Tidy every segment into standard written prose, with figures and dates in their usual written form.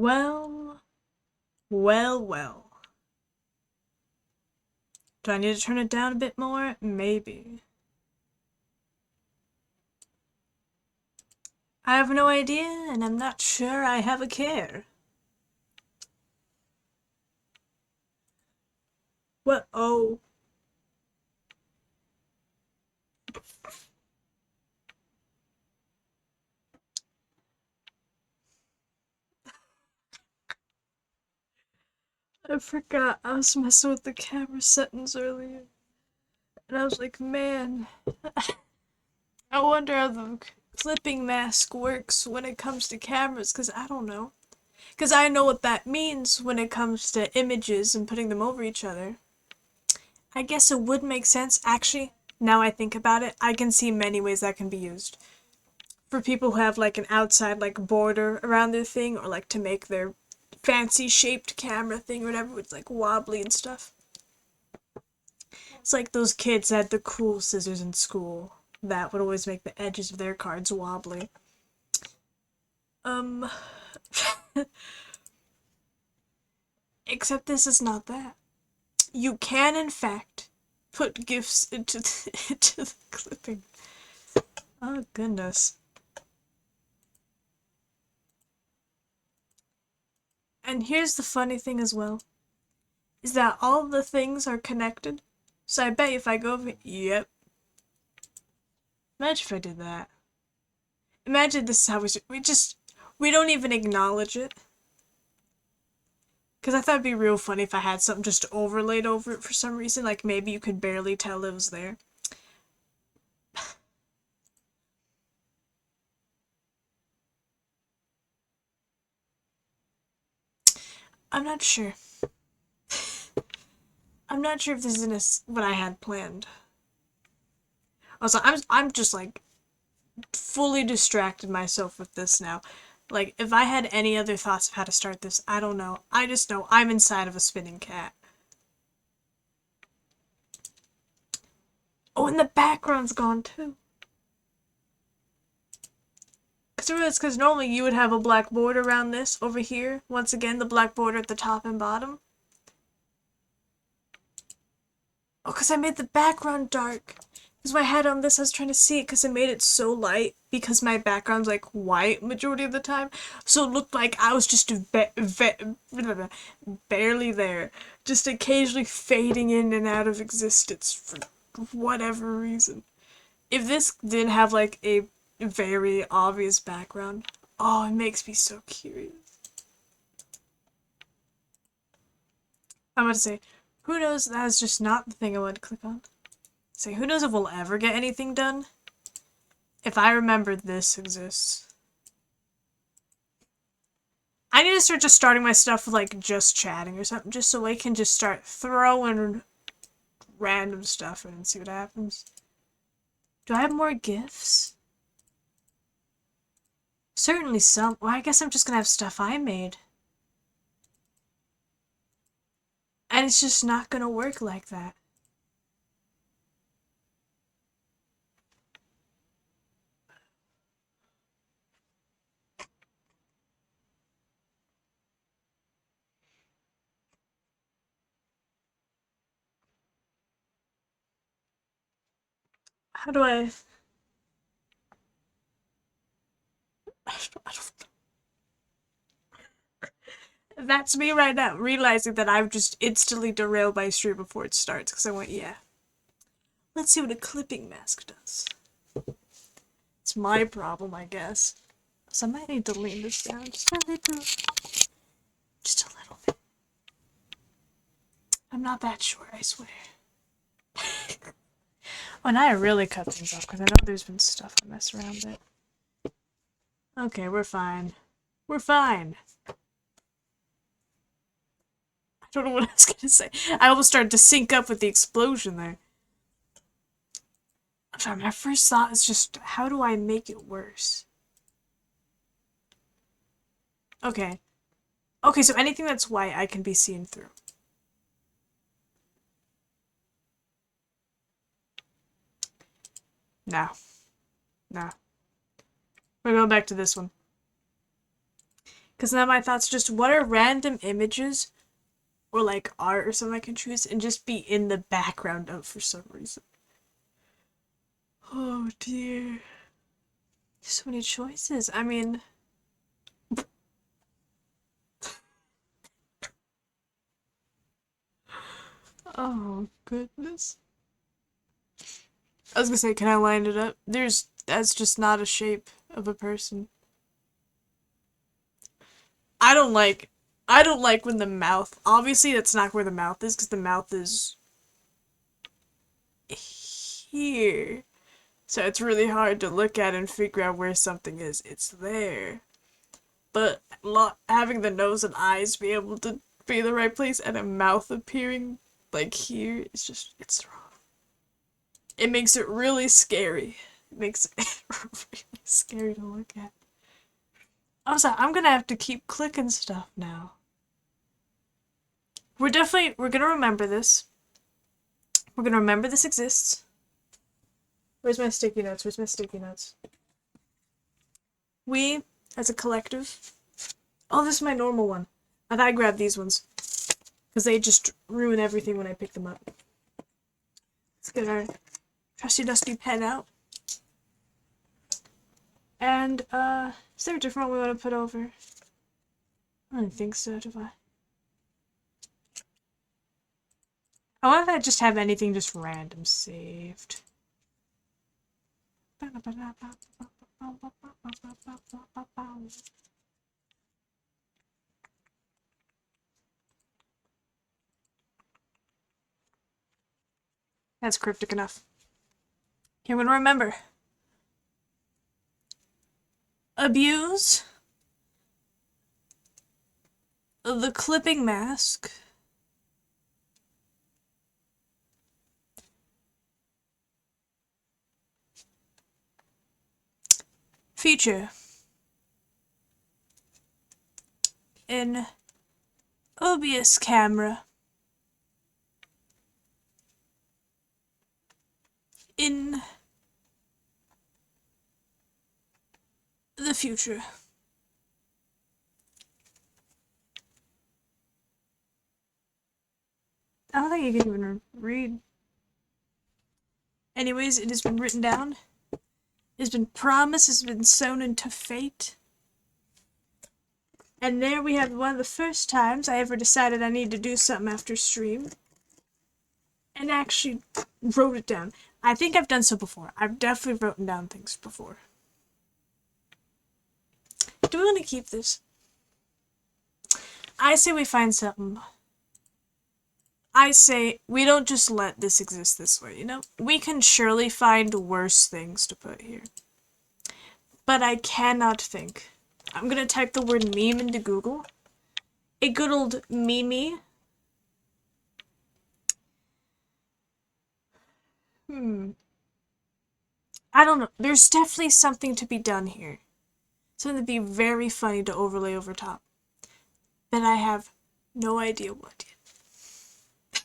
Well, well. Do I need to turn it down a bit more? Maybe. I have no idea, and I'm not sure I have a care. What? Oh. I forgot I was messing with the camera settings earlier. And I was like, man, I wonder how the clipping mask works when it comes to cameras, because I don't know. Because I know what that means when it comes to images and putting them over each other. I guess it would make sense. Actually, now I think about it, I can see many ways that can be used. For people who have like an outside like border around their thing, or like to make their fancy shaped camera thing or whatever, it's like wobbly and stuff. It's like those kids that had the cool scissors in school that would always make the edges of their cards wobbly. Um, except this is not that. You can, in fact, put GIFs into the clipping. Oh, goodness. And here's the funny thing as well, is that all the things are connected. So I bet if I go over, yep. Imagine if I did that. Imagine this is how we don't even acknowledge it. Because I thought it'd be real funny if I had something just overlaid over it for some reason, like maybe you could barely tell it was there. I'm not sure. I'm not sure if this is what I had planned. Also, I'm just like fully distracted myself with this now. Like, if I had any other thoughts of how to start this, I don't know. I just know I'm inside of a spinning cat. Oh, and the background's gone too. Because normally you would have a black border around this over here. Once again, the black border at the top and bottom. Oh, because I made the background dark. Because when I had on this, I was trying to see it because I made it so light because my background's like white majority of the time. So it looked like I was just barely there. Just occasionally fading in and out of existence for whatever reason. If this didn't have like a very obvious background, oh, it makes me so curious. I'm about to say, who knows, that is just not the thing I want to click on. Say, who knows if we'll ever get anything done? If I remember this exists. I need to start just starting my stuff with like just chatting or something, just so I can just start throwing random stuff in and see what happens. Do I have more GIFs? Certainly some. Well, I guess I'm just gonna have stuff I made. And it's just not gonna work like that. How do I don't That's me right now, realizing that I've just instantly derailed my stream before it starts, because I went, yeah. Let's see what a clipping mask does. It's my problem, I guess. So I might need to lean this down just a little. Just a little bit. I'm not that short, I swear. Oh, now I really cut things off, because I know there's been stuff I mess around with. Okay, we're fine. We're fine. I don't know what I was gonna say. I almost started to sync up with the explosion there. I'm sorry, my first thought is just, how do I make it worse? Okay. Okay, so anything that's white I can be seen through. No. No. We're going back to this one. Because now my thoughts just, what are random images or like art or something I can choose and just be in the background of for some reason. Oh dear. So many choices. I mean, oh goodness. I was gonna say, can I line it up? That's just not a shape of a person. I don't like, I don't like when the mouth, obviously that's not where the mouth is, because the mouth is here. So it's really hard to look at and figure out where something is. It's there. But having the nose and eyes be able to be the right place and a mouth appearing like here, it's wrong. It makes it really scary. It makes it really scary to look at. Also, I'm gonna have to keep clicking stuff now. We're gonna remember this. We're gonna remember this exists. Where's my sticky notes? Where's my sticky notes? We, as a collective. Oh, this is my normal one. I thought I grabbed these ones. Because they just ruin everything when I pick them up. Let's get our trusty dusty pen out. And, is there a different one we want to put over? I don't think so, do I? I wonder if I just have anything just random saved. That's cryptic enough. Here, we're gonna remember. Abuse the clipping mask. Feature in OBS camera in the future. I don't think you can even read. Anyways, it has been written down. It has been promised. It has been sown into fate. And there we have one of the first times I ever decided I need to do something after stream. And actually wrote it down. I think I've done so before. I've definitely written down things before. Do we want to keep this? I say we find something. I say we don't just let this exist this way, you know? We can surely find worse things to put here. But I cannot think. I'm gonna type the word meme into Google. A good old meme. I don't know. There's definitely something to be done here. Something to be very funny to overlay over top. But I have no idea what yet.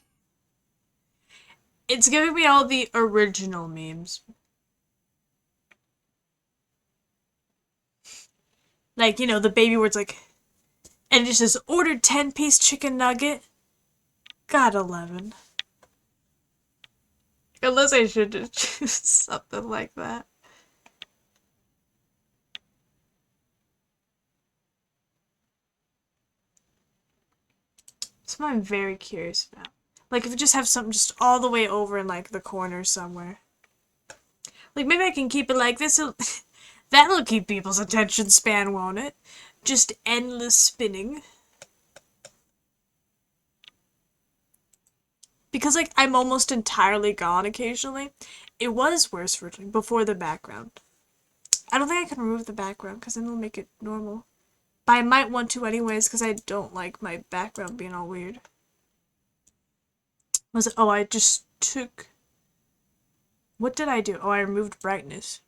It's giving me all the original memes. Like, you know, the baby words like, and it just says, ordered 10-piece chicken nugget, got 11. Unless I should just choose something like that. That's what I'm very curious about. Like, if we just have something just all the way over in, like, the corner somewhere. Like, maybe I can keep it like this. That'll keep people's attention span, won't it? Just endless spinning. Because, like, I'm almost entirely gone occasionally. It was worse for before the background. I don't think I can remove the background, because then it'll make it normal. But I might want to anyways, because I don't like my background being all weird. Was it? Oh, I just took... What did I do? Oh, I removed brightness.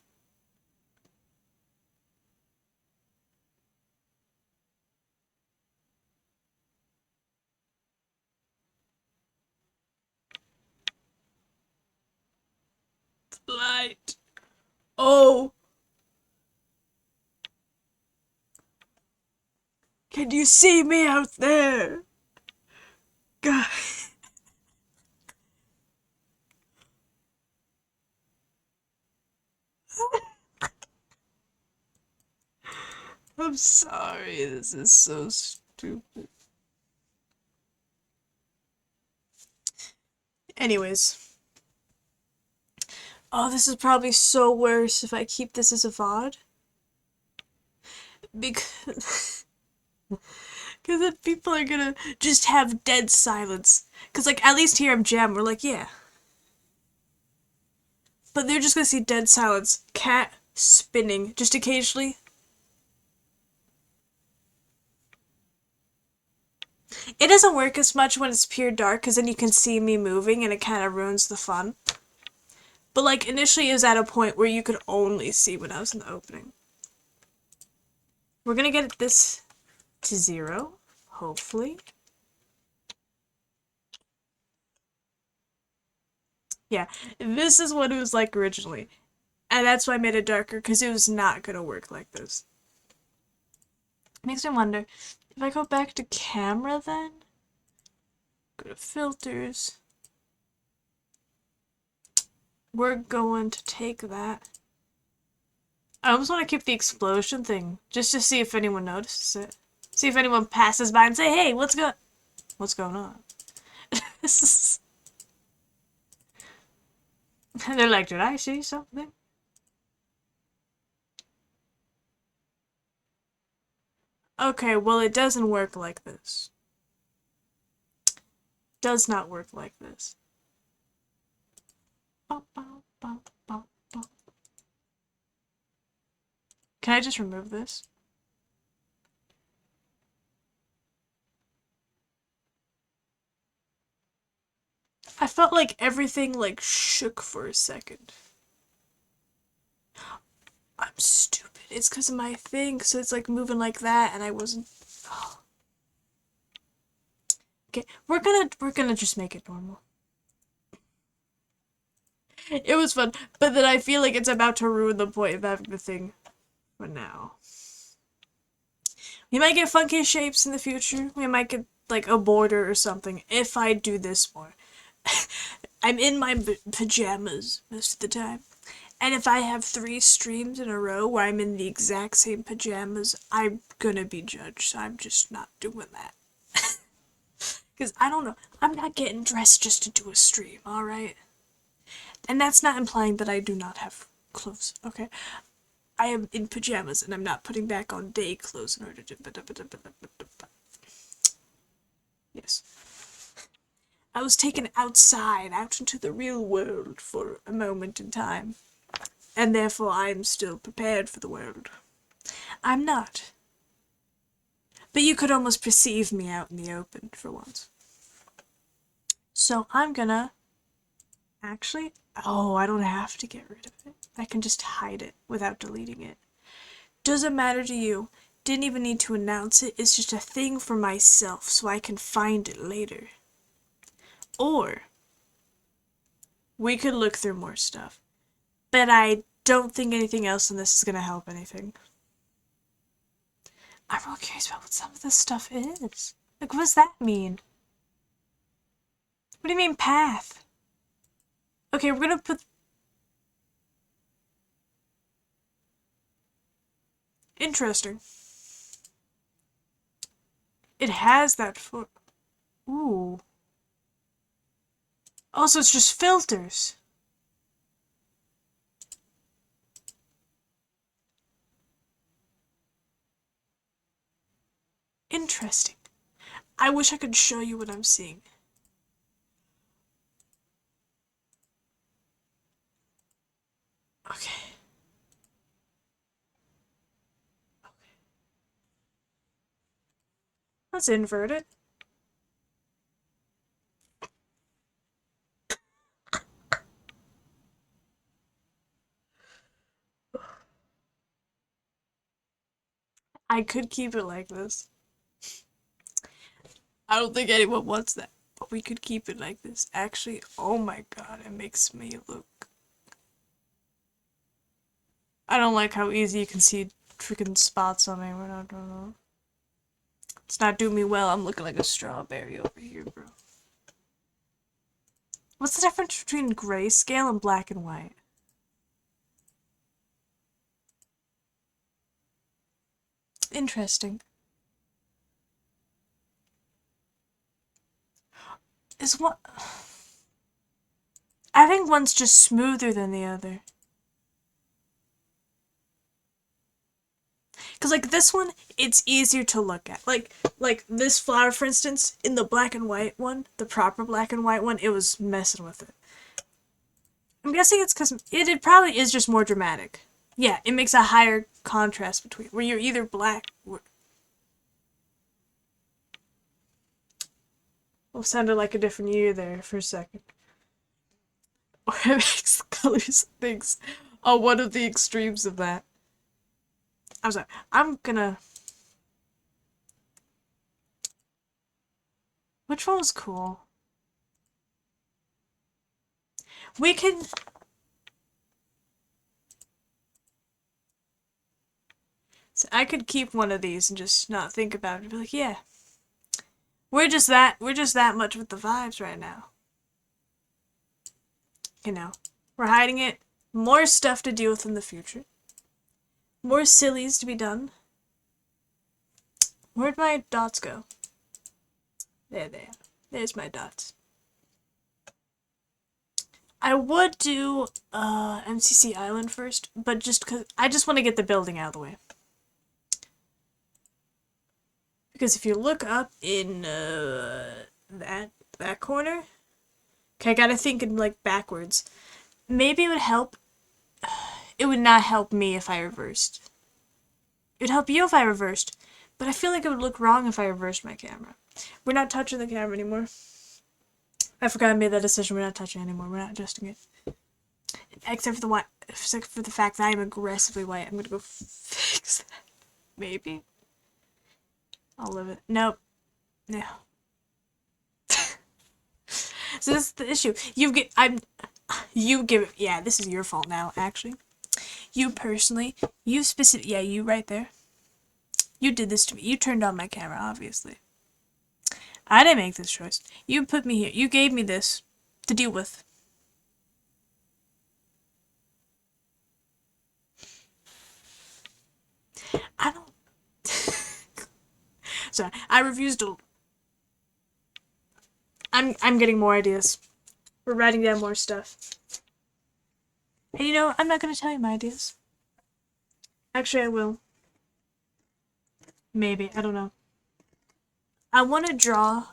Light. Oh. Can you see me out there? God. I'm sorry, this is so stupid. Anyways. Oh, this is probably so worse if I keep this as a VOD. Because then people are gonna just have dead silence. Because, like, at least here I'm Jam, we're like, yeah. But they're just gonna see dead silence. Cat spinning, just occasionally. It doesn't work as much when it's pure dark, because then you can see me moving and it kind of ruins the fun. But, like, initially it was at a point where you could only see when I was in the opening. We're gonna get this to 0, hopefully. Yeah, this is what it was like originally. And that's why I made it darker, because it was not gonna work like this. Makes me wonder, if I go back to camera then? Go to filters. We're going to take that. I almost want to keep the explosion thing, just to see if anyone notices it. See if anyone passes by and say, hey, what's going on? And they're like, did I see something? Okay, well, it doesn't work like this. Does not work like this. Can I just remove this? I felt like everything, like, shook for a second. I'm stupid. It's because of my thing, so it's, like, moving like that, and I wasn't... Oh. Okay, we're gonna just make it normal. It was fun, but then I feel like it's about to ruin the point of having the thing for now. We might get funky shapes in the future. We might get, like, a border or something if I do this more. I'm in my pajamas most of the time. And if I have 3 streams in a row where I'm in the exact same pajamas, I'm gonna be judged, so I'm just not doing that. Because, I don't know, I'm not getting dressed just to do a stream, alright? And that's not implying that I do not have clothes, okay? I am in pajamas and I'm not putting back on day clothes in order to... Yes. I was taken outside, out into the real world for a moment in time. And therefore I am still prepared for the world. I'm not. But you could almost perceive me out in the open for once. So I'm gonna... Actually... Oh, I don't have to get rid of it. I can just hide it without deleting it. Doesn't matter to you. Didn't even need to announce it. It's just a thing for myself so I can find it later. Or we could look through more stuff. But I don't think anything else in this is gonna help anything. I'm real curious about what some of this stuff is. Like, what does that mean? What do you mean, path? Okay, we're gonna put... Interesting. It has that for... Ooh. Also, it's just filters. Interesting. I wish I could show you what I'm seeing. Okay. Let's invert it. I could keep it like this. I don't think anyone wants that, but we could keep it like this. Actually, oh my god, it makes me look... I don't like how easy you can see freaking spots on me. I don't know. It's not doing me well. I'm looking like a strawberry over here, bro. What's the difference between grayscale and black and white? Interesting. Is one... I think one's just smoother than the other. Because, like, this one, it's easier to look at. Like this flower, for instance, in the black and white one, the proper black and white one, it was messing with it. I'm guessing it's because it probably is just more dramatic. Yeah, it makes a higher contrast between, where you're either black or... Well, sounded like a different year there for a second. Or it makes the colors of things on one of the extremes of that. I'm sorry. I'm gonna... Which one was cool? We can... So I could keep one of these and just not think about it and be like, yeah. We're just that much with the vibes right now. You know, we're hiding it. More stuff to deal with in the future. More sillies to be done. Where'd my dots go? There they are. There's my dots. I would do MCC Island first, but just because I just want to get the building out of the way. Because if you look up in that corner, okay, I gotta think in like backwards. Maybe it would help. It would not help me if I reversed. It would help you if I reversed, but I feel like it would look wrong if I reversed my camera. We're not touching the camera anymore. I forgot I made that decision. We're not touching it anymore. We're not adjusting it. Except for the fact that I am aggressively white. I'm gonna go fix that. Maybe. I'll live it. Nope. No. So this is the issue. You give it. Yeah, this is your fault now, actually. You personally, you right there. You did this to me. You turned on my camera, obviously. I didn't make this choice. You put me here. You gave me this to deal with. I don't... Sorry, I refuse to... I'm getting more ideas. We're writing down more stuff. And you know, I'm not gonna tell you my ideas. Actually, I will. Maybe, I don't know. I want to draw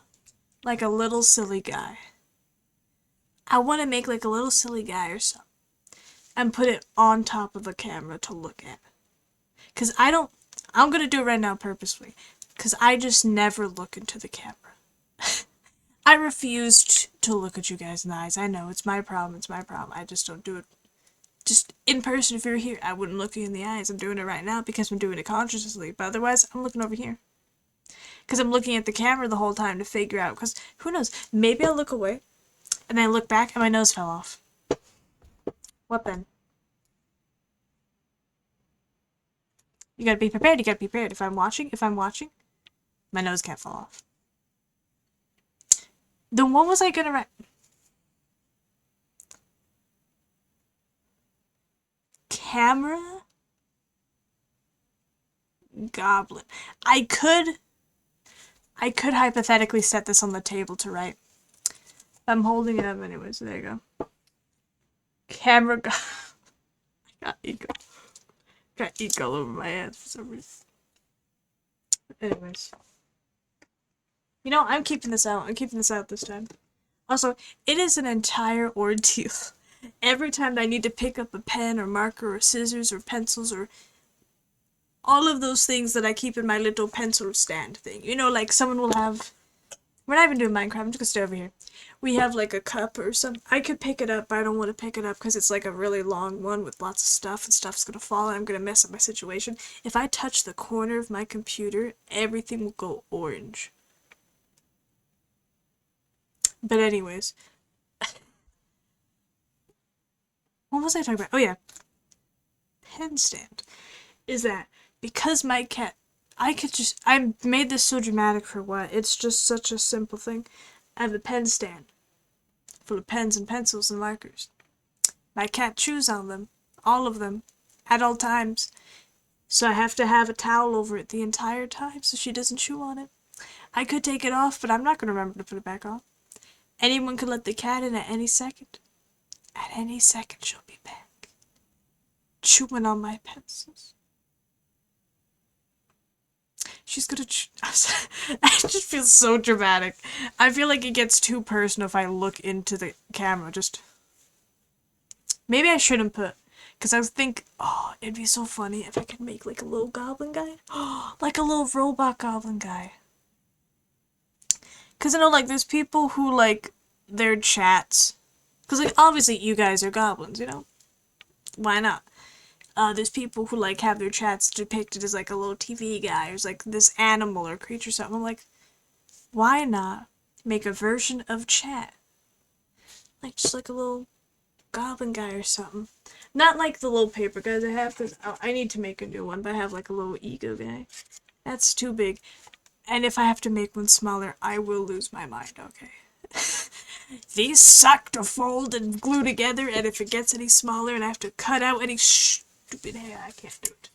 like a little silly guy. I want to make like a little silly guy or something. And put it on top of the camera to look at. Because I'm gonna do it right now purposefully. Because I just never look into the camera. I refuse to look at you guys in the eyes. I know, it's my problem, I just don't do it. Just in person, if you're here, I wouldn't look you in the eyes. I'm doing it right now because I'm doing it consciously. But otherwise, I'm looking over here. Because I'm looking at the camera the whole time to figure out. Because who knows? Maybe I'll look away. And then I look back and my nose fell off. What then? You gotta be prepared. You gotta be prepared. If I'm watching, my nose can't fall off. Then what was I gonna write? Camera Goblin. I could hypothetically set this on the table to write. I'm holding it up anyway, so there you go. Camera Goblin. Got ink all over my hands for some reason. Anyways. You know, I'm keeping this out. I'm keeping this out this time. Also, it is an entire ordeal. Every time I need to pick up a pen or marker or scissors or pencils or all of those things that I keep in my little pencil stand thing. You know, like someone will have... We're not even doing Minecraft. I'm just gonna stay over here. We have like a cup or something. I could pick it up, but I don't want to pick it up because it's like a really long one with lots of stuff and stuff's gonna fall and I'm gonna mess up my situation. If I touch the corner of my computer, everything will go orange. But anyways. What was I talking about? Oh yeah. Pen stand. Is that because my cat... I made this so dramatic for what? It's just such a simple thing. I have a pen stand full of pens and pencils and markers. My cat chews on them, all of them, at all times. So I have to have a towel over it the entire time so she doesn't chew on it. I could take it off, but I'm not going to remember to put it back on. Anyone could let the cat in at any second. At any second she'll be back, chewing on my pencils. She's gonna I just feel so dramatic. I feel like it gets too personal if I look into the camera. Just maybe I shouldn't put, because I think, oh, it'd be so funny if I could make like a little goblin guy. Oh, like a little robot goblin guy. Because I know, like, there's people who, like, their chats, because, like, obviously you guys are goblins, you know? Why not? There's people who, like, have their chats depicted as, like, a little TV guy, or like this animal or creature or something. I'm like, why not make a version of chat? Like, just like a little goblin guy or something. Not like the little paper guys I have, because I need to make a new one, but I have, like, a little ego guy. That's too big. And if I have to make one smaller, I will lose my mind, okay? These suck to fold and glue together, and if it gets any smaller and I have to cut out any stupid hair, I can't do it.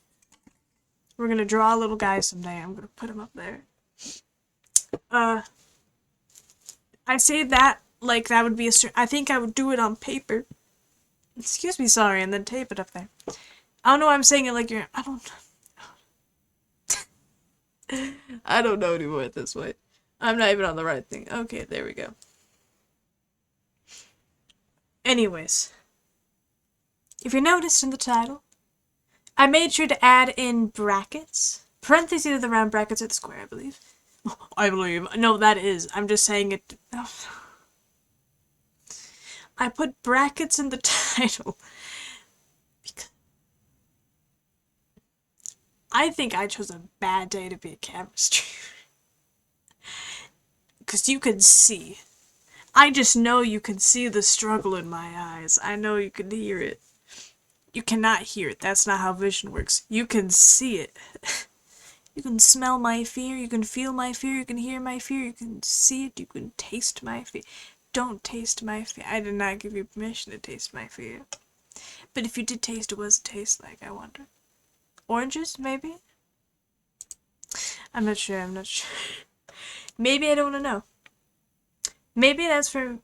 We're gonna draw a little guy someday. I'm gonna put him up there. I say that like that would be a I think I would do it on paper. Excuse me, sorry, and then tape it up there. I don't know why I'm saying it like you're... I don't know anymore at this point. I'm not even on the right thing. Okay, there we go. Anyways, if you noticed in the title, I made sure to add in brackets. Parentheses are the round, brackets are the square, I believe. I believe. No, that is. I'm just saying it. I put brackets in the title because I think I chose a bad day to be a camera streamer. Because you can see. I just know you can see the struggle in my eyes. I know you can hear it. You cannot hear it. That's not how vision works. You can see it. You can smell my fear. You can feel my fear. You can hear my fear. You can see it. You can taste my fear. Don't taste my fear. I did not give you permission to taste my fear. But if you did taste it, what does it taste like, I wonder? Oranges, maybe? I'm not sure. I'm not sure. Maybe I don't want to know. Maybe that's for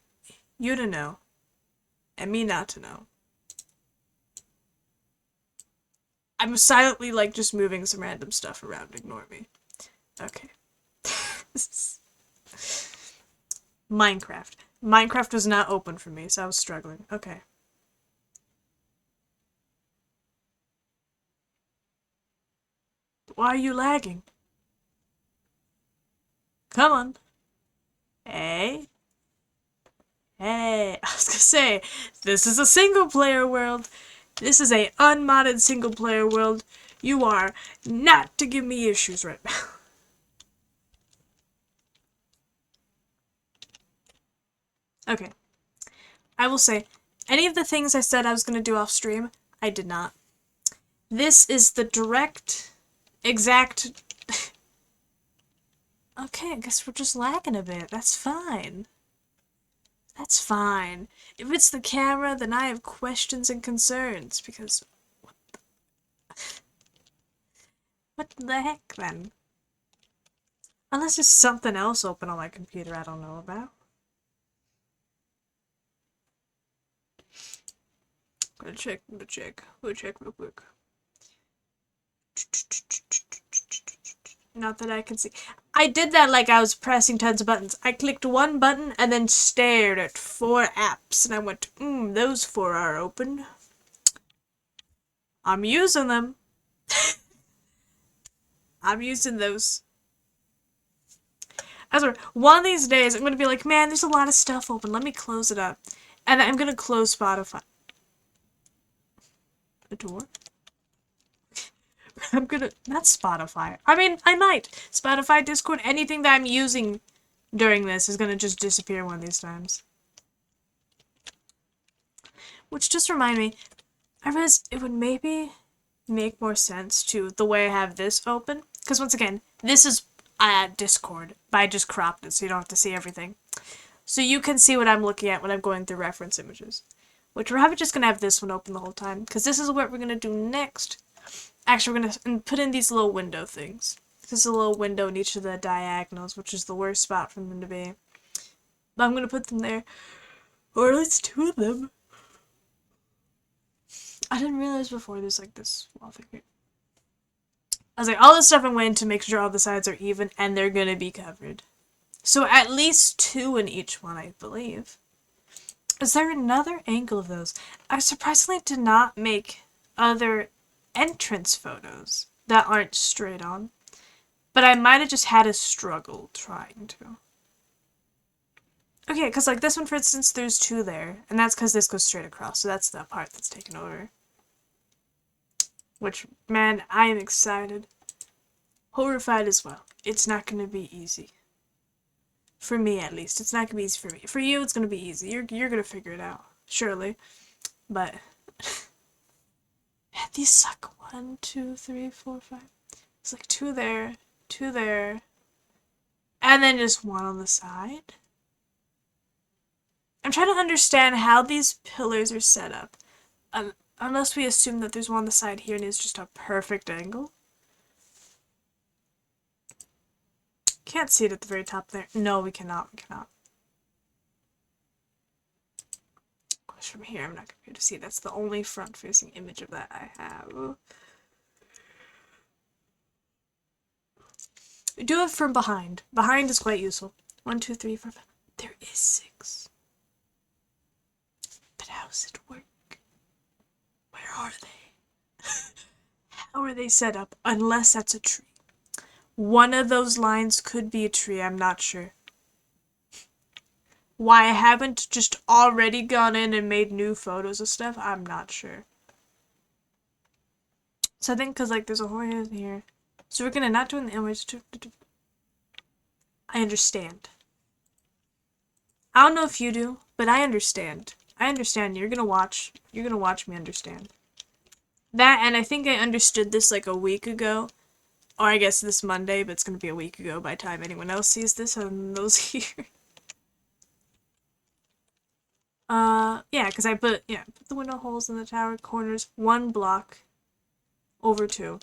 you to know, and me not to know. I'm silently, like, just moving some random stuff around. Ignore me. Okay. MineCraft. MineCraft was not open for me, so I was struggling. Okay. Why are you lagging? Come on. Hey. Hey. I was gonna say, this is a single player world. This is a unmodded single player world. You are not to give me issues right now. Okay. I will say, any of the things I said I was going to do off stream, I did not. This is the direct, exact... Okay, I guess we're just lagging a bit. That's fine. That's fine. If it's the camera, then I have questions and concerns, because... What the heck, then? Unless there's something else open on my computer I don't know about. We'll check real quick. Not that I can see. I did that like I was pressing tons of buttons. I clicked one button and then stared at 4 apps, and I went, those 4 are open. I'm using them. I'm using those. One of these days, I'm gonna be like, man, there's a lot of stuff open. Let me close it up. And I'm gonna close Spotify. The door? I'm gonna... Not Spotify. I mean, I might. Spotify, Discord, anything that I'm using during this is gonna just disappear one of these times. Which just remind me, I realized it would maybe make more sense to the way I have this open Because once again, this is Discord, but I just cropped it so you don't have to see everything. So you can see what I'm looking at when I'm going through reference images. Which we're probably just going to have this one open the whole time, because this is what we're going to do next. Actually, we're going to put in these little window things. There's a little window in each of the diagonals, which is the worst spot for them to be. But I'm going to put them there. Or at least 2 of them. I didn't realize before there's like this wall thing here. I was like, all this stuff I went in to make sure all the sides are even, and they're going to be covered. So at least 2 in each one, I believe. Is there another angle of those? I surprisingly did not make other entrance photos that aren't straight on. But I might have just had a struggle trying to. Okay, because like this one, for instance, there's 2 there. And that's because this goes straight across. So that's the part that's taken over. Which, man, I am excited. Horrified as well. It's not going to be easy. For me, at least. It's not going to be easy for me. For you, it's going to be easy. You're going to figure it out. Surely. But... these suck. 1, 2, 3, 4, 5. It's like 2 there. 2 there. And then just 1 on the side. I'm trying to understand how these pillars are set up. Unless we assume that there's one on the side here and it's just a perfect angle. Can't see it at the very top there. No, we cannot. We cannot. Of course, from here, I'm not going to be able to see. That's the only front-facing image of that I have. We do it from behind. Behind is quite useful. 1, 2, 3, 4, 5. There is 6. But how does it work? Where are they? How are they set up? Unless that's a tree. One of those lines could be a tree, I'm not sure. Why I haven't just already gone in and made new photos of stuff, I'm not sure. So I think because like there's a hole here. So we're gonna not do in the image. I understand. I don't know if you do, but I understand. I understand. You're gonna watch me understand. That, and I think I understood this like a week ago. Or I guess this Monday, but it's gonna be a week ago by the time anyone else sees this and those here. Yeah, because I put the window holes in the tower corners 1 block over 2.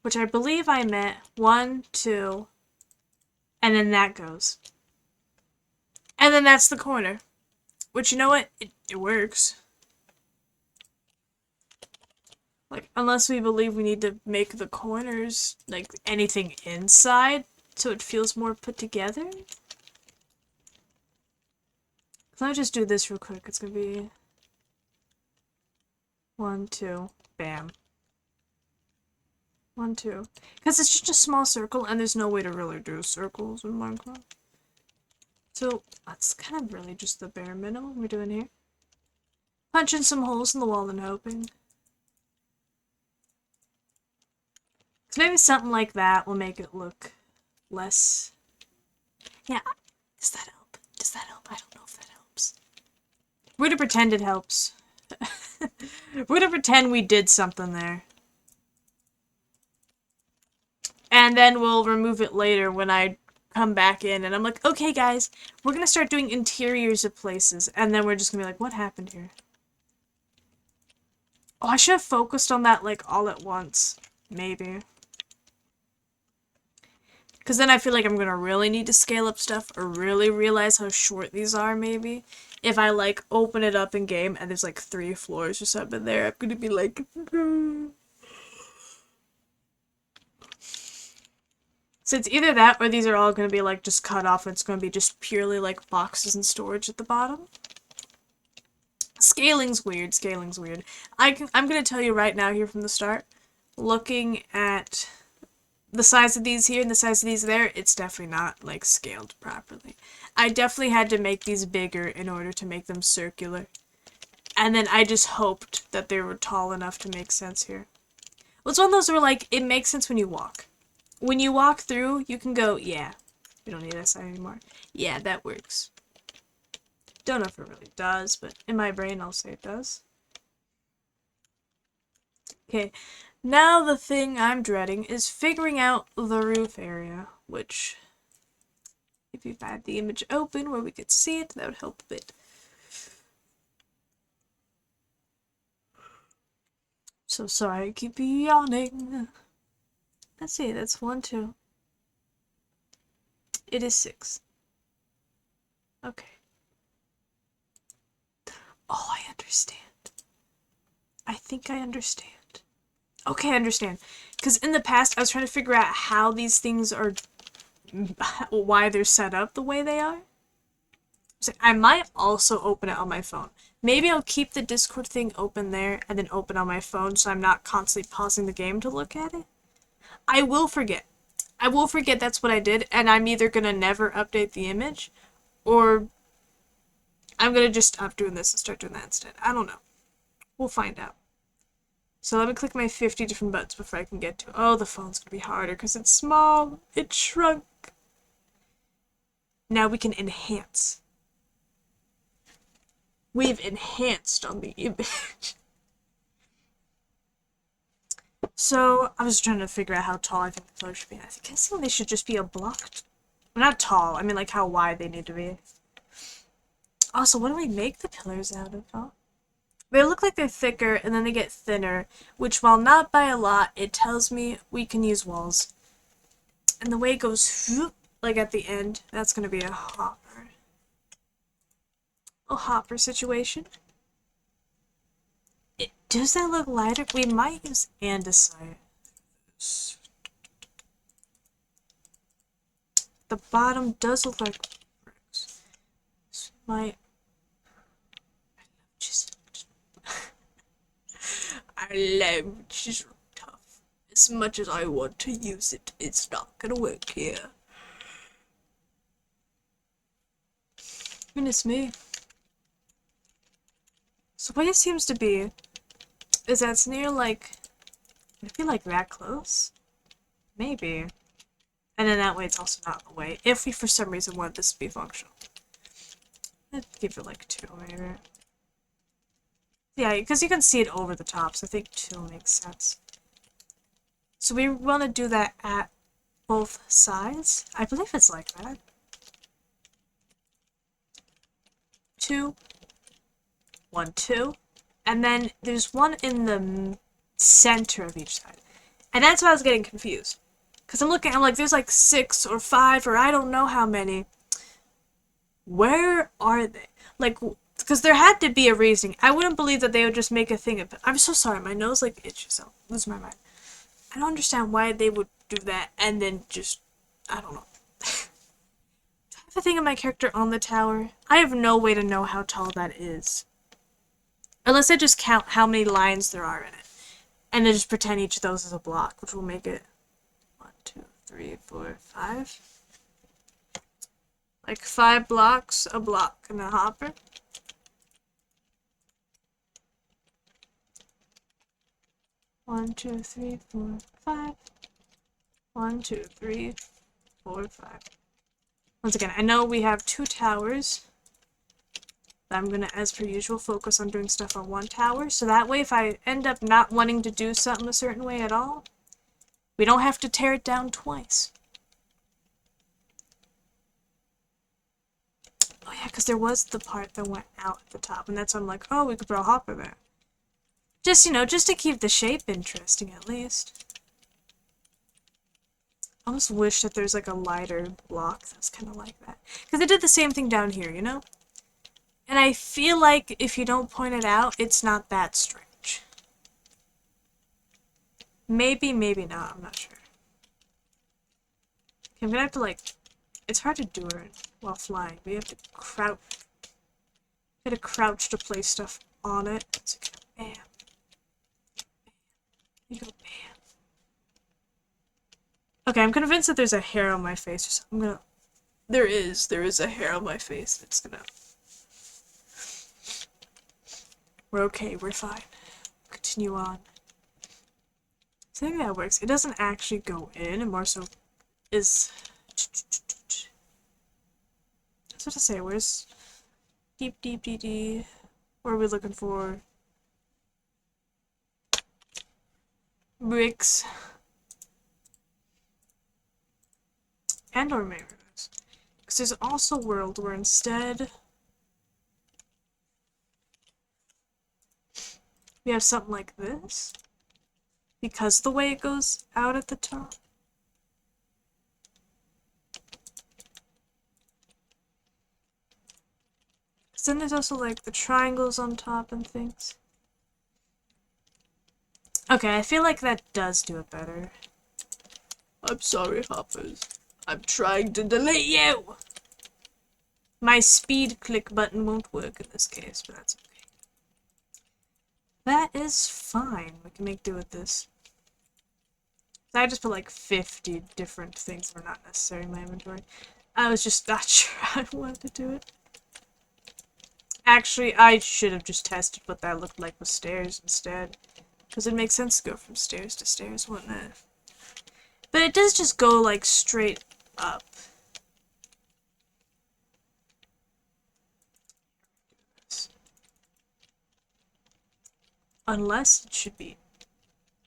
Which I believe I meant 1, 2, and then that goes. And then that's the corner. Which, you know what? It works. Like, unless we believe we need to make the corners, like, anything inside, so it feels more put together. Let me just do this real quick. It's gonna be 1, 2, bam. 1, 2. Because it's just a small circle, and there's no way to really do circles in Minecraft. So, that's kind of really just the bare minimum we're doing here. Punching some holes in the wall and hoping. So maybe something like that will make it look less... Yeah, does that help? Does that help? I don't know if that helps. We're gonna pretend it helps. We're gonna pretend we did something there. And then we'll remove it later when I come back in and I'm like, okay guys, we're gonna start doing interiors of places. And then we're just gonna be like, what happened here? Oh, I should have focused on that like all at once. Maybe. Because then I feel like I'm gonna really need to scale up stuff or really realize how short these are, maybe. If I, like, open it up in game and there's, like, 3 floors or something there, I'm gonna be like... So it's either that or these are all gonna be, like, just cut off and it's gonna be just purely, like, boxes and storage at the bottom. Scaling's weird. Scaling's weird. I'm gonna tell you right now here from the start, looking at... the size of these here and the size of these there, it's definitely not, like, scaled properly. I definitely had to make these bigger in order to make them circular. And then I just hoped that they were tall enough to make sense here. Well, it's one of those where, like, it makes sense when you walk. When you walk through, you can go, yeah, we don't need that side anymore. Yeah, that works. Don't know if it really does, but in my brain I'll say it does. Okay. Now the thing I'm dreading is figuring out the roof area, which, if you've had the image open where we could see it, that would help a bit. So sorry, I keep yawning. Let's see, that's 1, 2. It is 6. Okay. Oh, I understand. I think I understand. Okay, I understand. Because in the past, I was trying to figure out how these things are, why they're set up the way they are. So I might also open it on my phone. Maybe I'll keep the Discord thing open there and then open on my phone so I'm not constantly pausing the game to look at it. I will forget. I will forget that's what I did, and I'm either gonna never update the image, or I'm gonna just stop doing this and start doing that instead. I don't know. We'll find out. So let me click my 50 different buttons before I can get to it. Oh, the phone's gonna be harder because it's small. It shrunk. Now we can enhance. We've enhanced on the image. So I was trying to figure out how tall I think the pillar should be. I think they should just be a block. Well, not tall. I mean, like how wide they need to be. Also, what do we make the pillars out of? Oh. They look like they're thicker, and then they get thinner, which, while not by a lot, it tells me we can use walls. And the way it goes, like at the end, that's going to be a hopper. A hopper situation. Does that look lighter? We might use andesite. The bottom does look like bricks. This might... I love chisel tough. As much as I want to use it, it's not gonna work here. Goodness me. So what it seems to be is that it's near like, would it be like that close? Maybe. And then that way it's also not in the way, if we for some reason want this to be functional. I'd give it like 2 maybe. Yeah, because you can see it over the top, so I think 2 makes sense. So we want to do that at both sides. I believe it's like that. 2, 1, 2. And then there's one in the center of each side. And that's why I was getting confused. Because I'm like, there's like 6 or 5 or I don't know how many. Where are they? Like, because there had to be a reasoning. I wouldn't believe that they would just make a thing of it. I'm so sorry, my nose like itches, so I lose my mind. I don't understand why they would do that and then just, I don't know. Do I have a thing of my character on the tower? I have no way to know how tall that is. Unless I just count how many lines there are in it. And then just pretend each of those is a block, which will make it 1, 2, 3, 4, 5. Like 5 blocks, a block, and a hopper. One, 2, 3, 4, 5. 1, 2, 3, 4, 5. Once again, I know we have 2 towers. I'm gonna, as per usual, focus on doing stuff on 1 tower, so that way if I end up not wanting to do something a certain way at all, we don't have to tear it down twice. Oh yeah, because there was the part that went out at the top, and that's when I'm like, oh, we could put a hopper there. Just, you know, just to keep the shape interesting, at least. I almost wish that there's like a lighter block that's kind of like that. Because they did the same thing down here, you know? And I feel like if you don't point it out, it's not that strange. Maybe, maybe not, I'm not sure. Okay, I'm gonna have to like... It's hard to do it while flying. We have to crouch. You gotta crouch to place stuff on it. So bam. Bam. You go bam. Okay, I'm convinced that there's a hair on my face or something. I'm gonna... There is a hair on my face. It's gonna... We're okay, we're fine. Continue on. So maybe that works. It doesn't actually go in, and more so is... That's what to say, where's... Deep, deep, deep, deep. What are we looking for? bricks and or mirrors. Because there's also a world where instead we have something like this. Because the way it goes out at the top. Then there's also like the triangles on top and things. Okay, I feel like that does do it better. I'm sorry, Hoppers. I'm trying to delete you! My speed click button won't work in this case, but that's okay. That is fine. We can make do with this. I just put like 50 different things that were not necessary in my inventory. I was just not sure how I wanted to do it. Actually, I should have just tested what that looked like with stairs instead. Because it makes sense to go from stairs to stairs, wouldn't it? But it does just go, like, straight up. Unless it should be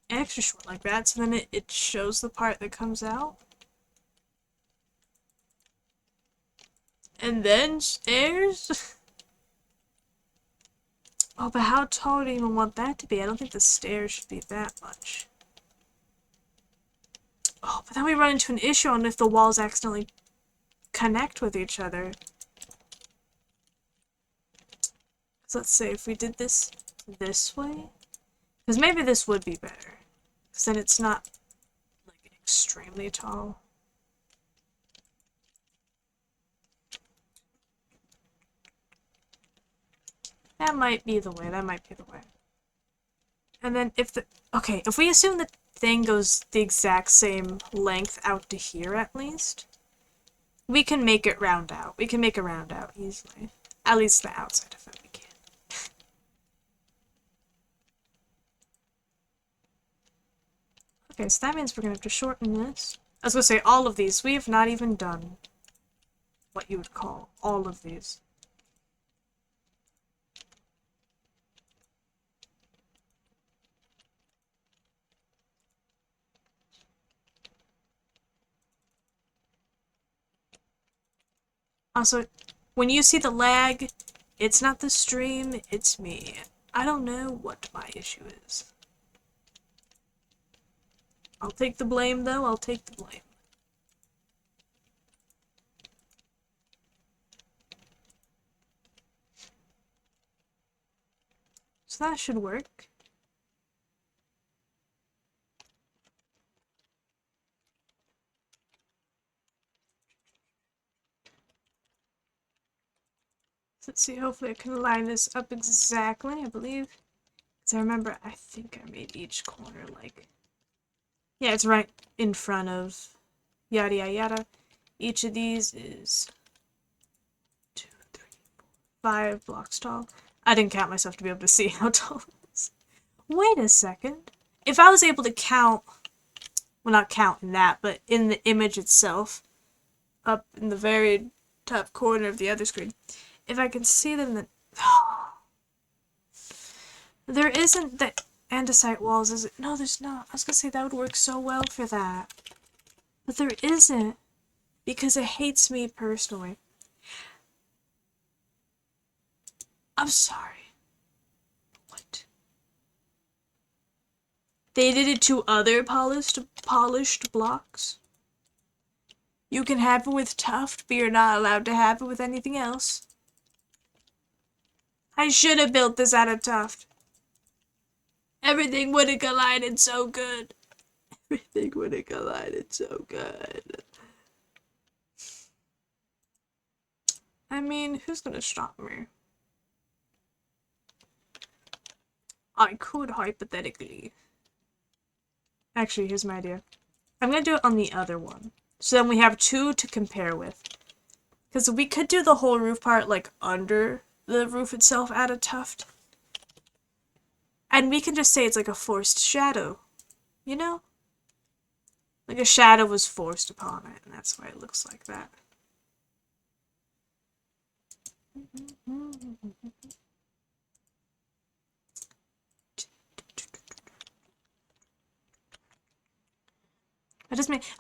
extra short like that, so then it shows the part that comes out. And then stairs? Oh, but how tall do you even want that to be? I don't think the stairs should be that much. Oh, but then we run into an issue on if the walls accidentally connect with each other. So let's say if we did this way, because maybe this would be better, because then it's not like extremely tall. That might be the way, that might be the way. And then if if we assume the thing goes the exact same length out to here at least, we can make it round out. We can make a round out easily. At least the outside of it we can. Okay, so that means we're gonna have to shorten this. I was gonna say all of these. We have not even done what you would call all of these. Also, when you see the lag, it's not the stream, it's me. I don't know what my issue is. I'll take the blame, though. I'll take the blame. So that should work. Let's see, hopefully I can line this up exactly, I believe. Because I remember, I think I made each corner like... Yeah, it's right in front of yada yada yada. Each of these is 2, 3, 4, 5 blocks tall. I didn't count myself to be able to see how tall it is. Wait a second. If I was able to count, well, not count in that, but in the image itself, up in the very top corner of the other screen, if I can see them, then... There isn't the andesite walls, is it? No, there's not. I was gonna say that would work so well for that. But there isn't. Because it hates me personally. I'm sorry. What? They did it to other polished blocks? You can have it with tuft, but you're not allowed to have it with anything else. I should have built this out of tuft. Everything would have collided so good. Everything would have collided so good. I mean, who's gonna stop me? I could hypothetically. Actually, here's my idea. I'm gonna do it on the other one. So then we have two to compare with. Because we could do the whole roof part, like, under the roof itself out of tuft. And we can just say it's like a forced shadow. You know? Like a shadow was forced upon it, and that's why it looks like that.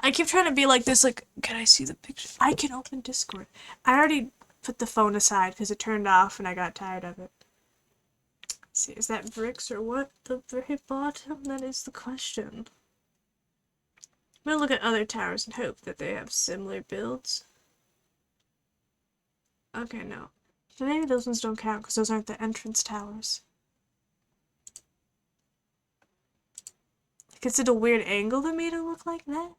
I keep trying to be like this, like, can I see the picture? I can open Discord. I already put the phone aside because it turned off and I got tired of it. Let's see, is that bricks or what? The very bottom? That is the question. I'm gonna look at other towers and hope that they have similar builds. Okay, no. So maybe those ones don't count because those aren't the entrance towers. Like, is it a weird angle that made it look like that?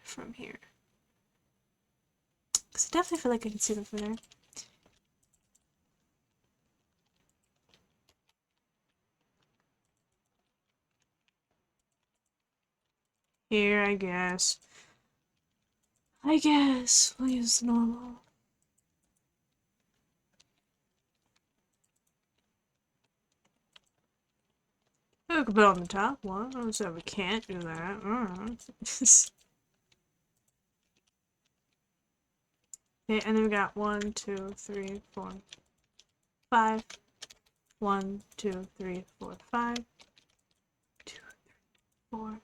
From here. Because I definitely feel like I can see them from there. Here, I guess. I guess we'll use normal. We could put on the top one, so we can't do that. Okay, and then we got 1, 2, 3, 4, 5. 1, 2, 3, 4, 5. 2, 3, 4.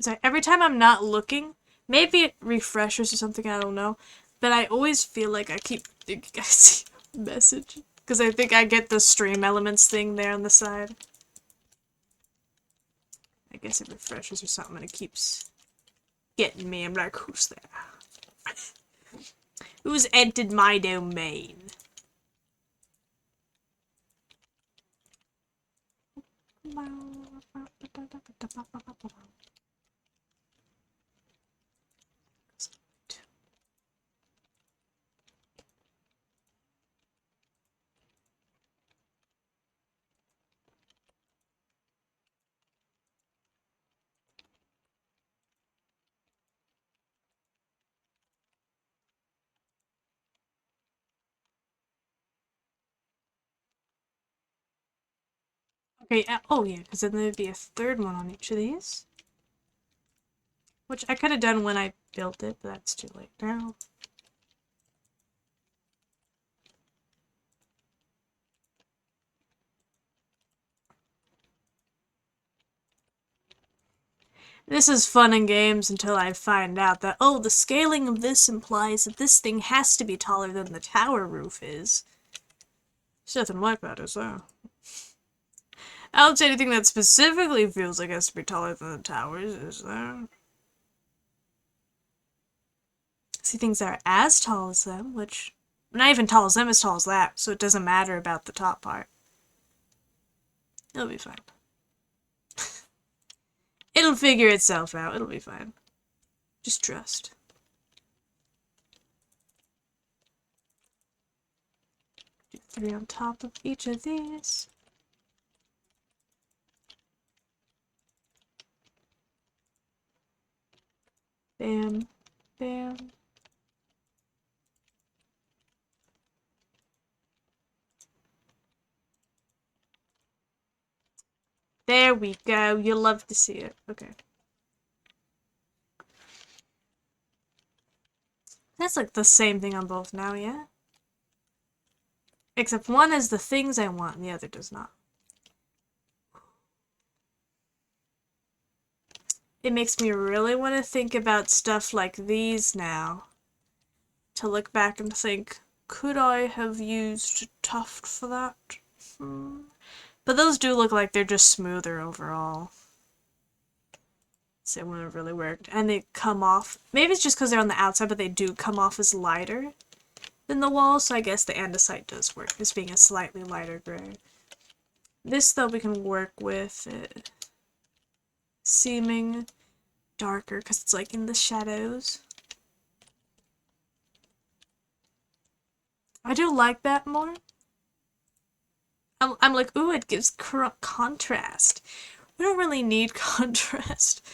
Sorry, every time I'm not looking, maybe it refreshes or something, I don't know. But I always feel like I keep thinking I see a message. Because I think I get the stream elements thing there on the side. I guess it refreshes or something and it keeps getting me. I'm like, who's there? Who's entered my domain? Okay, oh yeah, because then there'd be a third one on each of these. Which I could have done when I built it, but that's too late now. This is fun and games until I find out that, oh, the scaling of this implies that this thing has to be taller than the tower roof is. There's nothing like that, is there? I don't see anything that specifically feels like it has to be taller than the towers, is there? I see things that are as tall as them, which... Not even tall as them, as tall as that, so it doesn't matter about the top part. It'll be fine. It'll figure itself out, it'll be fine. Just trust. Do 3 on top of each of these. Bam, bam. There we go. You'll love to see it. Okay. That's like the same thing on both now, yeah? Except one has the things I want and the other does not. It makes me really want to think about stuff like these now. To look back and think, could I have used tuft for that? But those do look like they're just smoother overall. So it wouldn't have really worked. And they come off, maybe it's just because they're on the outside, but they do come off as lighter than the wall, so I guess the andesite does work, as being a slightly lighter gray. This, though, we can work with it seeming darker, because it's like in the shadows. I do like that more. I'm like, ooh, it gives contrast. We don't really need contrast.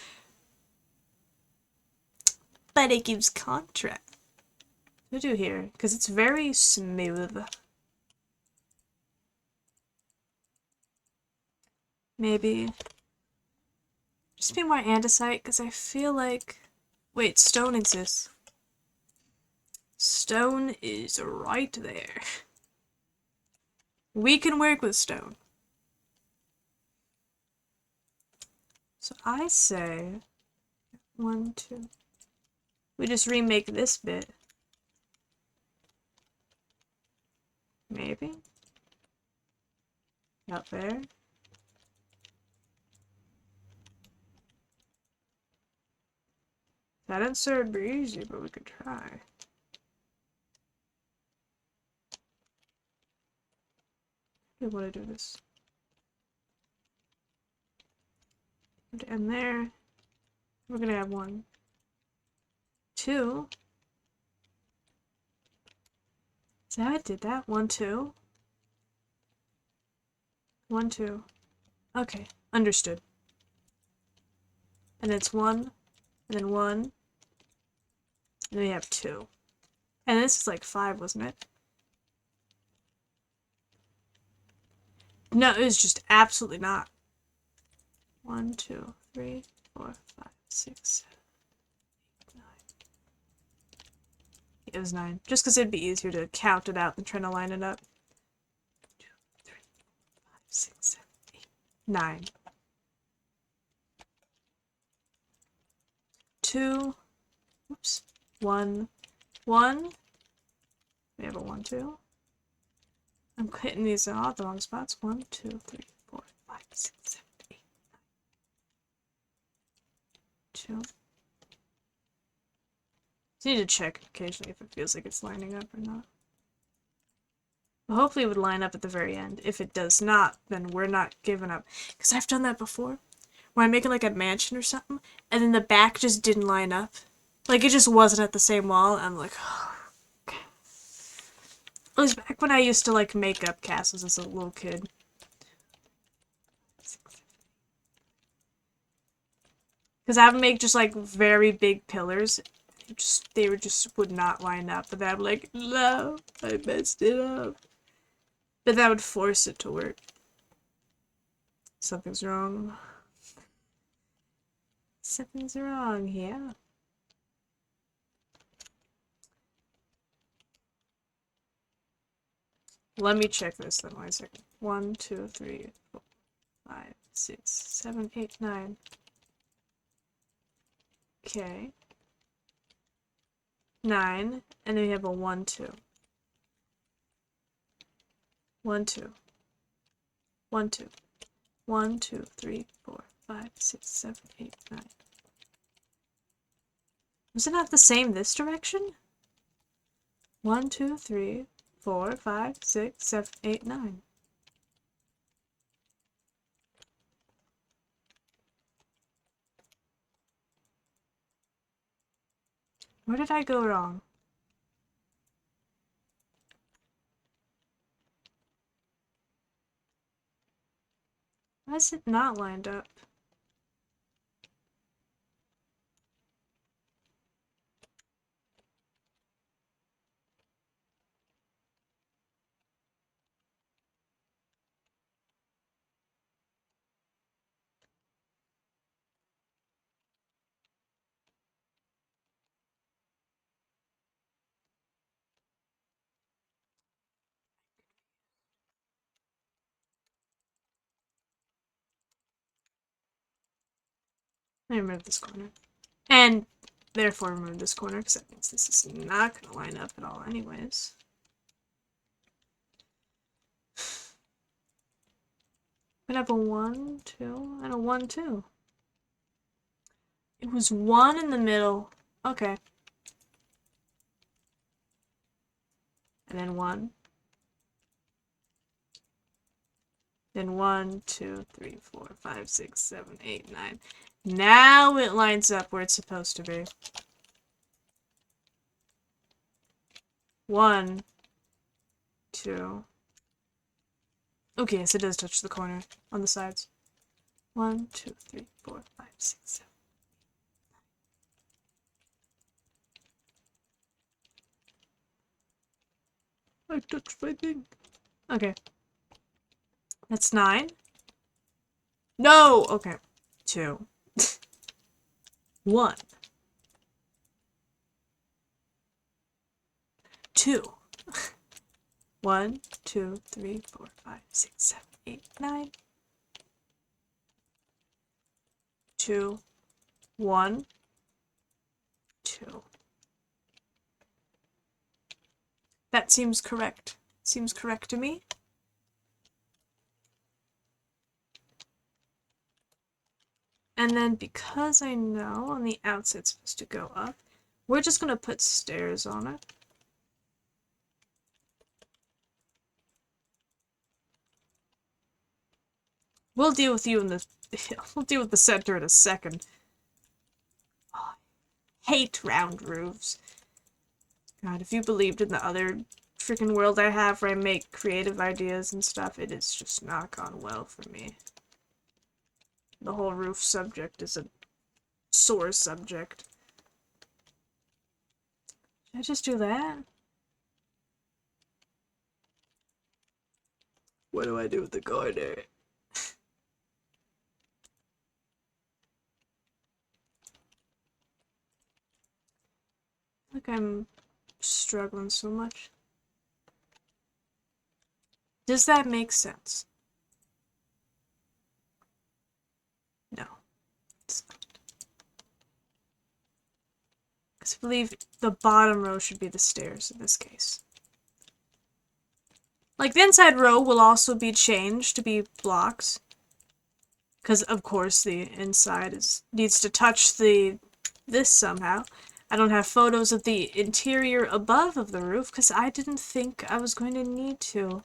But it gives contrast. What do I do here? Because it's very smooth. Maybe. Just be more andesite, because I feel like... Wait, stone exists. Stone is right there. We can work with stone. So I say 1, 2. We just remake this bit. Maybe? Out there? That insert would be easy, but we could try. I want to do this. To end there. We're gonna have 1, 2. See how I did that? 1, 2. 1, 2. Okay, understood. And it's 1, and then 1, and then we have 2. And this is like 5, wasn't it? No, it was just absolutely not. 1, 2, 3, 4, 5, 6, 7, 8, 9. It was 9. Just because it'd be easier to count it out than trying to line it up. 2, 3, 5, 6, 7, 8, 9. 2. Oops. 1. 1. We have a 1, 2. I'm hitting these in all the wrong spots. 1, 2, 3, 4, 5, 6, 7, 8, 9. 2. So you need to check occasionally if it feels like it's lining up or not. But hopefully it would line up at the very end. If it does not, then we're not giving up. Because I've done that before. Where I'm making like a mansion or something, and then the back just didn't line up. Like it just wasn't at the same wall. I'm like, oh, okay. It was back when I used to like make up castles as a little kid. Because I would make just like very big pillars. They would not line up. But then I'd be like, no, I messed it up. But that would force it to work. Something's wrong. Something's wrong here. Let me check this then. Wait a second. 1, 2, 3, 4, 5, 6, 7, 8, 9. Okay. 9. And then we have a 1, 2. 1, 2. 1, 2. 1, 2, 3, 4, 5, 6, 7, 8, 9. Was it not the same this direction? 1, 2, 3, 4, 5, 6, 7, 8, 9. Where did I go wrong? Why is it not lined up? Let me remove this corner. And therefore remove this corner, because that means this is not going to line up at all anyways. I'm gonna have a 1, 2, and a 1, 2. It was 1 in the middle. Okay. And then 1. Then 1, 2, 3, 4, 5, 6, 7, 8, 9. Now it lines up where it's supposed to be. 1, 2. Okay, yes, it does touch the corner on the sides. 1, 2, 3, 4, 5, 6, 7. I touched my thing. Okay. That's 9. No! Okay. 2. 1. 2. 1, 2, 3, 4, 5, 6, 7, 8, 9. 2, 1, 2. That seems correct. Seems correct to me. And then because I know on the outside it's supposed to go up, we're just gonna put stairs on it. We'll deal with you in the we'll deal with the center in a second. Oh, I hate round roofs. God, if you believed in the other freaking world I have where I make creative ideas and stuff, it has just not gone well for me. The whole roof subject is a sore subject. Should I just do that? What do I do with the corner? Like I'm struggling so much. Does that make sense? No. It's not. Because I believe the bottom row should be the stairs in this case. Like, the inside row will also be changed to be blocks. Because, of course, the inside needs to touch this somehow. I don't have photos of the interior above of the roof because I didn't think I was going to need to.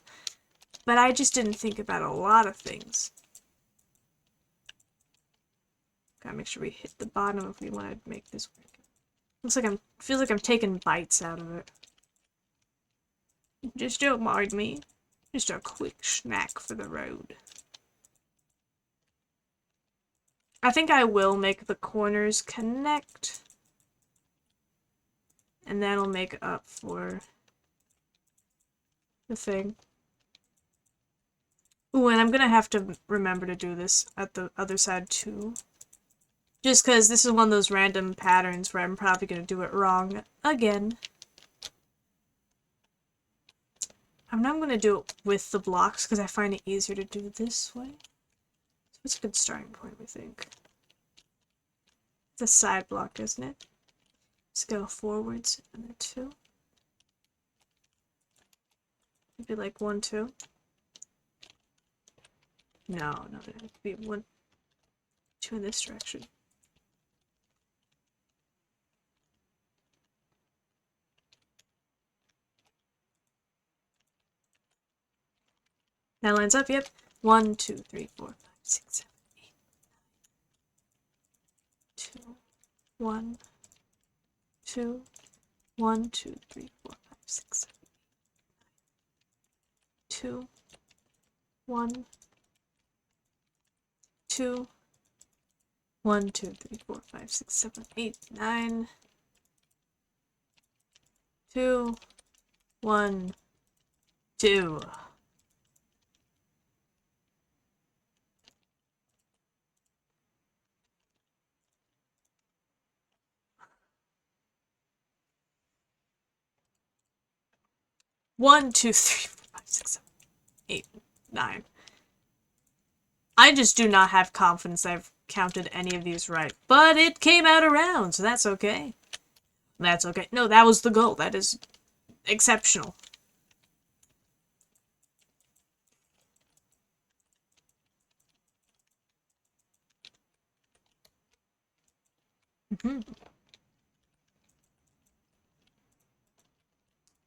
But I just didn't think about a lot of things. Gotta make sure we hit the bottom if we want to make this work. Looks like feels like I'm taking bites out of it. Just don't mind me. Just a quick snack for the road. I think I will make the corners connect. And that'll make up for the thing. Ooh, and I'm gonna have to remember to do this at the other side too. Just because this is one of those random patterns where I'm probably gonna do it wrong again. I'm not gonna do it with the blocks because I find it easier to do it this way. So it's a good starting point, we think. It's a side block, isn't it? Let's go forwards and then 2. Maybe like 1, 2. No, it would be 1, 2 in this direction. That lines up, yep. 1, 2, 3, 4, 5, 6, 7, 8, 2, 1, 2, 1, 2, 3, 4, 5, 6, 7, 2, 1, 2, 1, 2, 3, 4, 5, 6, 7, 8, 9, 2, 1, 2. One, two, three, four, five, six, 7, 8, 9. I just do not have confidence I've counted any of these right. But it came out around, so that's okay. That's okay. No, that was the goal. That is exceptional.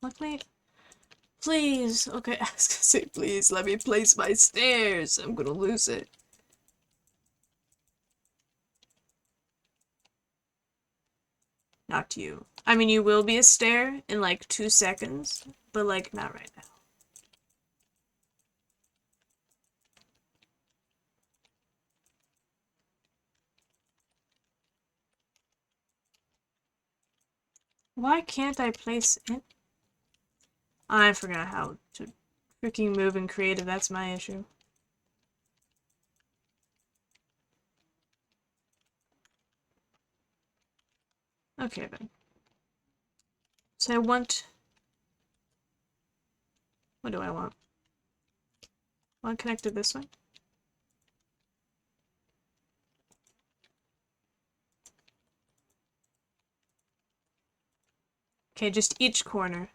Luckily, please. Okay, I was gonna say, please let me place my stairs. I'm gonna lose it. Not you. I mean, you will be a stair in like 2 seconds, but like not right now. Why can't I place it? I forgot how to freaking move in creative. That's my issue. Okay then. So I want... What do I want? I want connected this way. Okay, just each corner.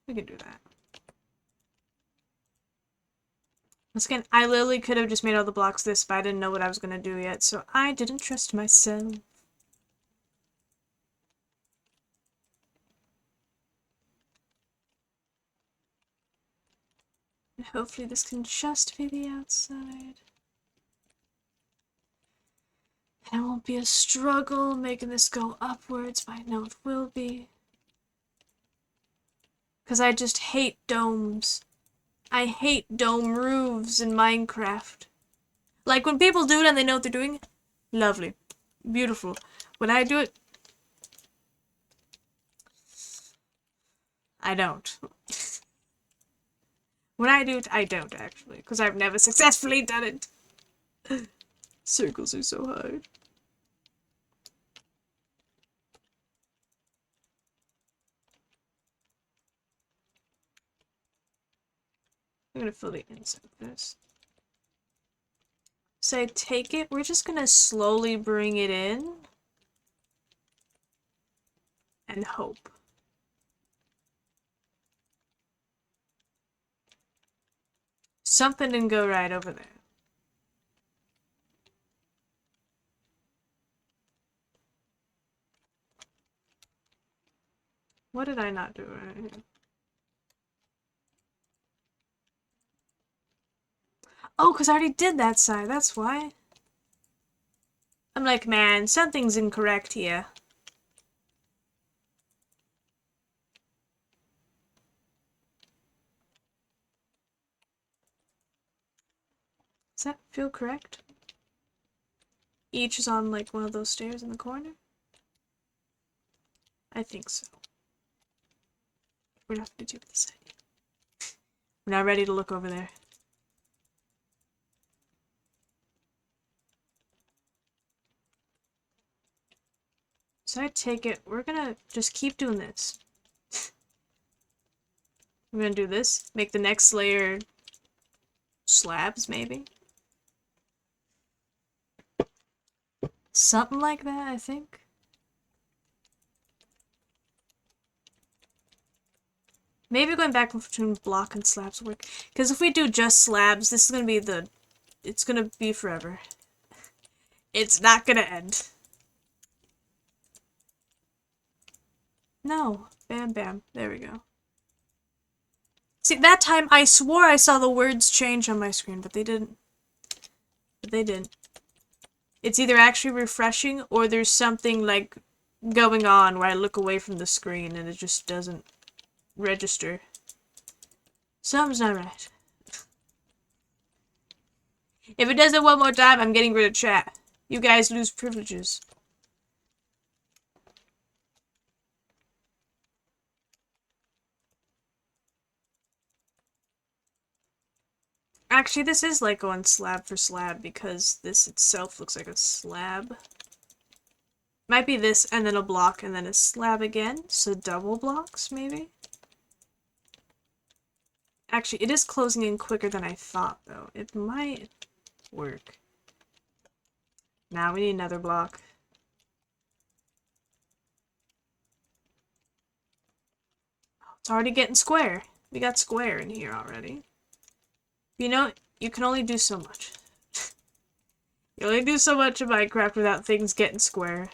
We can do that. Once again, I literally could have just made all the blocks this, but I didn't know what I was gonna do yet, so I didn't trust myself. And hopefully this can just be the outside. And it won't be a struggle making this go upwards, but I know it will be. Because I just hate domes. I hate dome roofs in Minecraft. Like, when people do it and they know what they're doing, lovely. Beautiful. When I do it, I don't. When I do it, I don't, actually. Because I've never successfully done it. Circles are so hard. I'm gonna fill the inside of this. So I take it, we're just gonna slowly bring it in. And hope. Something didn't go right over there. What did I not do right here? Oh, because I already did that side, that's why. I'm like, man, something's incorrect here. Does that feel correct? Each is on, like, one of those stairs in the corner? I think so. We're not gonna do this side. We're not ready to look over there. So I take it, we're gonna just keep doing this. We're gonna do this, make the next layer slabs, maybe? Something like that, I think. Maybe going back between block and slabs will work. Because if we do just slabs, this is gonna be the... It's gonna be forever. It's not gonna end. No. Bam, bam. There we go. See, that time I swore I saw the words change on my screen, but they didn't. But they didn't. It's either actually refreshing or there's something, like, going on where I look away from the screen and it just doesn't register. Something's not right. If it does it one more time, I'm getting rid of chat. You guys lose privileges. Actually, this is like going slab for slab because this itself looks like a slab. Might be this and then a block and then a slab again, so double blocks maybe? Actually, it is closing in quicker than I thought though. It might work. Now we need another block. It's already getting square. We got square in here already. You know, you can only do so much. You only do so much in Minecraft without things getting square.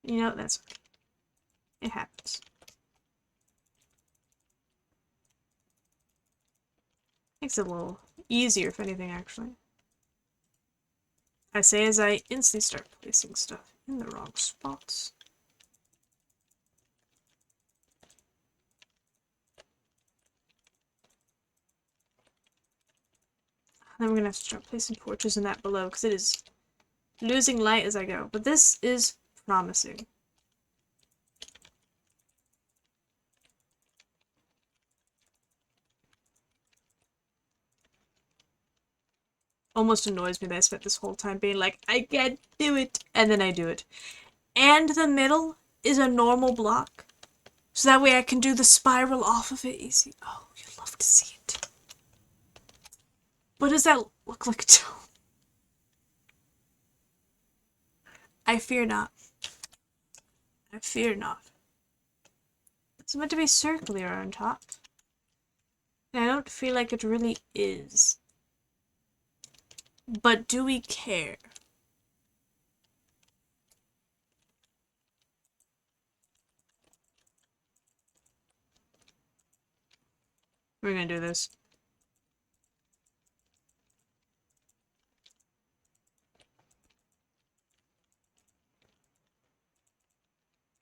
You know, that's okay. It happens. Makes it a little easier, if anything, actually. I say as I instantly start placing stuff in the wrong spots. Then we're gonna have to start placing torches in that below, because it is losing light as I go. But this is promising. Almost annoys me that I spent this whole time being like, I can't do it, and then I do it. And the middle is a normal block, so that way I can do the spiral off of it easy. Oh, you'd love to see it. What does that look like? I fear not. I fear not. It's meant to be circular on top. And I don't feel like it really is. But do we care? We're gonna do this.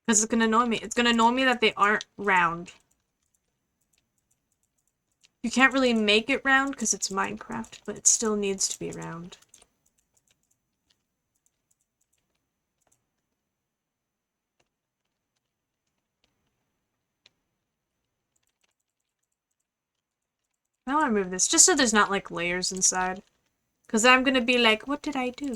Because it's gonna annoy me. It's gonna annoy me that they aren't round. You can't really make it round because it's Minecraft, but it still needs to be round. I want to remove this, just so there's not, like, layers inside. Because I'm gonna be like, what did I do?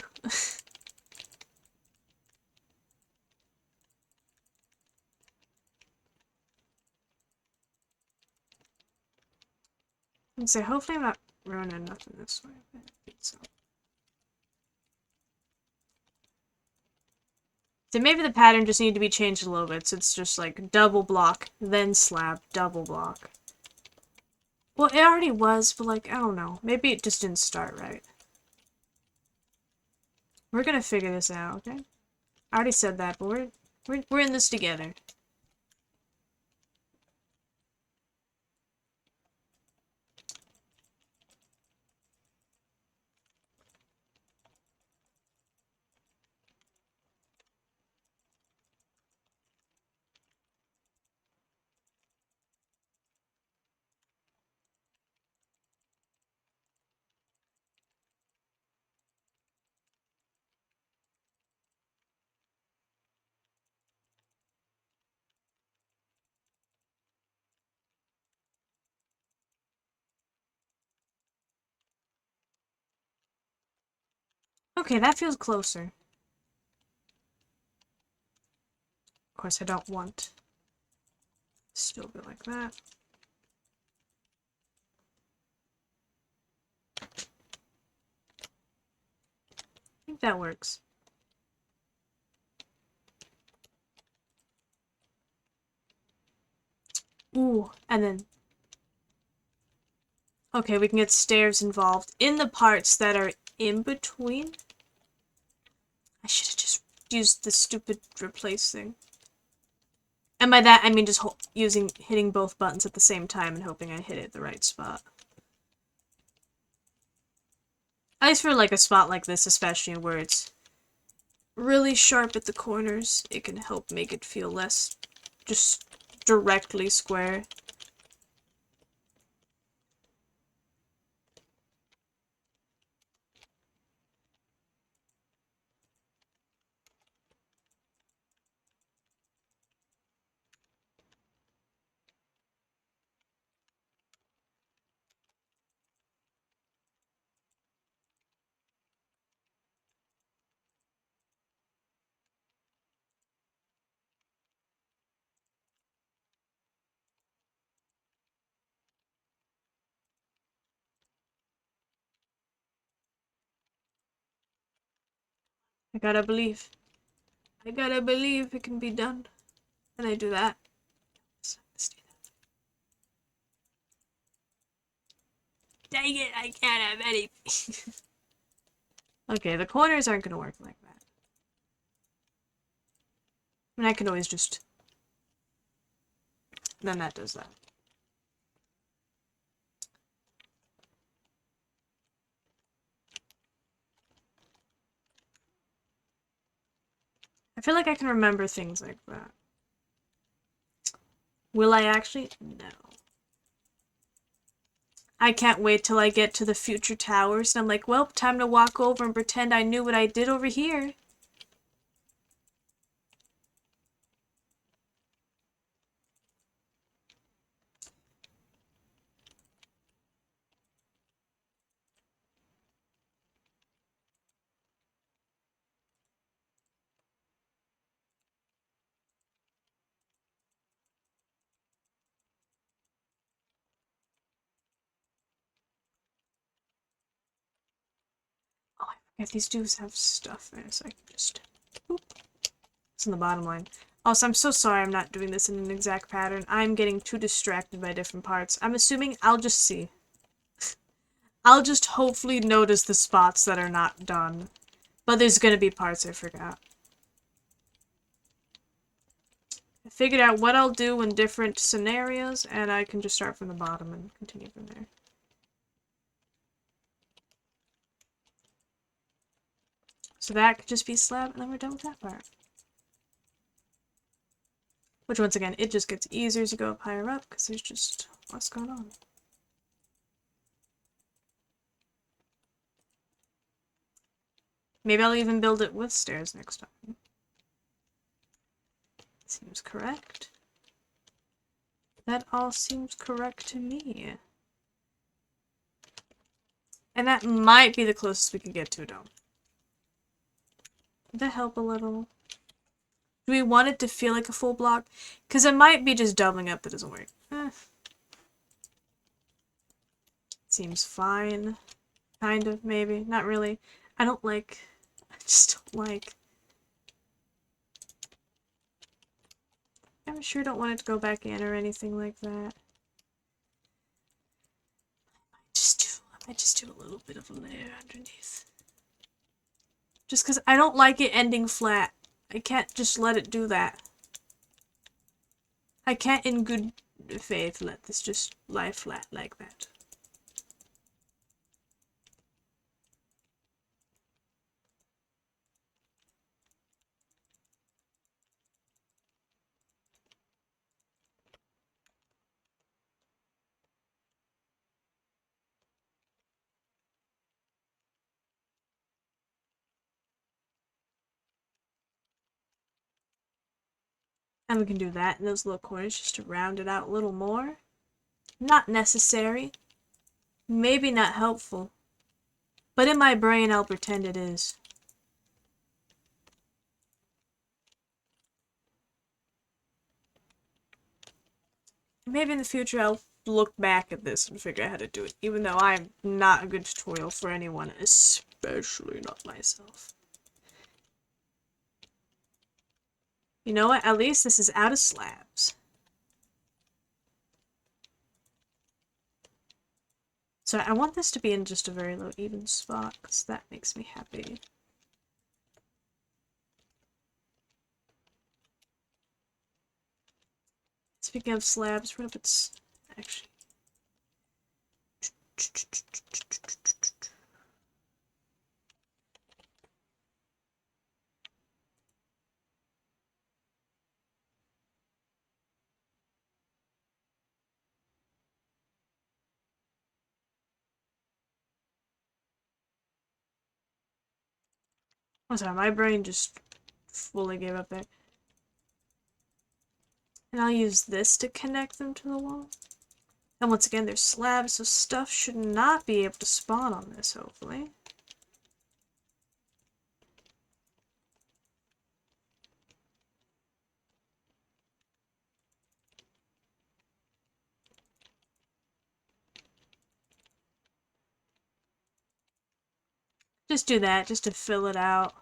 And so hopefully I'm not ruining nothing this way. So maybe the pattern just needed to be changed a little bit, so it's just like double block, then slab, double block. Well, it already was, but like, I don't know. Maybe it just didn't start right. We're gonna figure this out, okay? I already said that, but we're in this together. Okay, that feels closer. Of course, I don't want still be like that. I think that works. Ooh, and then... Okay, we can get stairs involved in the parts that are in between. I should have just used the stupid replace thing. And by that, I mean just hitting both buttons at the same time and hoping I hit it at the right spot. At least for like a spot like this, especially where it's really sharp at the corners, it can help make it feel less just directly square. I gotta believe. I gotta believe it can be done. And I do that. Dang it, I can't have anything. Okay, the corners aren't gonna work like that. I mean, I can always just... Then that does that. I feel like I can remember things like that. Will I actually? No. I can't wait till I get to the future towers, and I'm like, well, time to walk over and pretend I knew what I did over here. If these dudes have stuff there, so I can just... Boop. It's in the bottom line. Also, I'm so sorry I'm not doing this in an exact pattern. I'm getting too distracted by different parts. I'm assuming I'll just see. I'll just hopefully notice the spots that are not done. But there's gonna be parts I forgot. I figured out what I'll do in different scenarios, and I can just start from the bottom and continue from there. So that could just be slab, and then we're done with that part. Which, once again, it just gets easier as you go up higher up, because there's just less going on. Maybe I'll even build it with stairs next time. Seems correct. That all seems correct to me. And that might be the closest we could get to a dome. Would that help a little? Do we want it to feel like a full block? Because it might be just doubling up that doesn't work. Seems fine. Kind of, maybe. Not really. I just don't like... I'm sure don't want it to go back in or anything like that. I might just do a little bit of a layer underneath. Just because I don't like it ending flat. I can't just let it do that. I can't in good faith let this just lie flat like that. And we can do that in those little corners just to round it out a little more. Not necessary. Maybe not helpful. But in my brain, I'll pretend it is. Maybe in the future I'll look back at this and figure out how to do it, even though I'm not a good tutorial for anyone, especially not myself. You know what? At least this is out of slabs. So I want this to be in just a very low even spot, because that makes me happy. Speaking of slabs, what if it's actually... I'm sorry, my brain just fully gave up there. And I'll use this to connect them to the wall. And once again, there's slabs, so stuff should not be able to spawn on this, hopefully. Just do that, just to fill it out.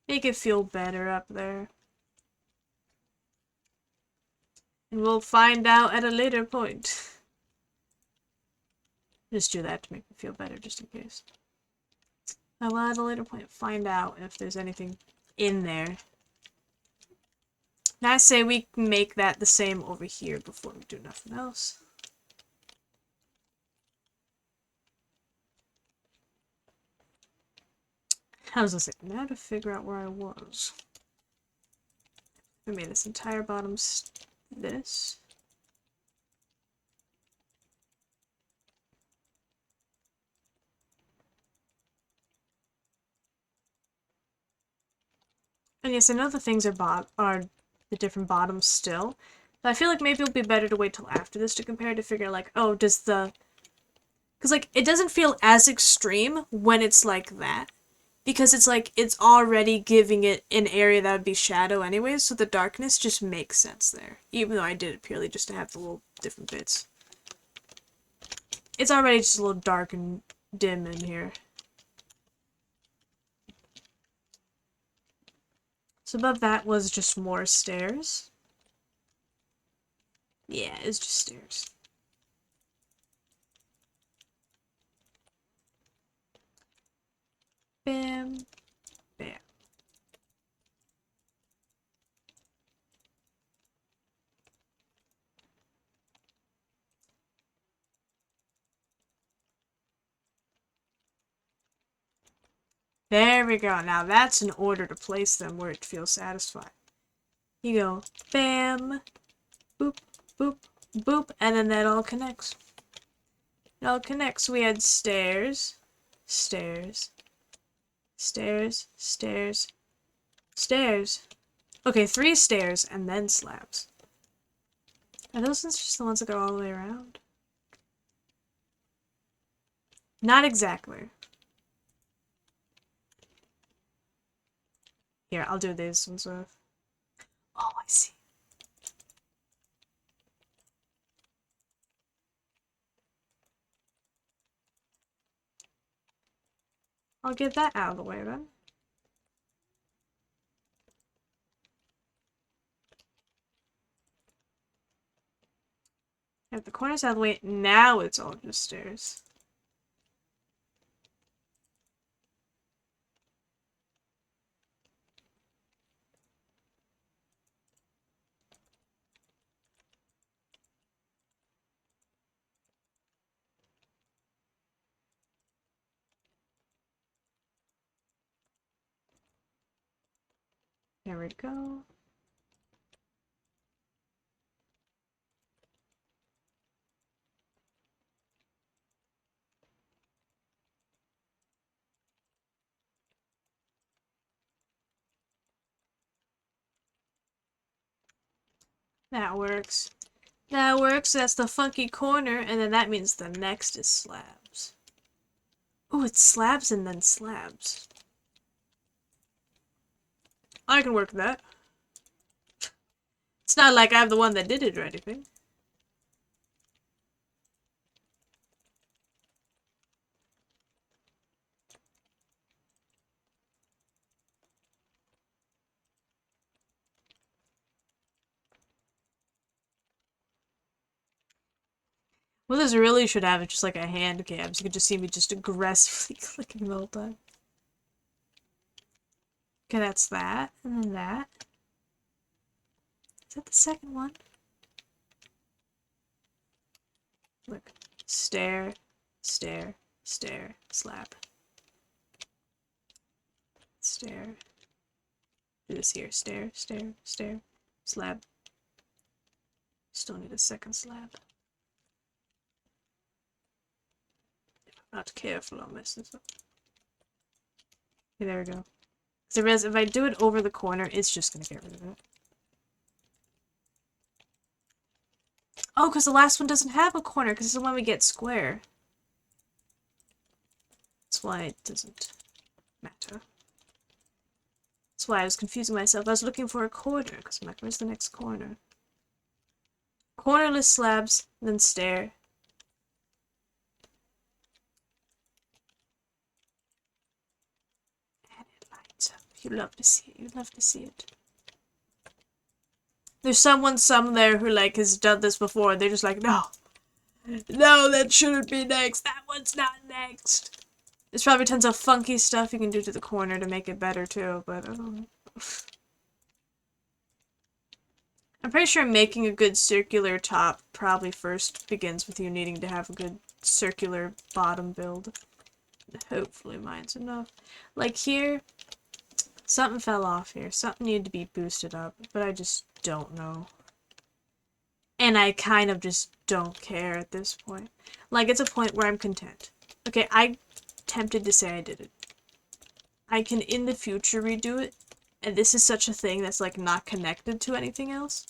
Make it feel better up there. And we'll find out at a later point. Just do that to make me feel better, just in case. I will at a later point find out if there's anything in there. Now I say we make that the same over here before we do nothing else. I was gonna say, now to figure out where I was. I made this entire bottom this. And yes, I know the things are the different bottoms still, but I feel like maybe it'll be better to wait till after this to compare to figure like, oh, does the... Because like, it doesn't feel as extreme when it's like that. Because it's like, it's already giving it an area that would be shadow anyways, so the darkness just makes sense there. Even though I did it purely just to have the little different bits. It's already just a little dark and dim in here. So above that was just more stairs. Yeah, it's just stairs. Bam. Bam. There we go. Now that's an order to place them where it feels satisfied. You go bam, boop, boop, boop, and then that all connects. It all connects. We had stairs, stairs, stairs, stairs, stairs. Okay, 3 stairs and then slabs. Are those just the ones that go all the way around? Not exactly. Here, I'll do these ones with. Oh, I see. I'll get that out of the way then. Have the corners out of the way. Now it's all just stairs. There we go. That works. That works. That's the funky corner, and then that means the next is slabs. Oh, it's slabs and then slabs. I can work that. It's not like I'm the one that did it or anything. What this really should have is just like a hand cam, so you could just see me just aggressively clicking the whole time. Okay, that's that, and then that. Is that the second one? Look. Stair, stair, stair, slab. Stair. Do this here. Stair, stair, stair, slab. Still need a second slab. If I'm not careful, I'll mess this up. Okay, there we go. Because if I do it over the corner, it's just gonna get rid of it. Oh, because the last one doesn't have a corner, because it's the one we get square. That's why it doesn't matter. That's why I was confusing myself. I was looking for a corner, because I'm like, where's the next corner? Cornerless slabs, then stair. And it lights up. You love to see it. You love to see it. There's someone somewhere who, like, has done this before, and they're just like, no. No, that shouldn't be next. That one's not next. There's probably tons of funky stuff you can do to the corner to make it better, too, but I don't know. I'm pretty sure making a good circular top probably first begins with you needing to have a good circular bottom build. Hopefully mine's enough. Like here, something fell off here. Something needed to be boosted up, but I just don't know. And I kind of just don't care at this point. Like, it's a point where I'm content. Okay, I'm tempted to say I did it. I can in the future redo it, and this is such a thing that's like not connected to anything else.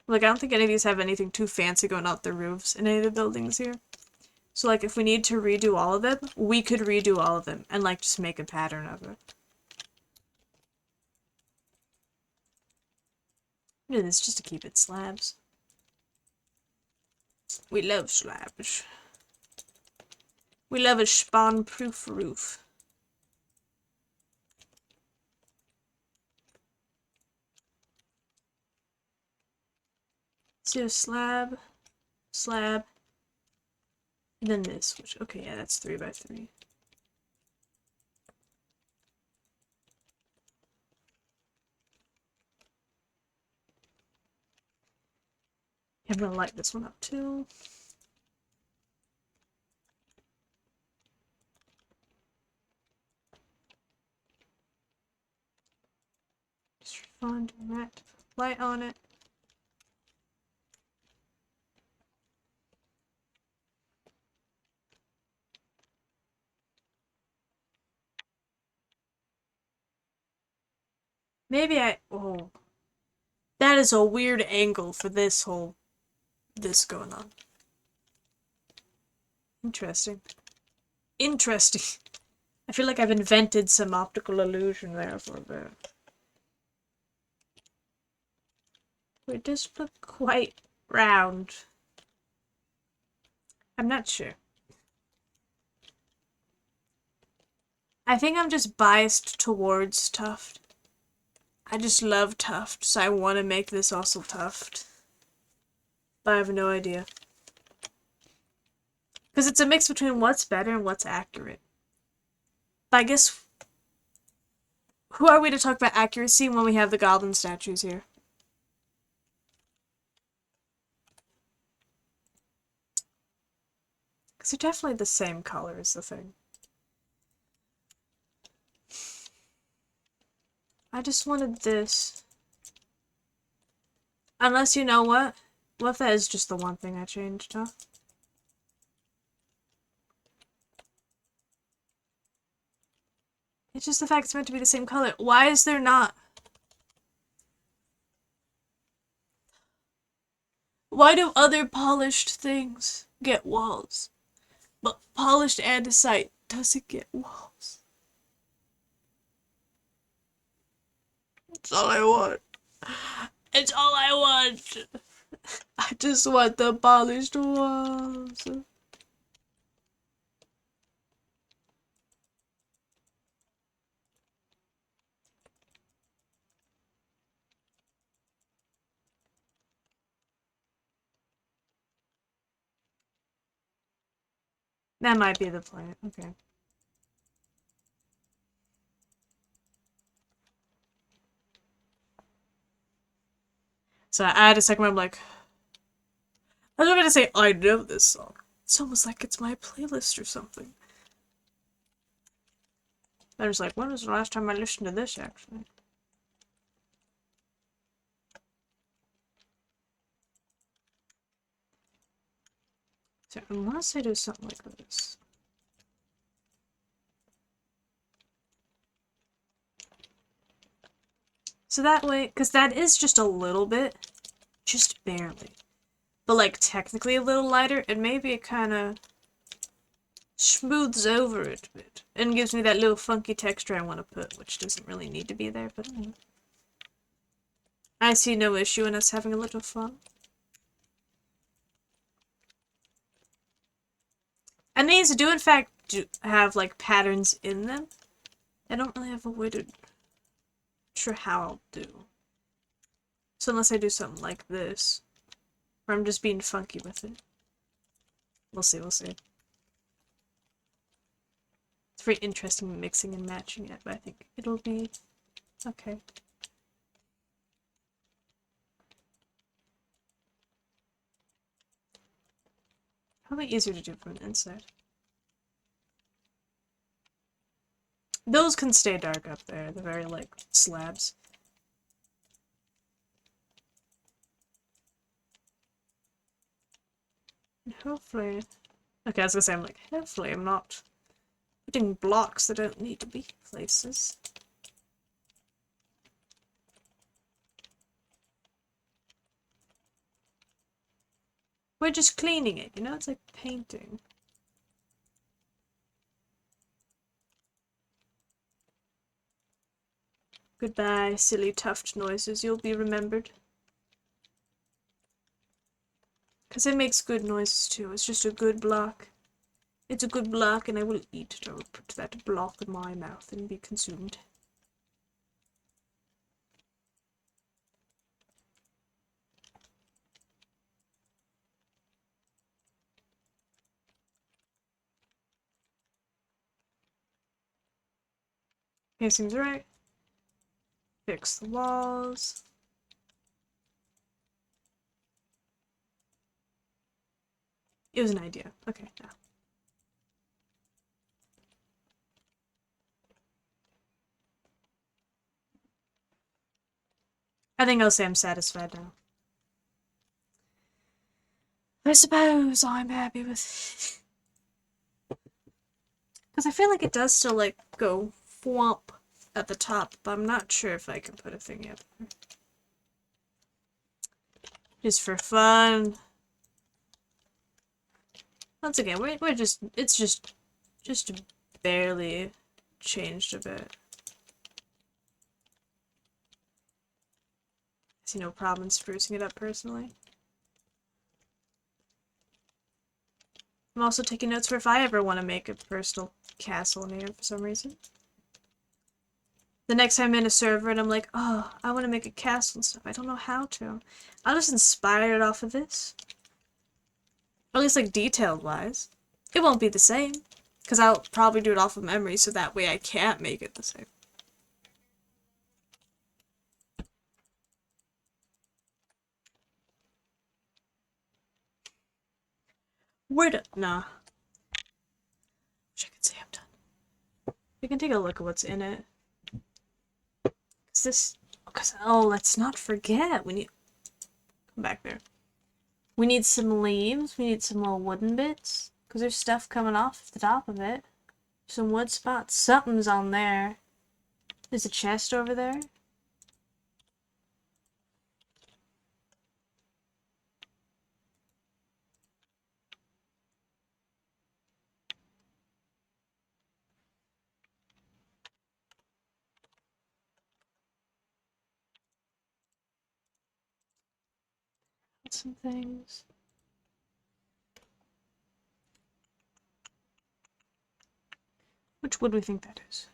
Like, I don't think any of these have anything too fancy going out the roofs in any of the buildings here. So, like, if we need to redo all of them, we could redo all of them and, like, just make a pattern of it. Do this just to keep it slabs. We love slabs. We love a spawn-proof roof. So slab, slab, and then this, which, okay, yeah, that's 3 by 3. I'm gonna light this one up too. Just for fun, doing that. Light on it. Maybe oh. That is a weird angle for this going on. Interesting. Interesting. I feel like I've invented some optical illusion there for a bit. It does look quite round. I'm not sure. I think I'm just biased towards Tuft. I just love Tuft, so I want to make this also Tuft. But I have no idea. Because it's a mix between what's better and what's accurate. But I guess... Who are we to talk about accuracy when we have the goblin statues here? Because they're definitely the same color is the thing. I just wanted this. Unless, you know what? What if that is just the one thing I changed, huh? It's just the fact it's meant to be the same color. Why is there not? Why do other polished things get walls? But polished andesite doesn't get walls. That's all I want. It's all I want. I just want the polished walls. That might be the plan. Okay. So I had a second where I'm like, I was about to say, I know this song. It's almost like it's my playlist or something. I was like, when was the last time I listened to this, actually? So unless I do something like this. So that way, because that is just a little bit, just barely. But like technically a little lighter, and maybe it kind of smooths over it a bit. And gives me that little funky texture I want to put, which doesn't really need to be there, but I see no issue in us having a little fun. And these do in fact have like patterns in them. I don't really have a way to sure how I'll do. So unless I do something like this, or I'm just being funky with it. We'll see, we'll see. It's very interesting mixing and matching it, but I think it'll be okay. Probably easier to do from the inside. Those can stay dark up there, the very, like, slabs. And hopefully... Okay, I was gonna say, I'm like, hopefully I'm not putting blocks that don't need to be places. We're just cleaning it, you know? It's like painting. Goodbye, silly tuft noises. You'll be remembered. Because it makes good noises too. It's just a good block. It's a good block and I will eat it. I will put that block in my mouth and be consumed. Okay, seems right. Fix the walls. It was an idea. Okay, now. I think I'll say I'm satisfied now. I suppose I'm happy with... Because I feel like it does still, like, go thwomp at the top, but I'm not sure if I can put a thing up there. Just for fun. Once again, we're just... It's just barely changed a bit. I see no problem in sprucing it up, personally. I'm also taking notes for if I ever want to make a personal castle in here for some reason. The next time I'm in a server and I'm like, oh, I want to make a castle and stuff. I don't know how to. I'll just inspire it off of this. Or at least, like, detailed-wise. It won't be the same. Because I'll probably do it off of memory, so that way I can't make it the same. Nah. Wish I could say I'm done. We can take a look at what's in it. Is this... Oh, let's not forget. We need... Come back there. We need some leaves. We need some little wooden bits. Because there's stuff coming off the top of it. Some wood spots. Something's on there. There's a chest over there. Some things. Which wood do we think that is?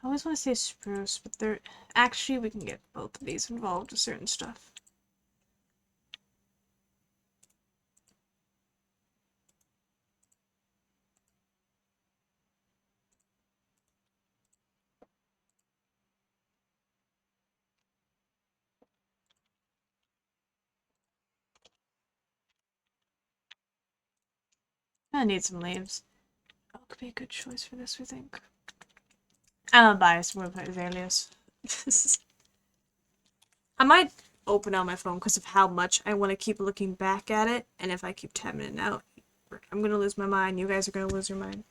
I always want to say spruce, but they're... Actually, we can get both of these involved with certain stuff. I need some leaves. Oh, could be a good choice for this, we think. I'm biased with Azaleas. I might open on my phone because of how much I want to keep looking back at it, and if I keep tabbing it out, I'm gonna lose my mind. You guys are gonna lose your mind.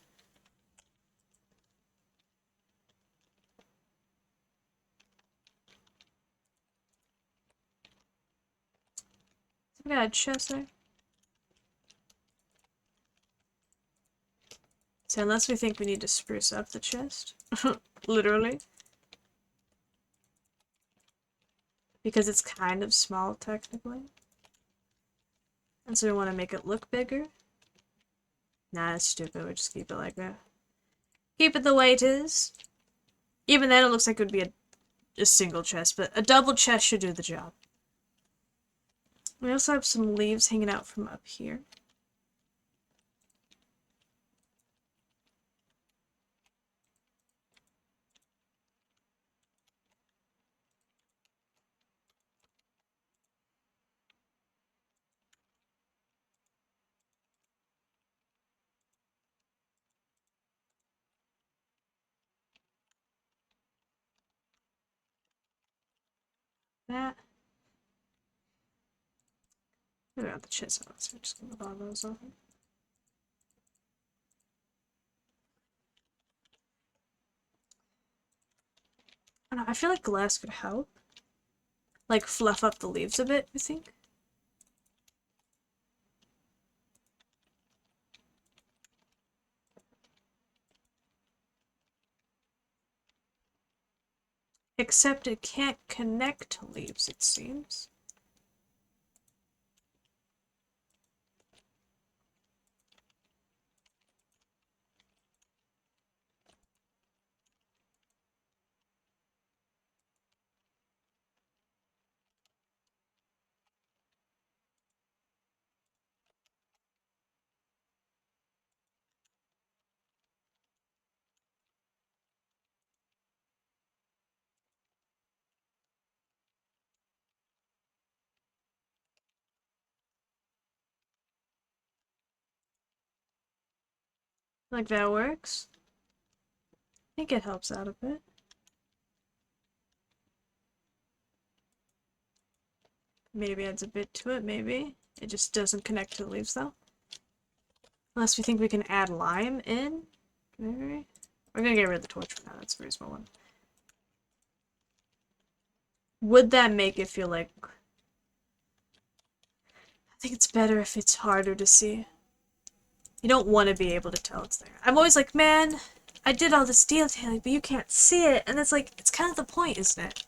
We got a chest there. So unless we think we need to spruce up the chest, literally, because it's kind of small technically, and so we want to make it look bigger. Nah, that's stupid. We just keep it like that. Keep it the way it is. Even then, it looks like it would be a single chest, but a double chest should do the job. We also have some leaves hanging out from up here. That. We got the chest out, so we're just gonna leave all those open. I don't know, I feel like glass could help. Like, fluff up the leaves a bit, I think. Except it can't connect to leaves, it seems. Like that works? I think it helps out a bit. Maybe adds a bit to it, maybe. It just doesn't connect to the leaves though. Unless we think we can add lime in. Maybe. We're gonna get rid of the torch for now, that's a very small one. Would that make it feel like... I think it's better if it's harder to see. You don't want to be able to tell it's there. I'm always like, man, I did all this detailing, but you can't see it. And it's like, it's kind of the point, isn't it?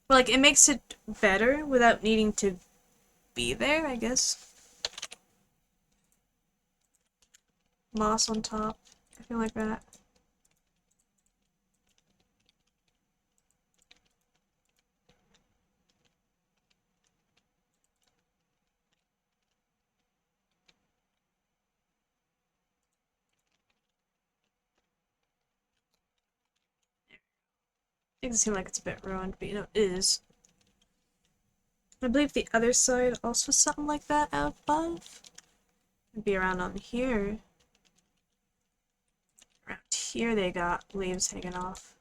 But like, it makes it better without needing to be there, I guess. Moss on top. I feel like that. Makes it seem like it's a bit ruined, but you know, it is. I believe the other side also something like that out above. It'd be around on here. Around here they got leaves hanging off.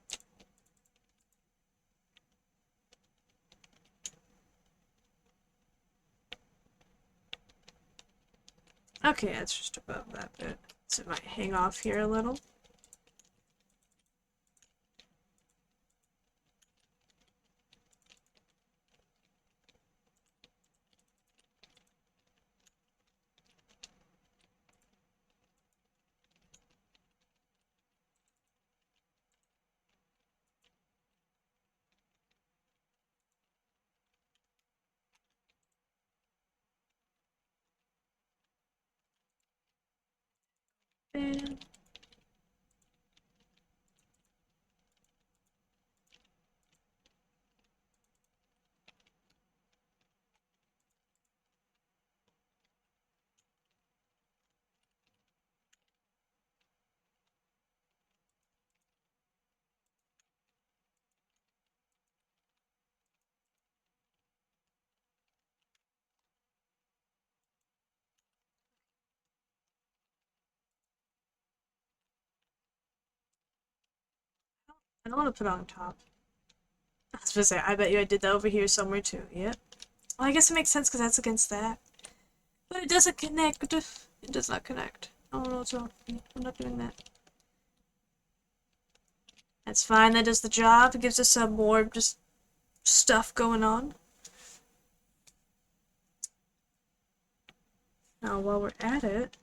Okay, it's just above that bit. So it might hang off here a little. And I don't want to put it on top. I was gonna say, I bet you I did that over here somewhere too. Yep. Well, I guess it makes sense because that's against that. But it doesn't connect. It does not connect. I don't know what's wrong with me. I'm not doing that. That's fine. That does the job. It gives us some more just stuff going on. Now, while we're at it,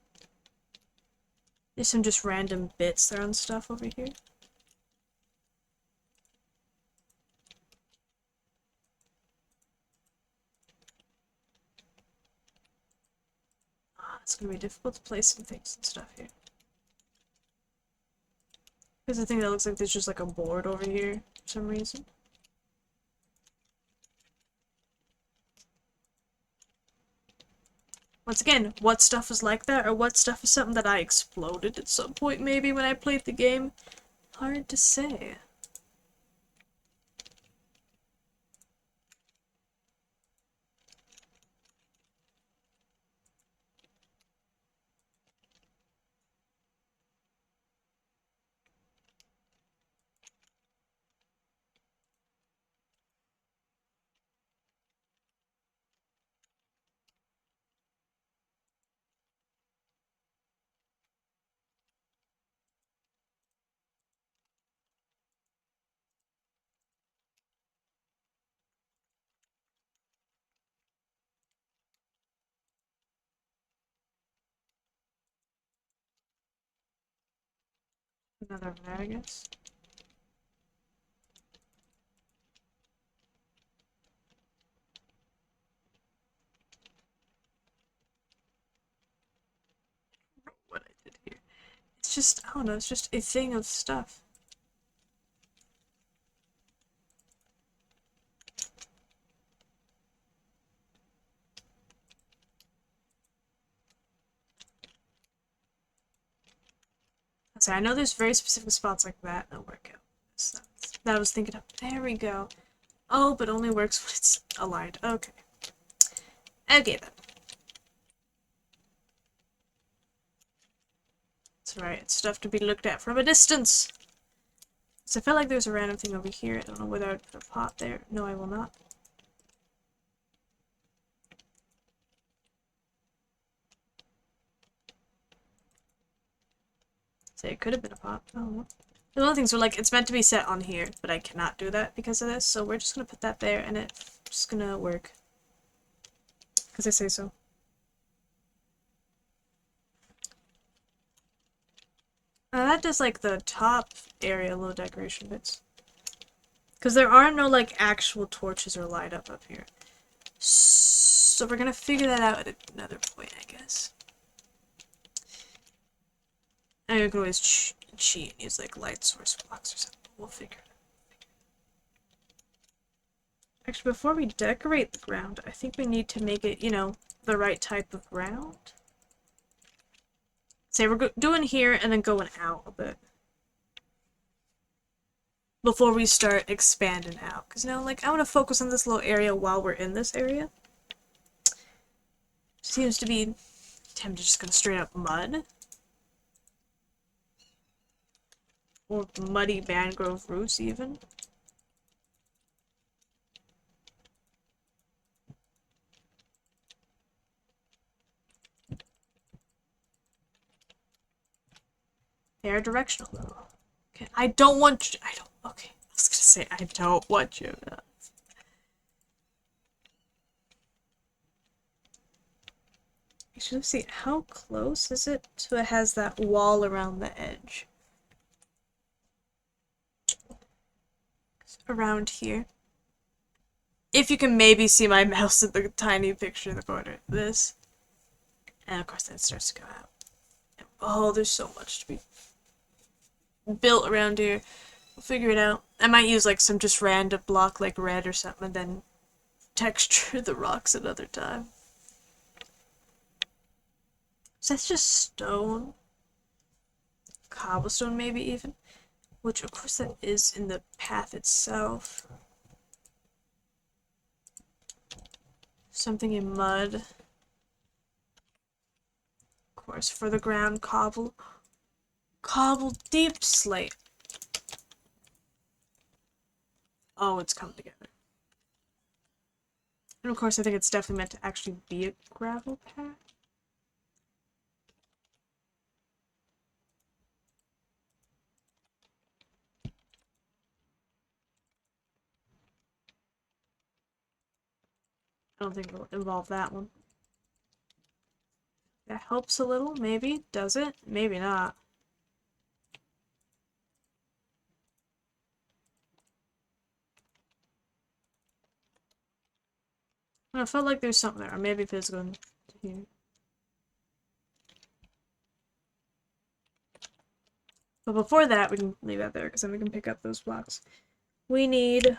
there's some just random bits thrown stuff over here. It's gonna be difficult to place some things and stuff here. Because I think that looks like there's just like a board over here for some reason. Once again, what stuff is like that, or what stuff is something that I exploded at some point maybe when I played the game? Hard to say. Another there, I guess. What I did here. It's just, I don't know, it's just a thing of stuff. So I know there's very specific spots like that that'll work out. So that I was thinking of. There we go. Oh, but only works when it's aligned. Okay. Okay then. That's right, it's stuff to be looked at from a distance. So I felt like there's a random thing over here. I don't know whether I'd put a pot there. No, I will not. Say it could have been a pot. I don't know. The other things were like, it's meant to be set on here, but I cannot do that because of this, so we're just gonna put that there and it's just gonna work. Because I say so. That does like the top area, little decoration bits. Because there are no like actual torches or light up here. So we're gonna figure that out at another point, I guess. And we can always cheat and use like light source blocks or something. We'll figure it out. Actually, before we decorate the ground, I think we need to make it, you know, the right type of ground. Say we're doing here and then going out a bit. Before we start expanding out. Because, you know, like, I want to focus on this little area while we're in this area. Seems to be tempted just gonna straight up mud. Or muddy mangrove roots, even. They are directional, though. Okay, I don't want you. Okay, I was gonna say, I don't want you. Actually, let's see, how close is it to it has that wall around the edge? Around here. If you can maybe see my mouse in the tiny picture in the corner. This. And of course then it starts to go out. Oh, there's so much to be built around here. We'll figure it out. I might use like some just random block like red or something and then texture the rocks another time. So that's just stone. Cobblestone maybe even. Which of course that is in the path itself. Something in mud. Of course, for the ground, cobble deep slate. Oh, it's come together. And of course, I think it's definitely meant to actually be a gravel path. I don't think it'll involve that one. That helps a little, maybe. Does it? Maybe not. I felt like there's something there, or maybe if it's going to here. But before that, we can leave that there, because then we can pick up those blocks. We need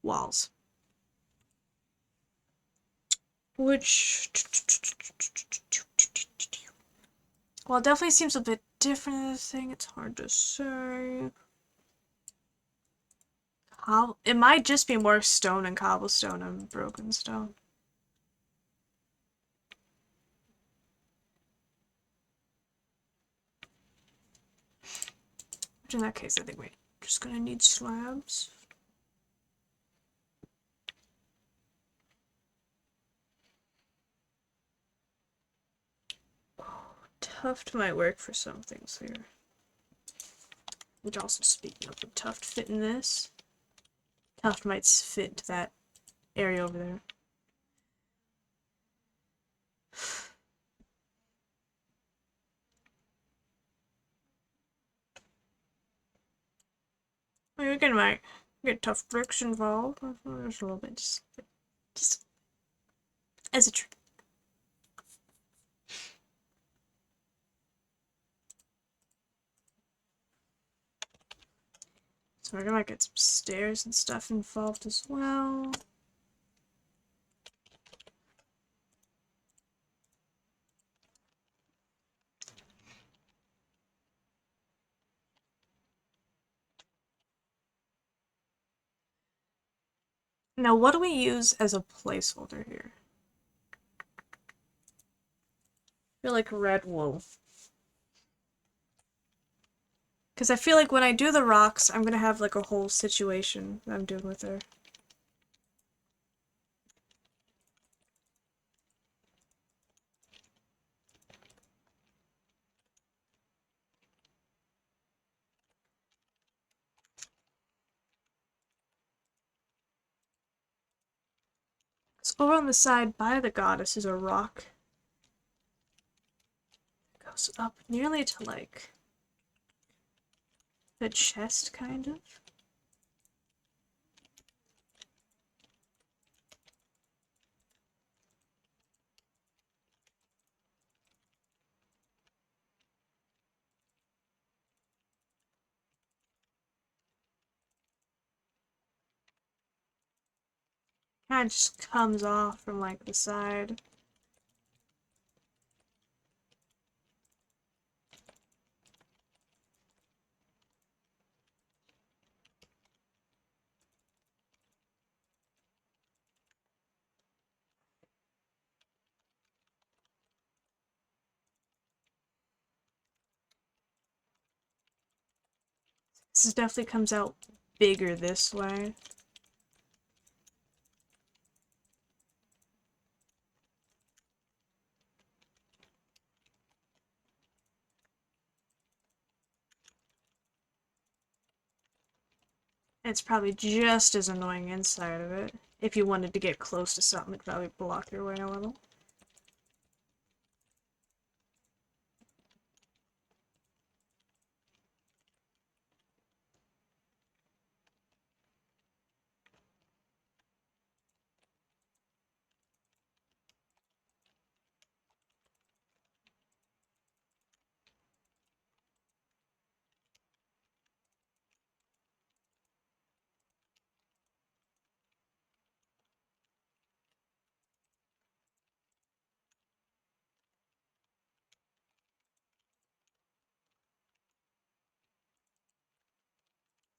walls. Which... Well, it definitely seems a bit different than this thing. It's hard to say. It might just be more stone and cobblestone and broken stone. Which in that case, I think we're just gonna need slabs. Tuft might work for some things here. Which also, speaking of, would tuft fit in this? Tuft might fit into that area over there. I mean, we can might get tuft bricks involved. There's a little bit, just as a trick. So we're gonna get some stairs and stuff involved as well. Now, what do we use as a placeholder here? I feel like red wool. Because I feel like when I do the rocks, I'm gonna have like a whole situation that I'm doing with her. So over on the side by the goddess is a rock. It goes up nearly to like the chest, kind of. Kind of just comes off from like the side. This definitely comes out bigger this way. It's probably just as annoying inside of it. If you wanted to get close to something, it'd probably block your way a little.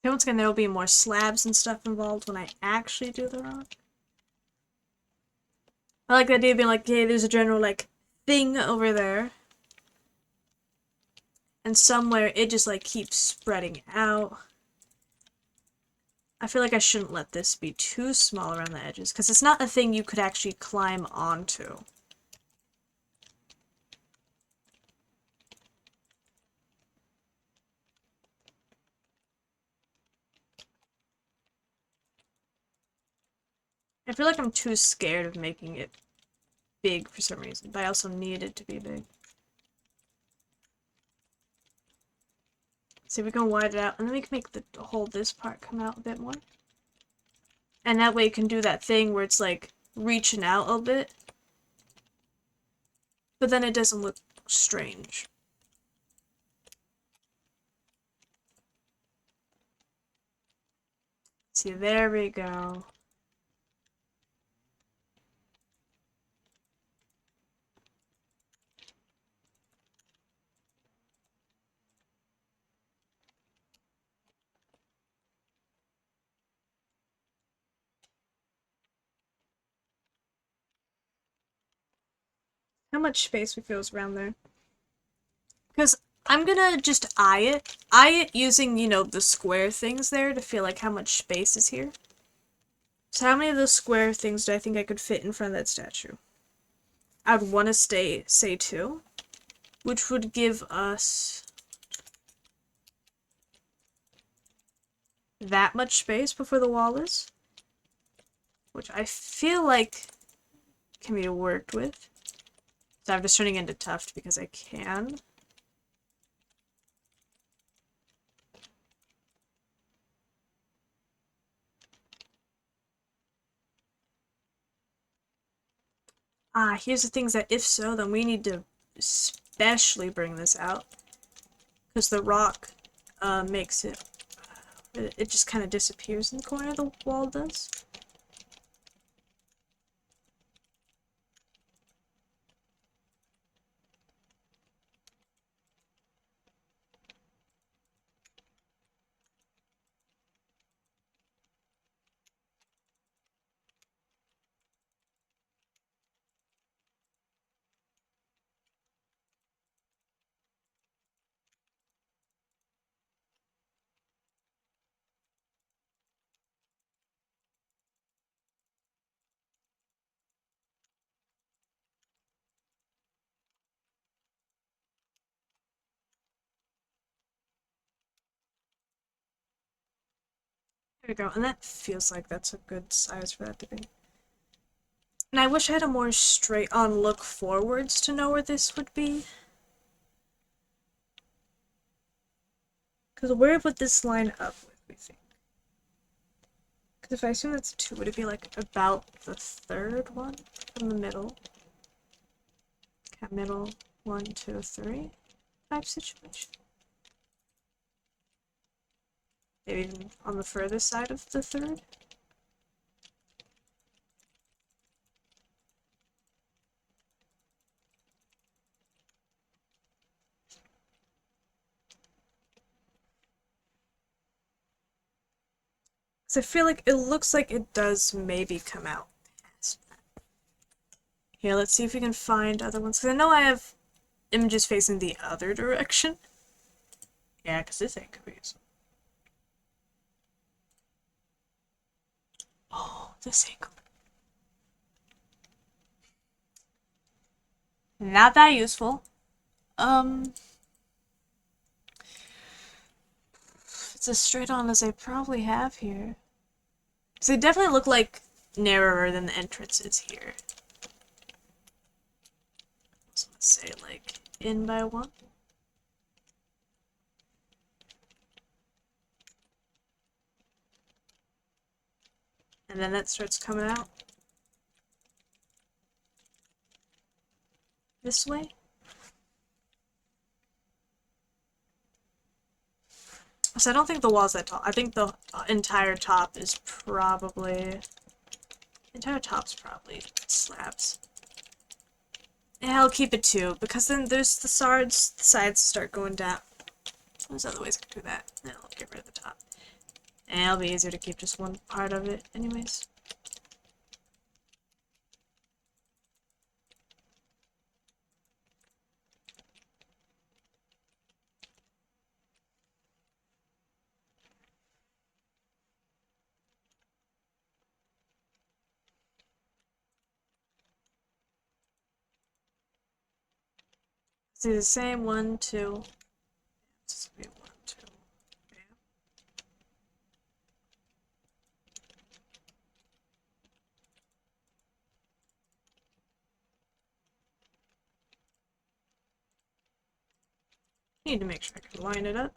And once again, there'll be more slabs and stuff involved when I actually do the rock. I like the idea of being like, hey, there's a general, like, thing over there. And somewhere it just, like, keeps spreading out. I feel like I shouldn't let this be too small around the edges, because it's not a thing you could actually climb onto. I feel like I'm too scared of making it big for some reason, but I also need it to be big. See if we can widen it out, and then we can make the whole this part come out a bit more. And that way you can do that thing where it's like reaching out a bit, but then it doesn't look strange. See, there we go. How much space we feel is around there? Because I'm gonna just eye it using, you know, the square things there to feel like how much space is here. So how many of those square things do I think I could fit in front of that statue? I would want to say 2, which would give us that much space before the wall is, which I feel like can be worked with. So I'm just turning into tuft because I can. Here's the things that if so, then we need to especially bring this out. Because the rock makes it, it just kind of disappears in the corner, the wall does. we go. And that feels like that's a good size for that to be. And I wish I had a more straight-on look forwards to know where this would be. Because where would this line up with, we think? Because if I assume that's 2, would it be like about the third one from the middle? Okay, middle, 1, 2, 3 type situation. Maybe even on the furthest side of the third. So I feel like it looks like it does maybe come out past that. Here, let's see if we can find other ones. Because I know I have images facing the other direction. Yeah, because this ain't could be useful. Oh, this ain't cool. Not that useful. It's as straight on as I probably have here. So they definitely look like narrower than the entrance is here. So let's say like in by 1. And then that starts coming out this way. So I don't think the wall's that tall. I think the entire top is probably... entire top's probably slabs. And I'll keep it 2, because then there's the sides start going down. There's other ways I can do that. And I'll get rid of the top. And it'll be easier to keep just one part of it anyways. Do the same 1, 2. This will be 1, 2. Bam. Need to make sure I can line it up.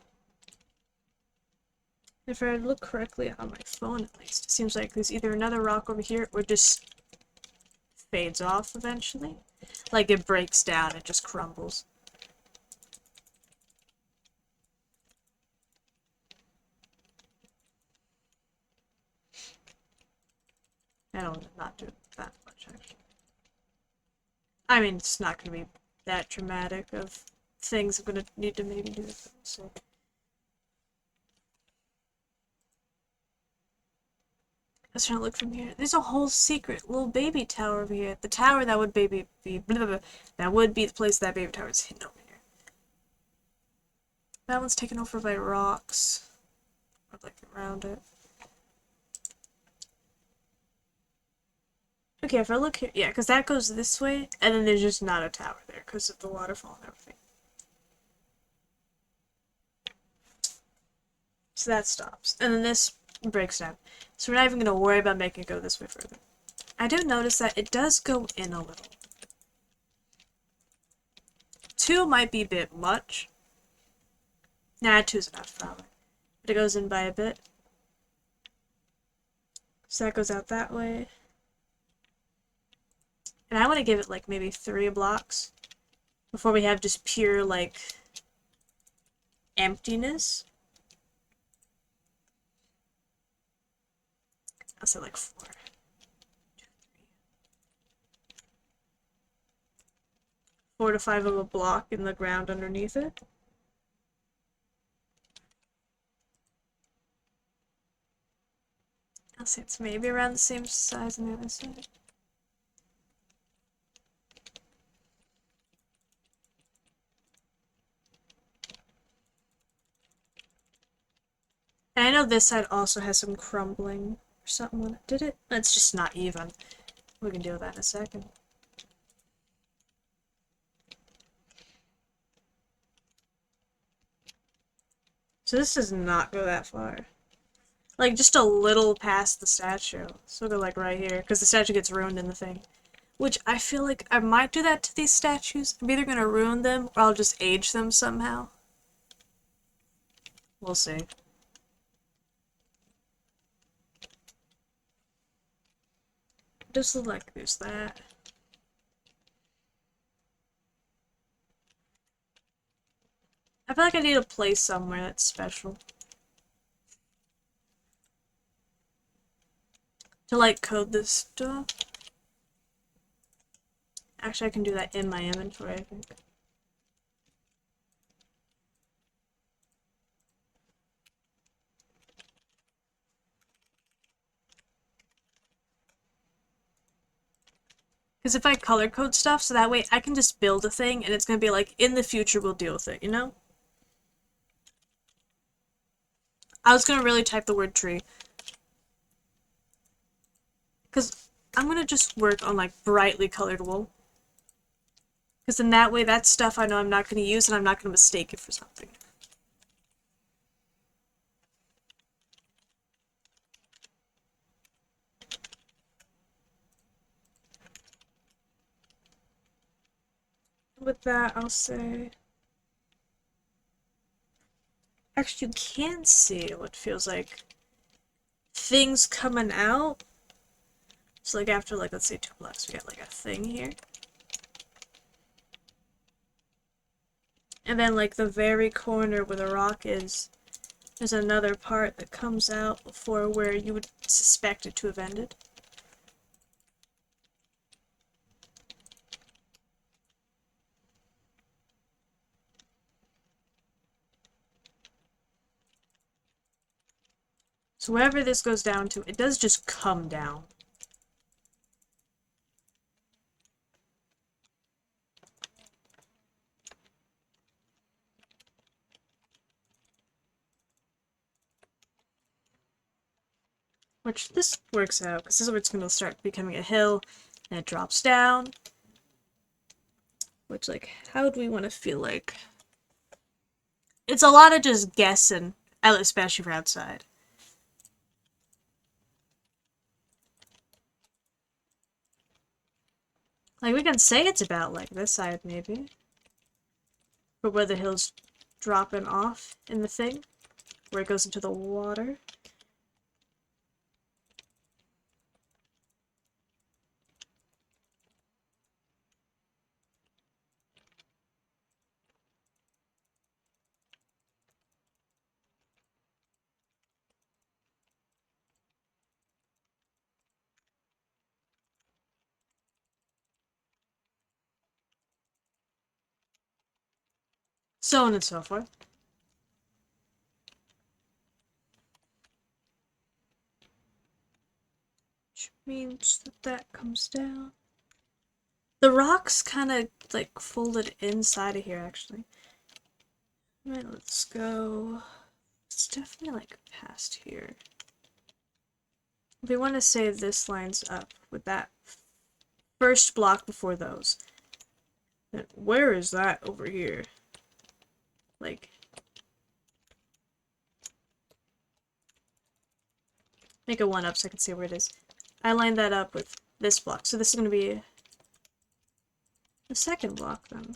If I look correctly on my phone, at least, it seems like there's either another rock over here or just fades off eventually. Like it breaks down, it just crumbles. That'll not do that much, actually. I mean, it's not going to be that dramatic of things I'm going to need to maybe do. So. I was trying to look from here. There's a whole secret little baby tower over here. The tower that would be that would be the place that baby tower is hidden over here. That one's taken over by rocks. Or like around it. Okay, if I look here, yeah, because that goes this way, and then there's just not a tower there because of the waterfall and everything. So that stops. And then this breaks down. So we're not even going to worry about making it go this way further. I do notice that it does go in a little. 2 might be a bit much. Nah, 2's enough, probably. But it goes in by a bit. So that goes out that way. And I want to give it like maybe 3 blocks before we have just pure like emptiness. I'll say like 4. 4 to 5 of a block in the ground underneath it. I'll say it's maybe around the same size on the other side. And I know this side also has some crumbling or something when it did it. It's just not even. We can deal with that in a second. So this does not go that far. Like, just a little past the statue. Sort of like right here, because the statue gets ruined in the thing. Which I feel like I might do that to these statues. I'm either gonna ruin them, or I'll just age them somehow. We'll see. Just look like there's that. I feel like I need a place somewhere that's special. To like code this stuff. Actually, I can do that in my inventory, I think. Because if I color code stuff, so that way I can just build a thing and it's gonna be like, in the future we'll deal with it, you know? I was gonna really type the word tree. Because I'm gonna just work on like brightly colored wool. Because in that way, that's stuff I know I'm not gonna use and I'm not gonna mistake it for something. With that, I'll say... Actually, you can see what feels like things coming out. So like after like, let's say 2 blocks, we got like a thing here. And then like the very corner where the rock is, there's another part that comes out before where you would suspect it to have ended. So wherever this goes down to, it does just come down. Which this works out, because this is where it's going to start becoming a hill, and it drops down. Which, like, how would we want to feel like? It's a lot of just guessing, especially for outside. Like, we can say it's about, like, this side, maybe. But where the hill's dropping off in the thing, where it goes into the water. So on and so forth. Which means that that comes down. The rock's kind of, like, folded inside of here, actually. Alright, let's go... It's definitely, like, past here. If we want to say this lines up with that first block before those, then where is that over here? Like... Make a 1-up so I can see where it is. I lined that up with this block, so this is going to be the second block, then.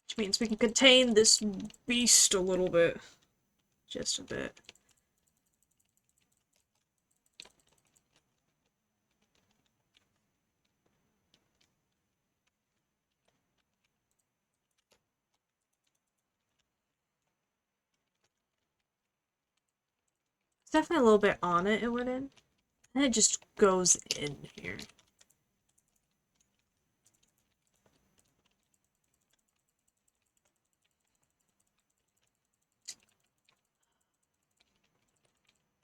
Which means we can contain this beast a little bit. Just a bit. It's definitely a little bit on it went in. And it just goes in here.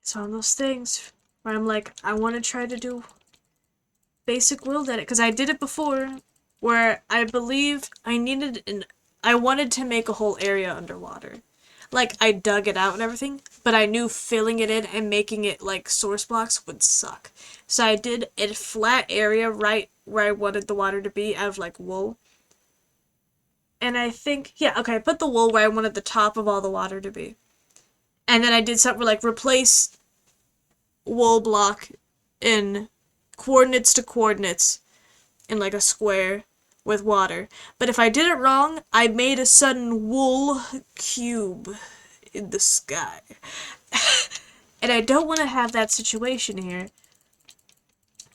It's one of those things where I'm like, I want to try to do basic world edit, because I did it before, where I believe I wanted to make a whole area underwater. Like, I dug it out and everything, but I knew filling it in and making it, like, source blocks would suck. So I did a flat area right where I wanted the water to be out of, like, wool. And I think, yeah, okay, I put the wool where I wanted the top of all the water to be. And then I did something like replace wool block in coordinates to coordinates in like a square with water. But if I did it wrong, I made a sudden wool cube in the sky. And I don't want to have that situation here.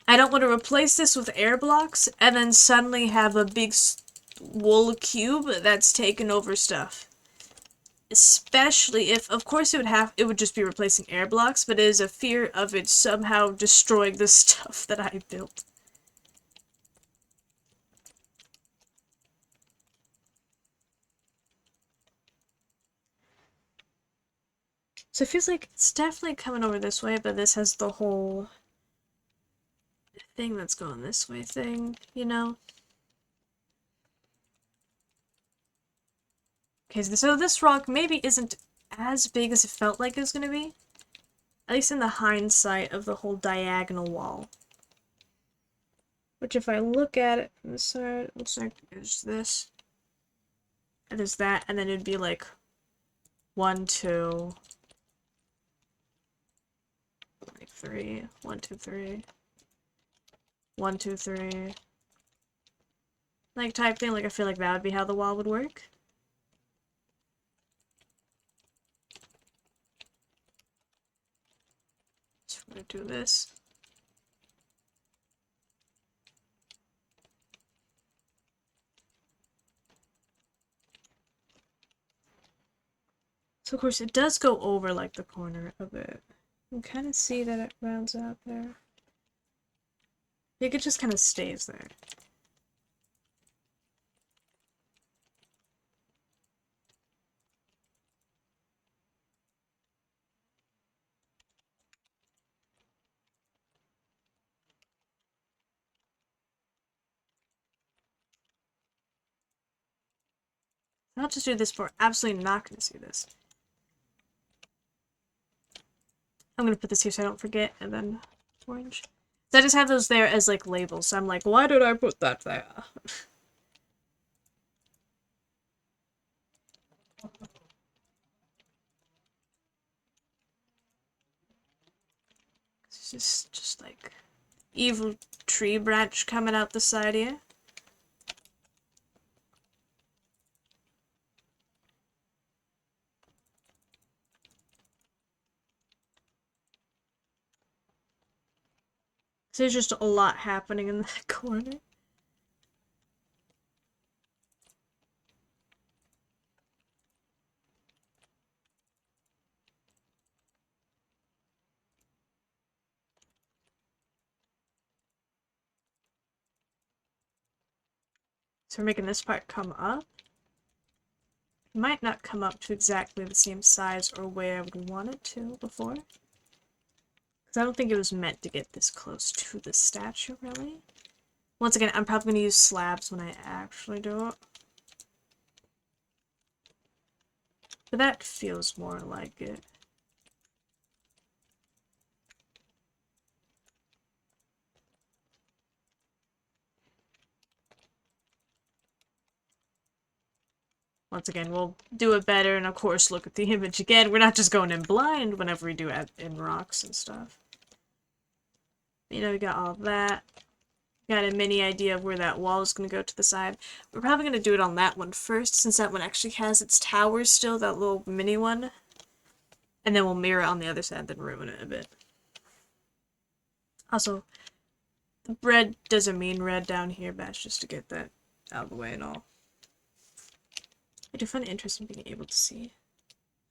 I don't want to replace this with air blocks and then suddenly have a big wool cube that's taken over stuff. Especially if, of course, it would just be replacing air blocks, but it is a fear of it somehow destroying the stuff that I built. So it feels like it's definitely coming over this way, but this has the whole thing that's going this way thing, you know? Okay, so this rock maybe isn't as big as it felt like it was gonna be. At least in the hindsight of the whole diagonal wall. Which if I look at it from the side, it looks like there's this. And there's that, and then it'd be like 1, 2, like 3, 1, 2, 3. 1, 2, 3. Like type thing, like I feel like that would be how the wall would work. So we're gonna do this. So of course it does go over like the corner a bit. You can kind of see that it rounds out there. I think it just kind of stays there. I'll just do this, but we're absolutely not going to see this. I'm going to put this here so I don't forget, and then orange. So I just have those there as like labels, so I'm like, why did I put that there? This is just like evil tree branch coming out the side here. So there's just a lot happening in that corner. So we're making this part come up. It might not come up to exactly the same size or where I would want it to before. Because I don't think it was meant to get this close to the statue, really. Once again, I'm probably going to use slabs when I actually do it. But that feels more like it. Once again, we'll do it better and of course look at the image again. We're not just going in blind whenever we do it in rocks and stuff. You know, we got all that. Got a mini idea of where that wall is going to go to the side. We're probably going to do it on that one first, since that one actually has its towers still, that little mini one. And then we'll mirror it on the other side, then ruin it a bit. Also, the red doesn't mean red down here, but that's just to get that out of the way and all. I do find it interesting being able to see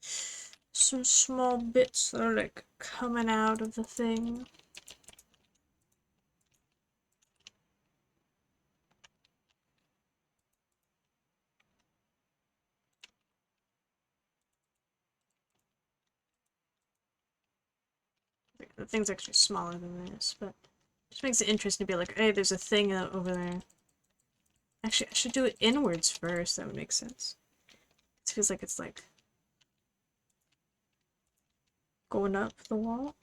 some small bits that are like coming out of the thing. The thing's actually smaller than this, but it just makes it interesting to be like, hey, there's a thing over there. Actually, I should do it inwards first. That would make sense. It feels like it's like Going up the wall.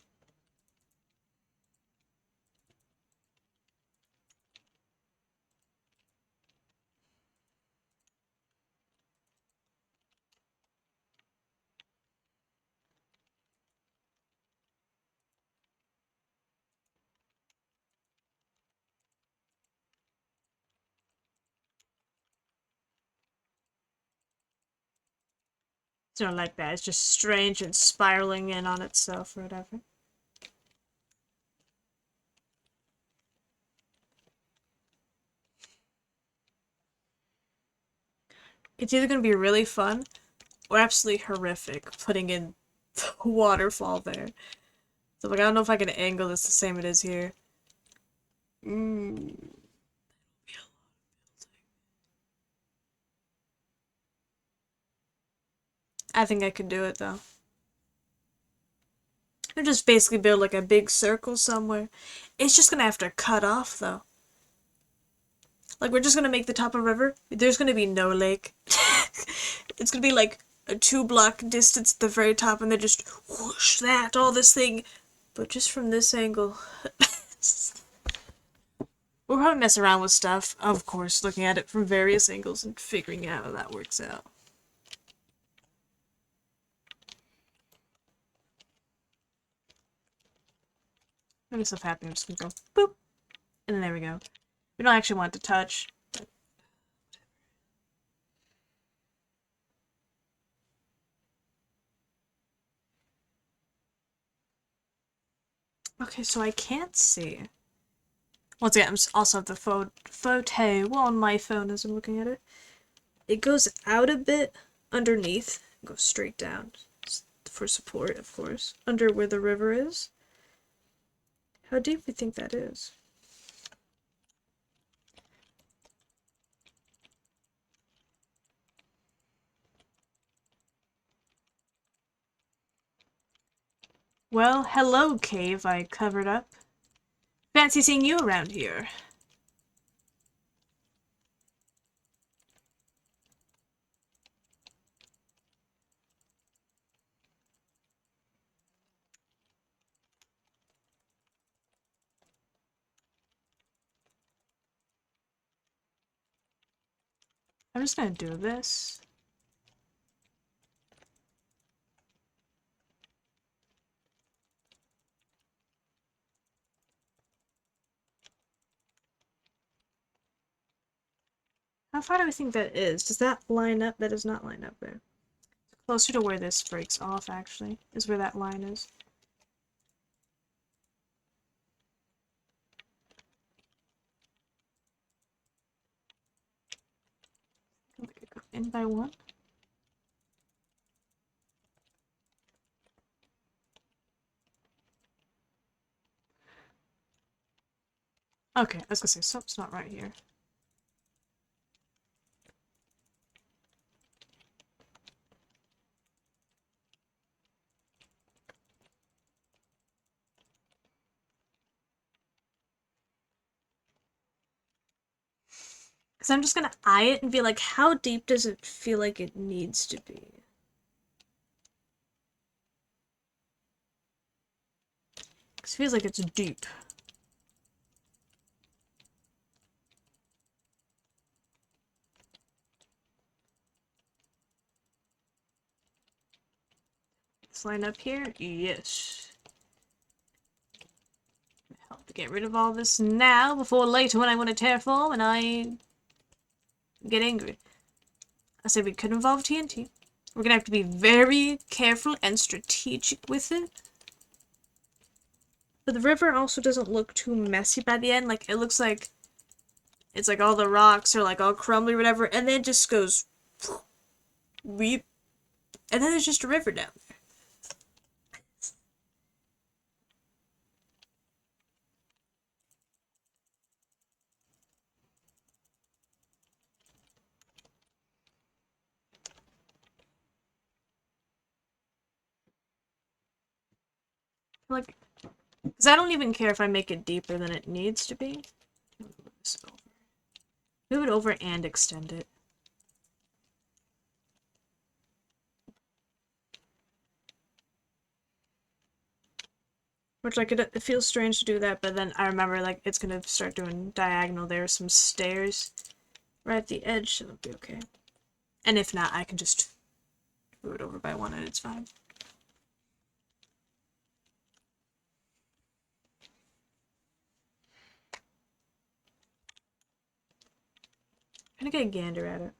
It's not like that. It's just strange and spiraling in on itself or whatever. It's either going to be really fun or absolutely horrific putting in the waterfall there. So like, I don't know if I can angle this the same it is here. I think I could do it though. Or just basically build like a big circle somewhere. It's just gonna have to cut off though. Like we're just gonna make the top of a river. There's gonna be no lake. It's gonna be like a 2-block distance at the very top and then just whoosh that, all this thing. But just from this angle. We'll probably mess around with stuff, of course, looking at it from various angles and figuring out how that works out. Make stuff happen, I'm just gonna go boop. And then there we go. We don't actually want it to touch. Okay, so I can't see. Once again, I'm also have the photo on my phone as I'm looking at it. It goes out a bit underneath, goes straight down for support, of course, under where the river is. How deep do you think that is? Well, hello, cave I covered up. Fancy seeing you around here. I'm just gonna do this. How far do we think that is? Does that line up? That does not line up there. Closer to where this breaks off, actually, is where that line is. I think I go in by one. Okay, I was gonna say, something's not right here. Because I'm just gonna eye it and be like, how deep does it feel like it needs to be? Because it feels like it's deep. Let's line up here. Yes. Help to get rid of all this now before later when I want to terraform and I get angry. I said we could involve TNT. We're gonna have to be very careful and strategic with it. But the river also doesn't look too messy by the end. Like, it looks like it's like all the rocks are like all crumbly or whatever, and then it just goes weep. And then there's just a river down there. Like, because I don't even care if I make it deeper than it needs to be. Move it over and extend it. Which, like, it feels strange to do that, but then I remember, like, it's gonna start doing diagonal. There are some stairs right at the edge, so it'll be okay. And if not, I can just move it over by one and it's fine. I'm gonna get a gander at it.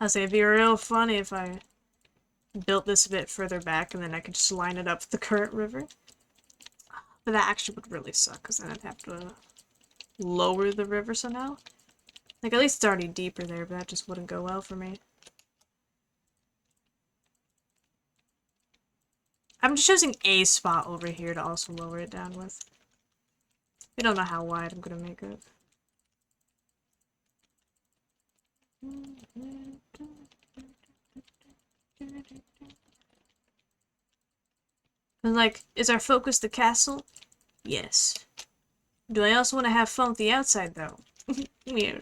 I'll say it'd be real funny if I built this a bit further back and then I could just line it up with the current river. But that actually would really suck, because then I'd have to lower the river somehow. Like, at least it's already deeper there, but that just wouldn't go well for me. I'm just choosing a spot over here to also lower it down with. I don't know how wide I'm gonna make it. And like, is our focus the castle? Yes. Do I also want to have fun with the outside, though? Yeah.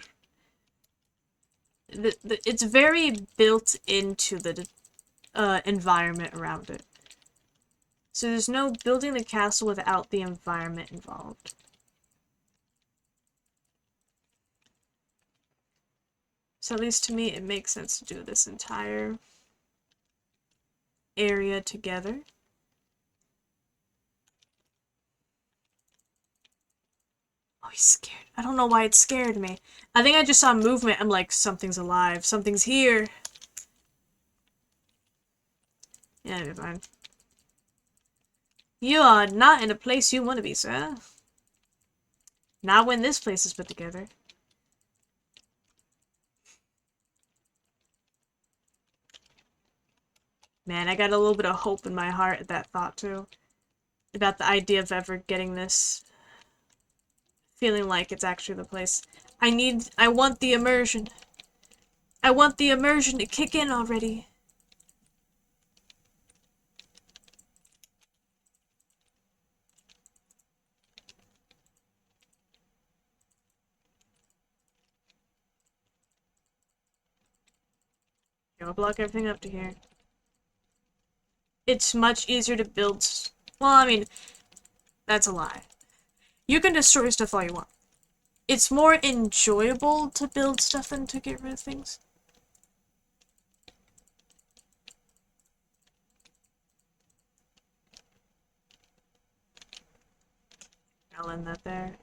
It's very built into the environment around it. So there's no building the castle without the environment involved. So at least to me, it makes sense to do this entire area together. Oh, he's scared. I don't know why it scared me. I think I just saw movement. I'm like, something's alive. Something's here. Yeah, it'll be fine. You are not in a place you want to be, sir. Not when this place is put together. Man, I got a little bit of hope in my heart at that thought, too. About the idea of ever getting this. Feeling like it's actually the place. I want the immersion. I want the immersion to kick in already. I'll block everything up to here. It's much easier to build. Well, I mean, that's a lie. You can destroy stuff all you want. It's more enjoyable to build stuff than to get rid of things. I'll end that there.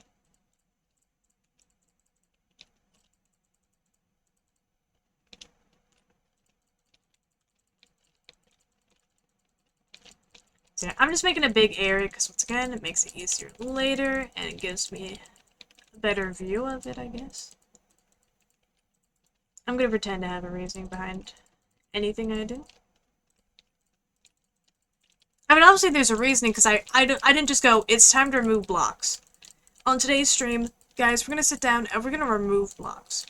So yeah, I'm just making a big area because once again, it makes it easier later and it gives me a better view of it, I guess. I'm gonna pretend to have a reasoning behind anything I do. I mean, obviously there's a reasoning because I didn't just go, it's time to remove blocks. On today's stream, guys, we're gonna sit down and we're gonna remove blocks.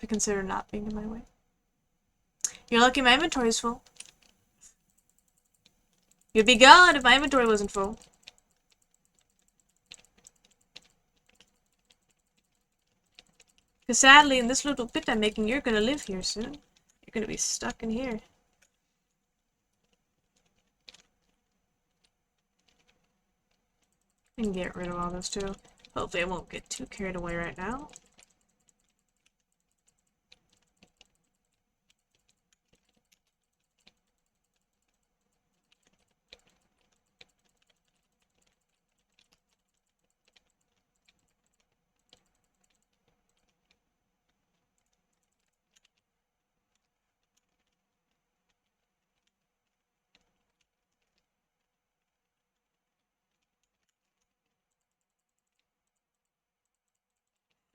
I consider not being in my way. You're lucky my inventory is full. You'd be gone if my inventory wasn't full. Because sadly, in this little bit I'm making, you're gonna live here soon. You're gonna be stuck in here. I can get rid of all this too. Hopefully I won't get too carried away right now.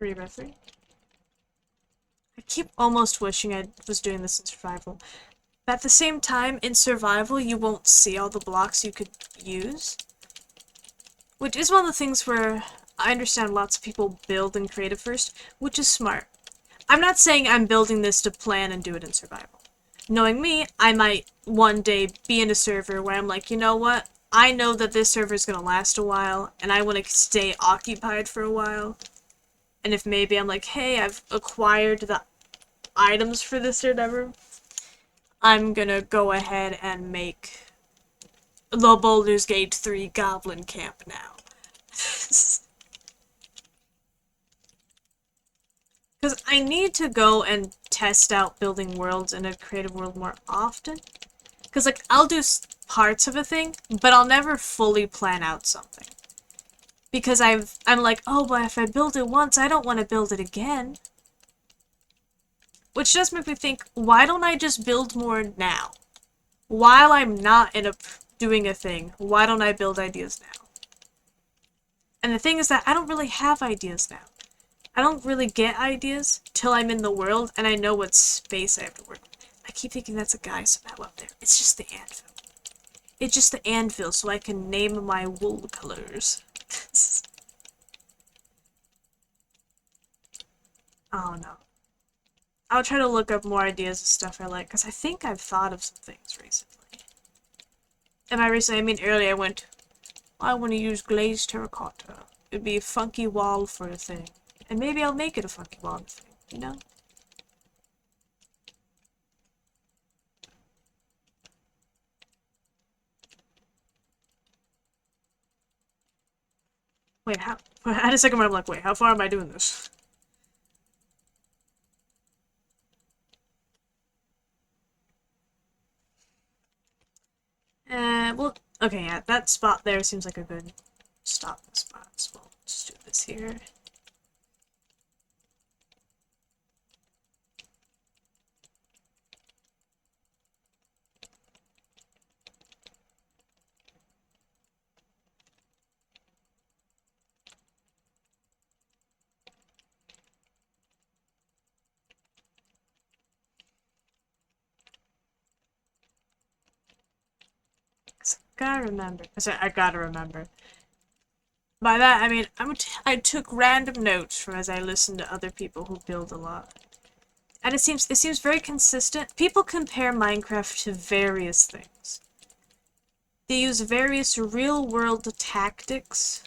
Three by three. I keep almost wishing I was doing this in survival. But at the same time, in survival, you won't see all the blocks you could use. Which is one of the things where I understand lots of people build in creative first, which is smart. I'm not saying I'm building this to plan and do it in survival. knowing me, I might one day be in a server where I'm like, you know what? I know that this server is going to last a while, and I want to stay occupied for a while. And if maybe I'm like, hey, I've acquired the items for this or whatever, I'm gonna go ahead and make the Baldur's Gate 3 Goblin Camp now. Because I need to go and test out building worlds in a creative world more often. Because, like, I'll do parts of a thing, but I'll never fully plan out something. Because I'm like, oh, but if I build it once, I don't want to build it again. Which does make me think, why don't I just build more now? While I'm not doing a thing, why don't I build ideas now? And the thing is that I don't really have ideas now. I don't really get ideas till I'm in the world and I know what space I have to work with. I keep thinking that's a guy somehow up there. It's just the anvil. It's just the anvil so I can name my wool colors. Oh no. I'll try to look up more ideas of stuff I like, because I think I've thought of some things recently. And by recently, I mean earlier I went, I want to use glazed terracotta. It'd be a funky wall for a thing. And maybe I'll make it a funky wall thing, you know? Wait, how? I had a second where I'm like, wait, how far am I doing this? Well, okay, yeah, that spot there seems like a good stopping spot, so we'll just do this here. Gotta remember. I gotta remember. By that, I mean, I took random notes from as I listened to other people who build a lot. And it seems very consistent. People compare Minecraft to various things. They use various real-world tactics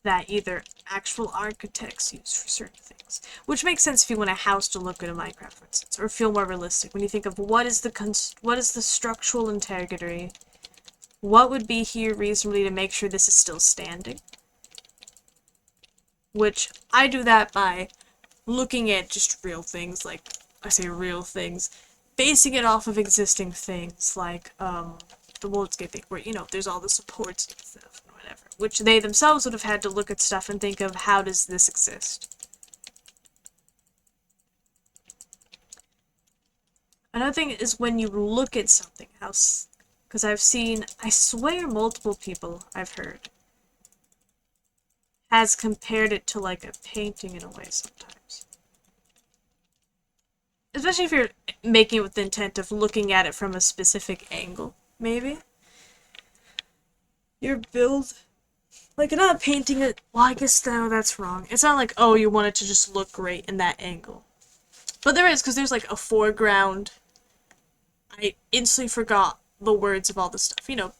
that either actual architects use for certain things. Which makes sense if you want a house to look good in Minecraft, for instance, or feel more realistic. When you think of what is the structural integrity, what would be here reasonably to make sure this is still standing? Which I do that by looking at just real things, like, I say real things, basing it off of existing things, like, the World's Gate thing, where, you know, there's all the supports and stuff, and whatever, which they themselves would have had to look at stuff and think of, how does this exist? Another thing is when you look at something else, because I've seen, I swear multiple people I've heard, has compared it to, like, a painting in a way sometimes. Especially if you're making it with the intent of looking at it from a specific angle, maybe. Your build, like, you're not painting it, well, I guess no, that's wrong. It's not like, oh, you want it to just look great in that angle. But there is, because there's, like, a foreground. I instantly forgot the words of all the stuff. You know,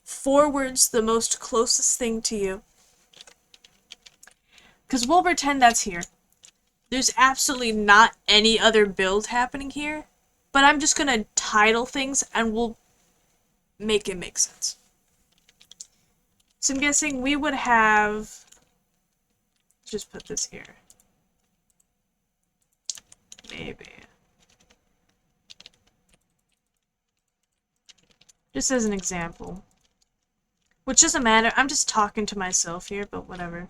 forward's the most closest thing to you. Because we'll pretend that's here. There's absolutely not any other build happening here, but I'm just gonna title things and we'll make it make sense. So I'm guessing we would have, just put this here. Maybe. Just as an example. Which doesn't matter, I'm just talking to myself here, but whatever.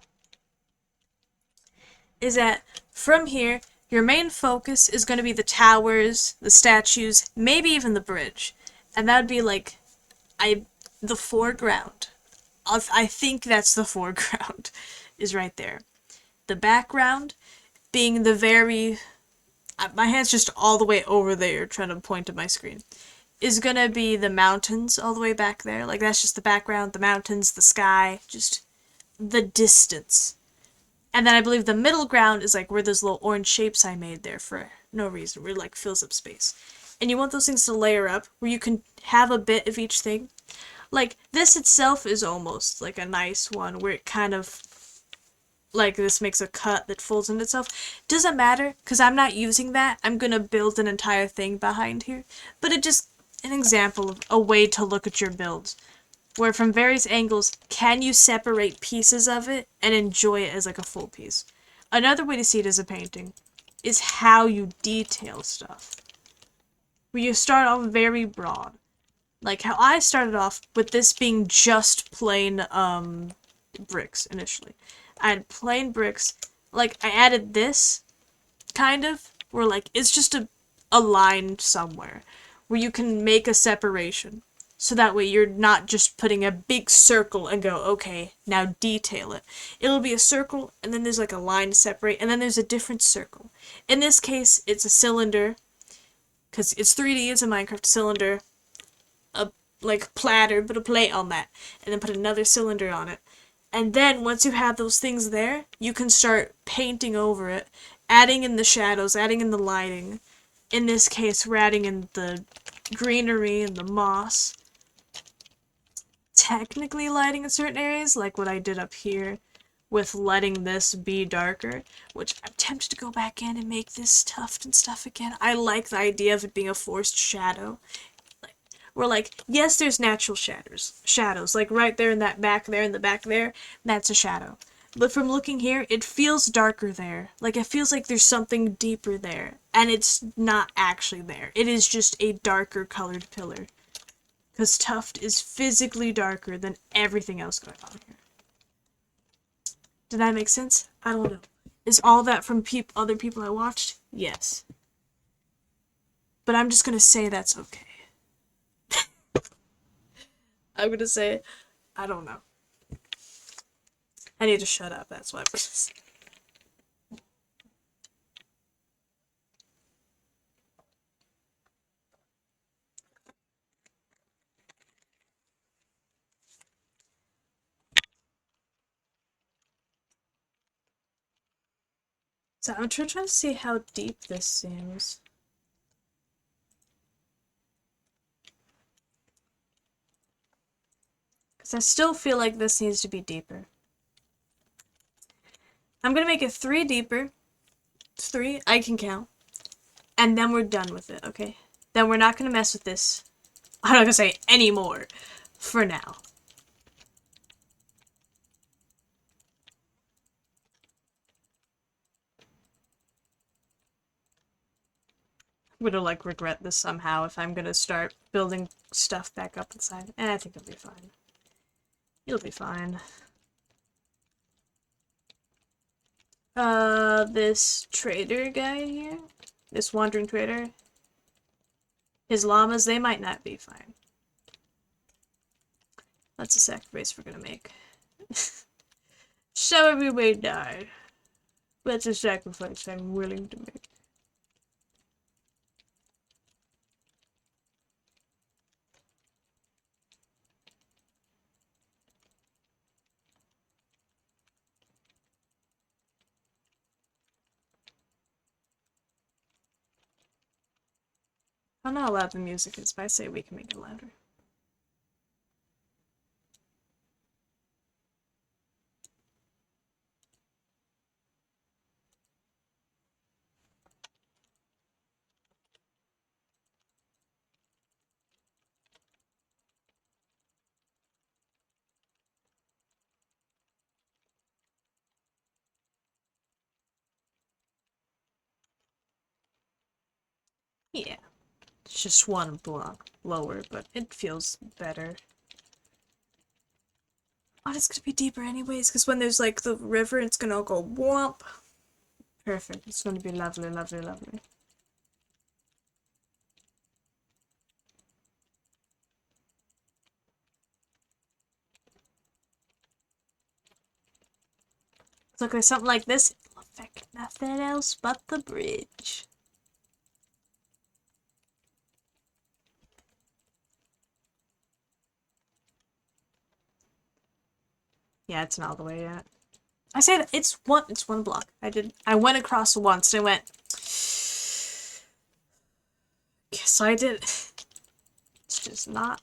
Is that from here, your main focus is going to be the towers, the statues, maybe even the bridge. And that would be like, the foreground. I think that's the foreground, is right there. The background being the very, my hand's just all the way over there trying to point to my screen, is gonna be the mountains all the way back there. Like, that's just the background, the mountains, the sky, just the distance. And then I believe the middle ground is like where those little orange shapes I made there for no reason, where it like fills up space. And you want those things to layer up, where you can have a bit of each thing. Like, this itself is almost like a nice one, where it kind of, like, this makes a cut that folds in itself. Doesn't matter, because I'm not using that. I'm gonna build an entire thing behind here. But it just, an example of a way to look at your builds, where from various angles, can you separate pieces of it and enjoy it as like a full piece? Another way to see it as a painting is how you detail stuff. Where you start off very broad. Like how I started off with this being just plain bricks initially. I had plain bricks. Like I added this kind of where like it's just a line somewhere where you can make a separation. So that way you're not just putting a big circle and go, okay, now detail it. It'll be a circle, and then there's like a line to separate, and then there's a different circle. In this case, it's a cylinder, because it's 3D, it's a Minecraft cylinder, a like platter, put a plate on that, and then put another cylinder on it. And then once you have those things there, you can start painting over it, adding in the shadows, adding in the lighting. In this case, we're adding in the greenery and the moss. Technically lighting in certain areas, like what I did up here with letting this be darker, which I'm tempted to go back in and make this tuft and stuff again. I like the idea of it being a forced shadow. Like, we're like, yes, there's natural shadows, like right there in that back there, in the back there, that's a shadow. But from looking here, it feels darker there. Like, it feels like there's something deeper there, and it's not actually there. It is just a darker colored pillar. Because tuft is physically darker than everything else going on here. Did that make sense? I don't know. Is all that from other people I watched? Yes. But I'm just gonna say that's okay. I'm gonna say, I don't know. I need to shut up, that's why I'm gonna say. So I'm trying to see how deep this seems. Because I still feel like this needs to be deeper. I'm gonna make it 3 deeper. 3, I can count. And then we're done with it, okay? Then we're not gonna mess with this. I'm not gonna say anymore. For now. I'm gonna like regret this somehow if I'm gonna start building stuff back up inside. And I think it'll be fine. It'll be fine. This trader guy here, this wandering trader, his llamas, they might not be fine. That's a sacrifice we're gonna make. So everybody died. That's a sacrifice I'm willing to make. I don't know how loud the music is, but I say we can make it louder. Yeah. It's just 1 block lower, but it feels better. Oh, it's gonna be deeper anyways, because when there's like the river, it's gonna go whomp. Perfect. It's gonna be lovely, lovely, lovely. It's like something like this. It'll affect nothing else but the bridge. Yeah, it's not all the way yet. I say that it's one block. I went across once and I went, So I did. It's just not.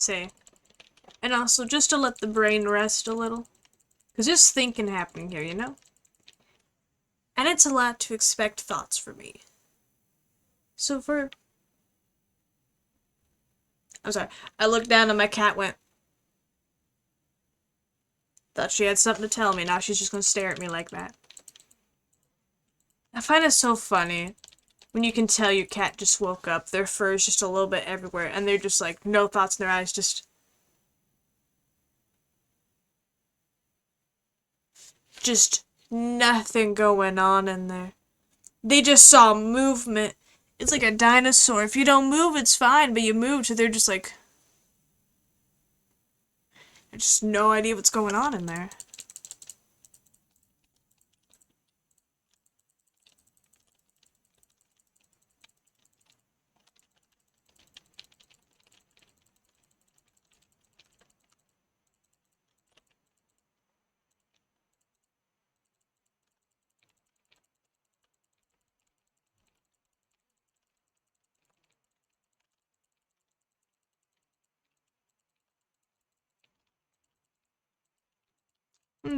See. And also, just to let the brain rest a little. Because there's thinking happening here, you know? And it's a lot to expect thoughts from me. So I'm sorry. I looked down and my cat went. Thought she had something to tell me, now she's just gonna stare at me like that. I find it so funny when you can tell your cat just woke up, their fur is just a little bit everywhere, and they're just like, no thoughts in their eyes, just nothing going on in there. They just saw movement. It's like a dinosaur. If you don't move, it's fine, but you move, so they're just like, just no idea what's going on in there.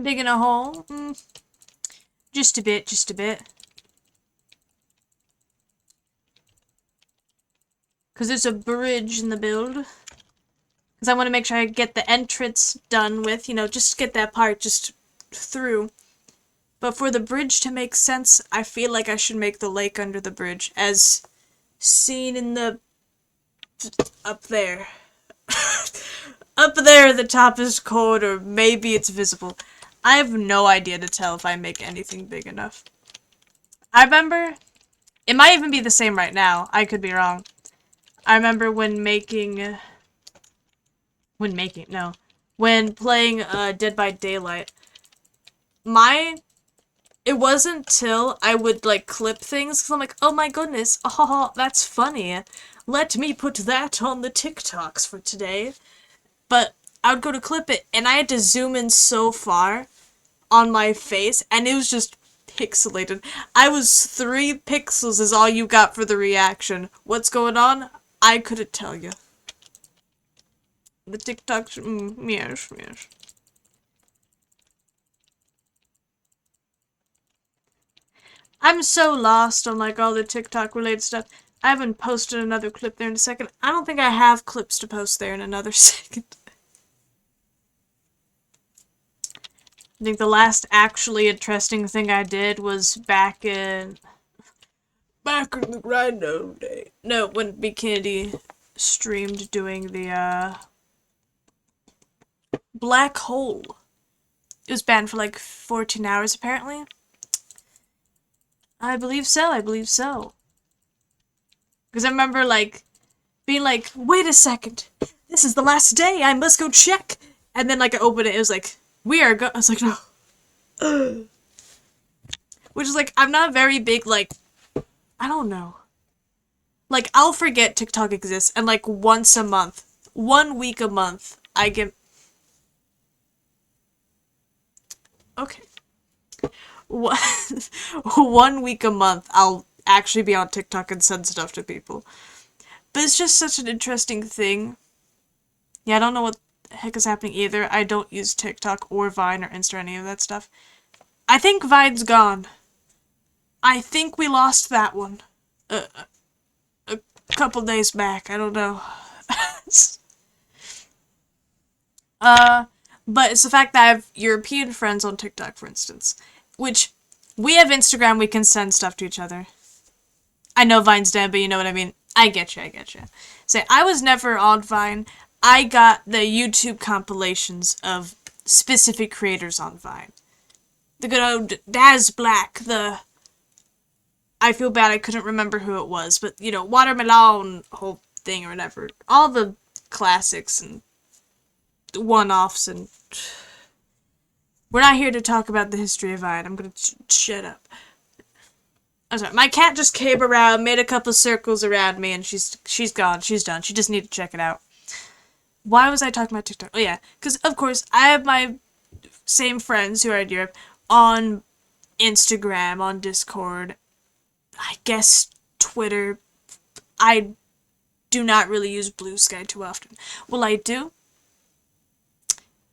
Digging a hole? Just a bit, just a bit. Because there's a bridge in the build. Because I want to make sure I get the entrance done with, you know, just get that part just through. But for the bridge to make sense, I feel like I should make the lake under the bridge, as seen in the... up there. Up there, the top is cold, or maybe it's visible. I have no idea to tell if I make anything big enough. I remember... It might even be the same right now. I could be wrong. I remember when making... When playing Dead by Daylight. It wasn't till I would, like, clip things, because I'm like, oh my goodness, oh, that's funny. Let me put that on the TikToks for today. But I would go to clip it, and I had to zoom in so far on my face, and it was just pixelated. I was 3 pixels is all you got for the reaction. What's going on? I couldn't tell you. The TikToks, yes. I'm so lost on, like, all the TikTok related stuff. I haven't posted another clip there in a second. I don't think I have clips to post there in another second. I think the last actually interesting thing I did was back in the Rhino day. No, when Bikini streamed doing the, black hole. It was banned for like 14 hours, apparently. I believe so, Because I remember, like, being like, wait a second, this is the last day, I must go check. And then, like, I opened it, it was like, we are I was like, no. Which is, like, I'm not very big, like, I don't know. Like, I'll forget TikTok exists, and, like, once a month, 1 week a month, I get... Okay. 1 week a month, I'll actually be on TikTok and send stuff to people. But it's just such an interesting thing. Yeah, I don't know what the heck is happening either. I don't use TikTok or Vine or Insta or any of that stuff. I think Vine's gone. I think we lost that one. A couple days back, I don't know. But it's the fact that I have European friends on TikTok, for instance. Which, we have Instagram, we can send stuff to each other. I know Vine's dead, but you know what I mean. I get you. Say, I was never on Vine. I got the YouTube compilations of specific creators on Vine. The good old Daz Black, I feel bad I couldn't remember who it was, but, you know, Watermelon whole thing or whatever. All the classics and one-offs and... We're not here to talk about the history of Vine. I'm gonna shut up. I'm sorry. My cat just came around, made a couple circles around me, and she's gone. She's done. She just need to check it out. Why was I talking about TikTok? Oh yeah, because of course I have my same friends who are in Europe on Instagram, on Discord, I guess Twitter. I do not really use Blue Sky too often. Well, I do.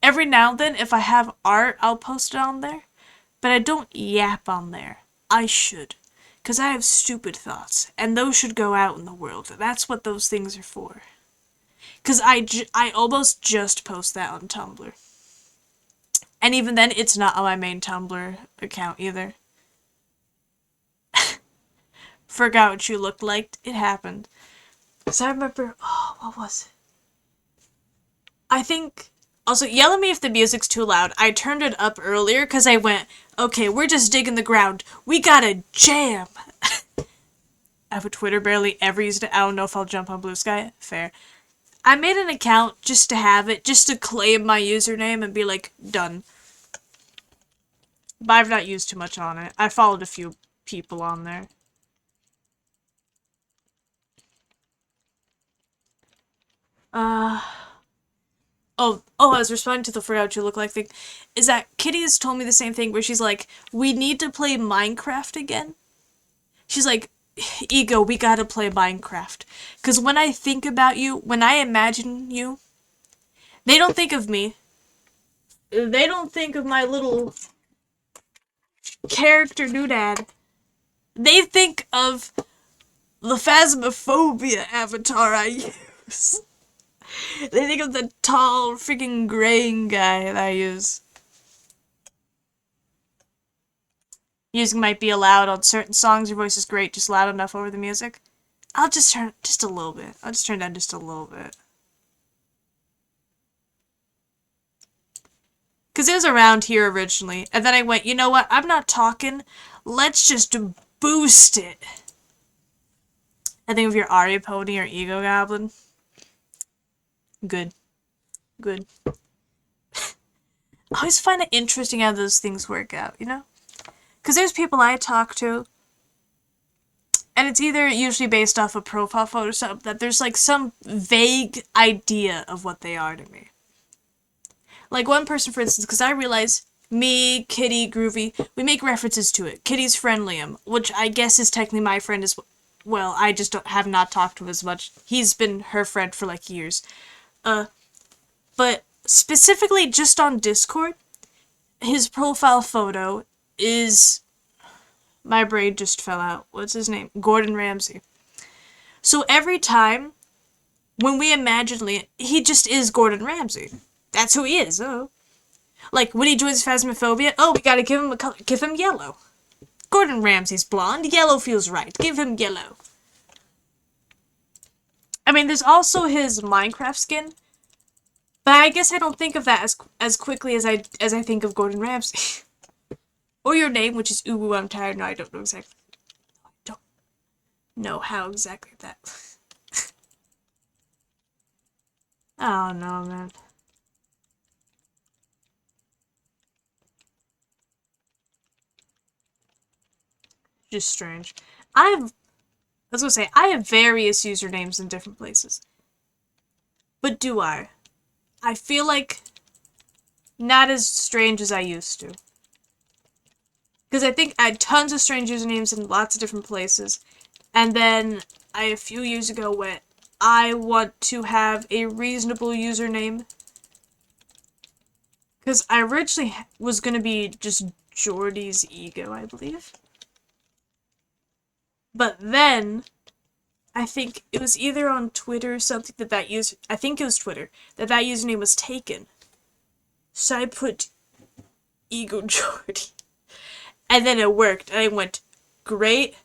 Every now and then, if I have art, I'll post it on there. But I don't yap on there. I should. Because I have stupid thoughts. And those should go out in the world. That's what those things are for. Because I almost just post that on Tumblr. And even then, it's not on my main Tumblr account either. Forgot what you looked like. It happened. So I remember, what was it? I think, also, yell at me if the music's too loud. I turned it up earlier because I went, okay, we're just digging the ground. We gotta jam. I have a Twitter, barely ever used it. I don't know if I'll jump on Blue Sky. Fair. I made an account just to have it, just to claim my username and be like, done. But I've not used too much on it. I followed a few people on there. I was responding to the forgot what you look like thing. Is that Kitty has told me the same thing where she's like, we need to play Minecraft again. She's like, Ego, we gotta play Minecraft. Because when I think about you, when I imagine you, they don't think of me. They don't think of my little character doodad. They think of the Phasmophobia avatar I use. They think of the tall, freaking graying guy that I use. Music might be allowed on certain songs. Your voice is great, just loud enough over the music. I'll just turn just a little bit. I'll just turn down just a little bit. Because it was around here originally. And then I went, you know what? I'm not talking. Let's just boost it. I think of your Aria Pony or Ego Goblin. Good. Good. I always find it interesting how those things work out, you know? Because there's people I talk to, and it's either usually based off a profile photo or something, that there's like some vague idea of what they are to me. Like one person, for instance, because I realize me, Kitty, Groovy, we make references to it. Kitty's friend Liam, which I guess is technically my friend as well. I just have not talked to him as much. He's been her friend for like years. But specifically just on Discord, his profile photo is... My brain just fell out. What's his name? Gordon Ramsay. So every time, when we imagine Liam, he just is Gordon Ramsay. That's who he is, oh. Like, when he joins Phasmophobia, oh, we gotta give him a color. Give him yellow. Gordon Ramsay's blonde. Yellow feels right. Give him yellow. I mean, there's also his Minecraft skin. But I guess I don't think of that as quickly as I think of Gordon Ramsay. Or your name, which is Uwu, I'm tired. No, I don't know exactly. I don't know how exactly that. Oh no, man. Just strange. I was gonna say, I have various usernames in different places. But do I? I feel like not as strange as I used to. Because I think I had tons of strange usernames in lots of different places. And then a few years ago went, I want to have a reasonable username. Because I originally was going to be just Jordy's Ego, I believe. But then, I think it was either on Twitter or something I think it was Twitter, that username was taken. So I put EgoJordy. And then it worked, and I went, great,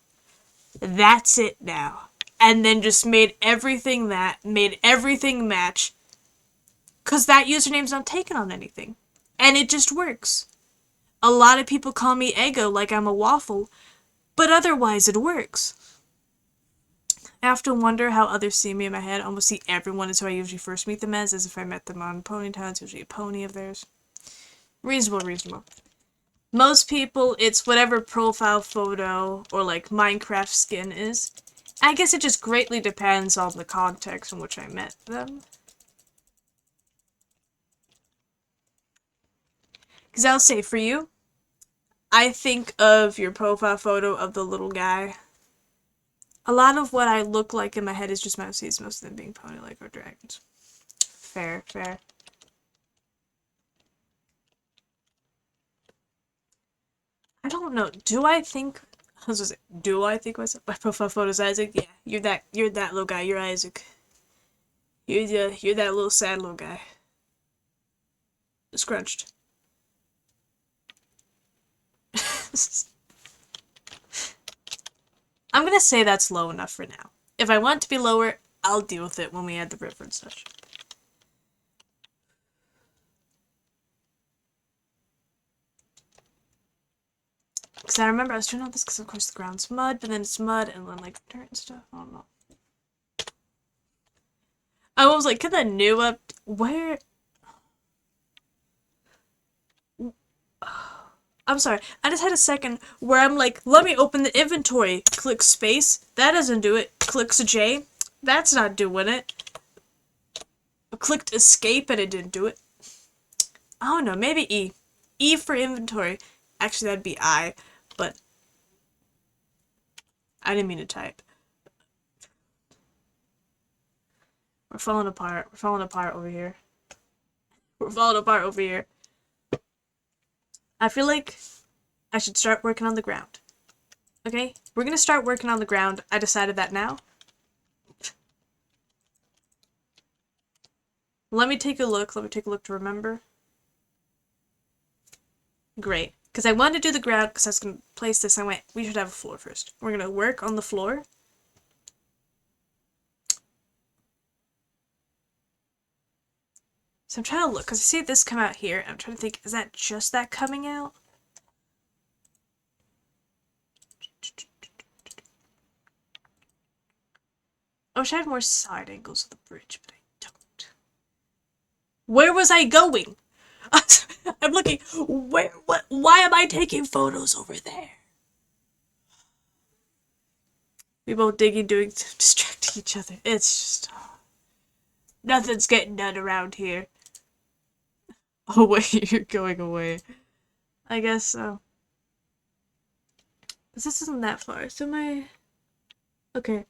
that's it now. And then just made everything match. Because that username's not taken on anything. And it just works. A lot of people call me Ego like I'm a waffle, but otherwise it works. I often wonder how others see me in my head. I almost see everyone as who I usually first meet them as if I met them on Ponytown. It's usually a pony of theirs. Reasonable, reasonable. Most people, it's whatever profile photo or like Minecraft skin is. I guess it just greatly depends on the context in which I met them. Because I'll say for you, I think of your profile photo of the little guy. A lot of what I look like in my head is just mousies, most of them being pony-like or dragons. Fair, fair. I don't know. Do I think myself my profile photo is Isaac? Yeah, you're that little guy. You're Isaac. You're that little sad little guy. Scrunched. I'm gonna say that's low enough for now. If I want it to be lower, I'll deal with it when we add the river and such. Because I remember I was doing all this because of course the ground's mud, but then it's mud and then like dirt and stuff. I don't know. I was like, could that new up? Where? I'm sorry. I just had a second where I'm like, let me open the inventory. Click space. That doesn't do it. Clicks J. That's not doing it. I clicked escape and it didn't do it. I don't know. Maybe E. E for inventory. Actually, that'd be I, but I didn't mean to type. We're falling apart. We're falling apart over here. We're falling apart over here. I feel like I should start working on the ground. Okay? We're gonna start working on the ground. I decided that now. Let me take a look. Let me take a look to remember. Great. Because I wanted to do the ground because I was going to place this. I went, we should have a floor first. We're going to work on the floor. So I'm trying to look, because I see this come out here. I'm trying to think, is that just that coming out? I wish I had more side angles of the bridge, but I don't. Where was I going? I'm looking, why am I taking photos over there? We both digging, doing, distracting each other. It's just, nothing's getting done around here. Oh wait, you're going away. I guess so. Because this isn't that far, so okay.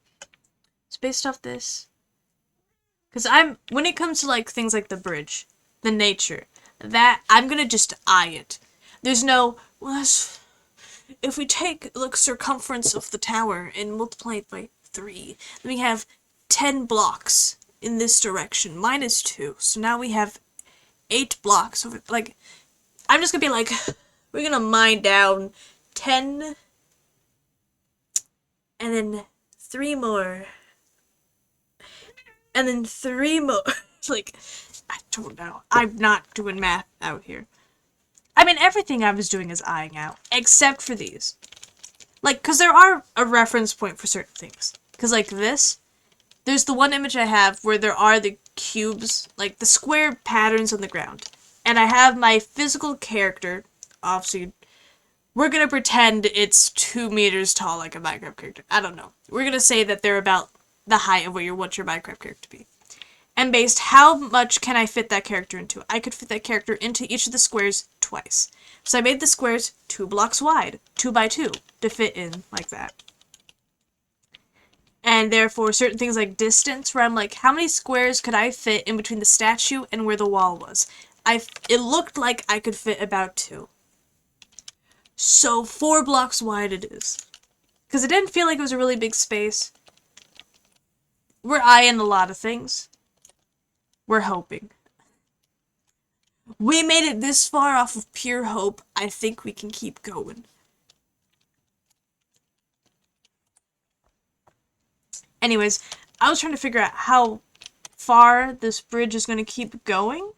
It's based off this. Because when it comes to like things like the bridge, the nature, that, I'm gonna just eye it. There's no, well, if we take the circumference of the tower and multiply it by 3, then we have 10 blocks in this direction, minus 2. So now we have 8 blocks over, like, I'm just gonna be like, we're gonna mine down 10, and then 3 more, and then 3 more. Like, I don't know. I'm not doing math out here. I mean, everything I was doing is eyeing out, except for these. Like, because there are a reference point for certain things. Because, like, this, there's the one image I have where there are the cubes, like, the square patterns on the ground. And I have my physical character, obviously, we're gonna pretend it's 2 meters tall like a Minecraft character. I don't know. We're gonna say that they're about the height of what you want your Minecraft character to be. And based how much can I fit that character into? I could fit that character into each of the squares twice. So I made the squares 2 blocks wide, 2 by 2, to fit in like that. And therefore, certain things like distance, where I'm like, how many squares could I fit in between the statue and where the wall was? It looked like I could fit about 2. So 4 blocks wide it is. Because it didn't feel like it was a really big space. We're eyeing a lot of things. We're hoping. We made it this far off of pure hope. I think we can keep going. Anyways, I was trying to figure out how far this bridge is going to keep going.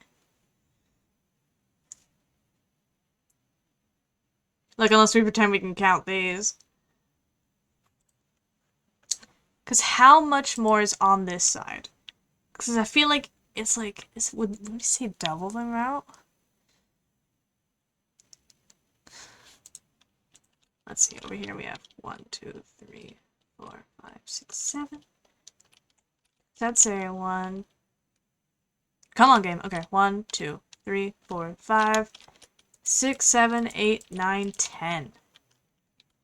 Like, unless we pretend we can count these. Because how much more is on this side? Because I feel like it's like, would we say double the amount? let's see, over here we have 1, 2, 3, 4, 5, 6, 7. That's area 1. Come on, game. Okay, 1, 2, 3, 4, 5, 6, 7, 8, 9, 10.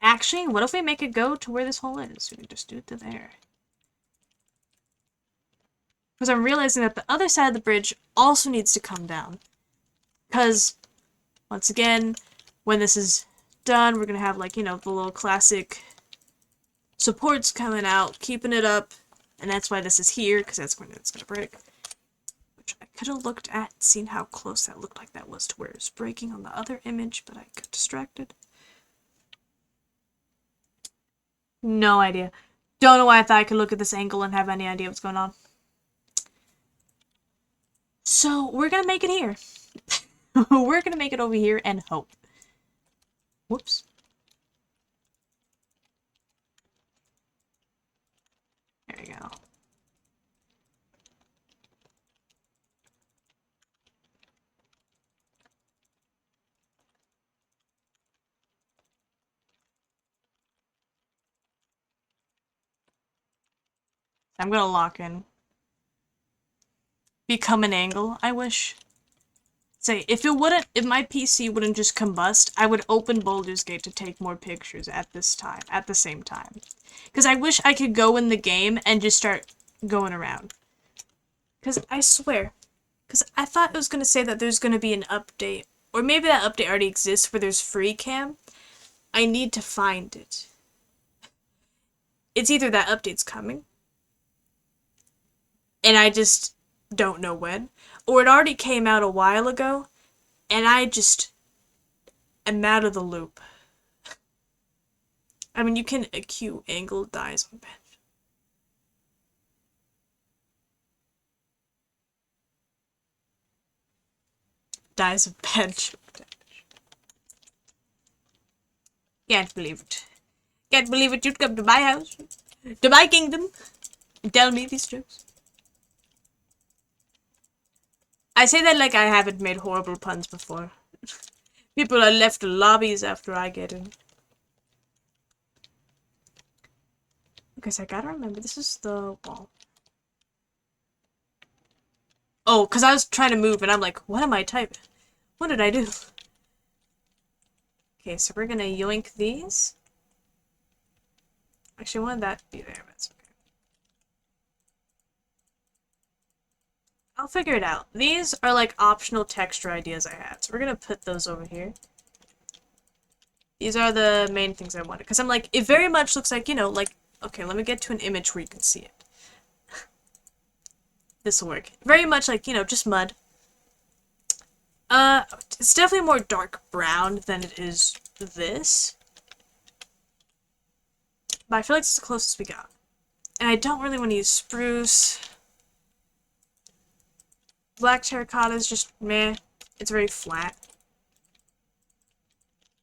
Actually, what if we make it go to where this hole is? We can just do it to there. Because I'm realizing that the other side of the bridge also needs to come down. Because, once again, when this is done, we're going to have, like, you know, the little classic supports coming out, keeping it up. And that's why this is here, because that's when it's going to break. Which I could have looked at, seen how close that looked like that was to where it was breaking on the other image, but I got distracted. No idea. Don't know why I thought I could look at this angle and have any idea what's going on. So, we're gonna make it here. We're gonna make it over here and hope. Whoops. There we go. I'm gonna lock in. Become an angle, I wish. Say, if my PC wouldn't just combust, I would open Baldur's Gate to take more pictures at the same time. Because I wish I could go in the game and just start going around. Because I swear, because I thought it was going to say that there's going to be an update, or maybe that update already exists where there's free cam. I need to find it. It's either that update's coming, and I just don't know when, or it already came out a while ago, and I just am out of the loop. I mean, you can acute angle dies on bench. Dies of bench. Can't believe it. Can't believe it, you'd come to my house, to my kingdom, and tell me these jokes. I say that like I haven't made horrible puns before. People are left lobbies after I get in. Okay, so I gotta remember, this is the wall. Oh, because I was trying to move and I'm like, what am I typing? What did I do? Okay, so we're gonna yoink these. Actually, I wanted that to be there, but it's okay. I'll figure it out. These are like optional texture ideas I had, so we're gonna put those over here. These are the main things I wanted, because I'm like, it very much looks like, you know, like, okay, let me get to an image where you can see it. This will work. Very much like, you know, just mud. It's definitely more dark brown than it is this. But I feel like it's the closest we got. And I don't really want to use spruce. Black terracotta is just meh. It's very flat.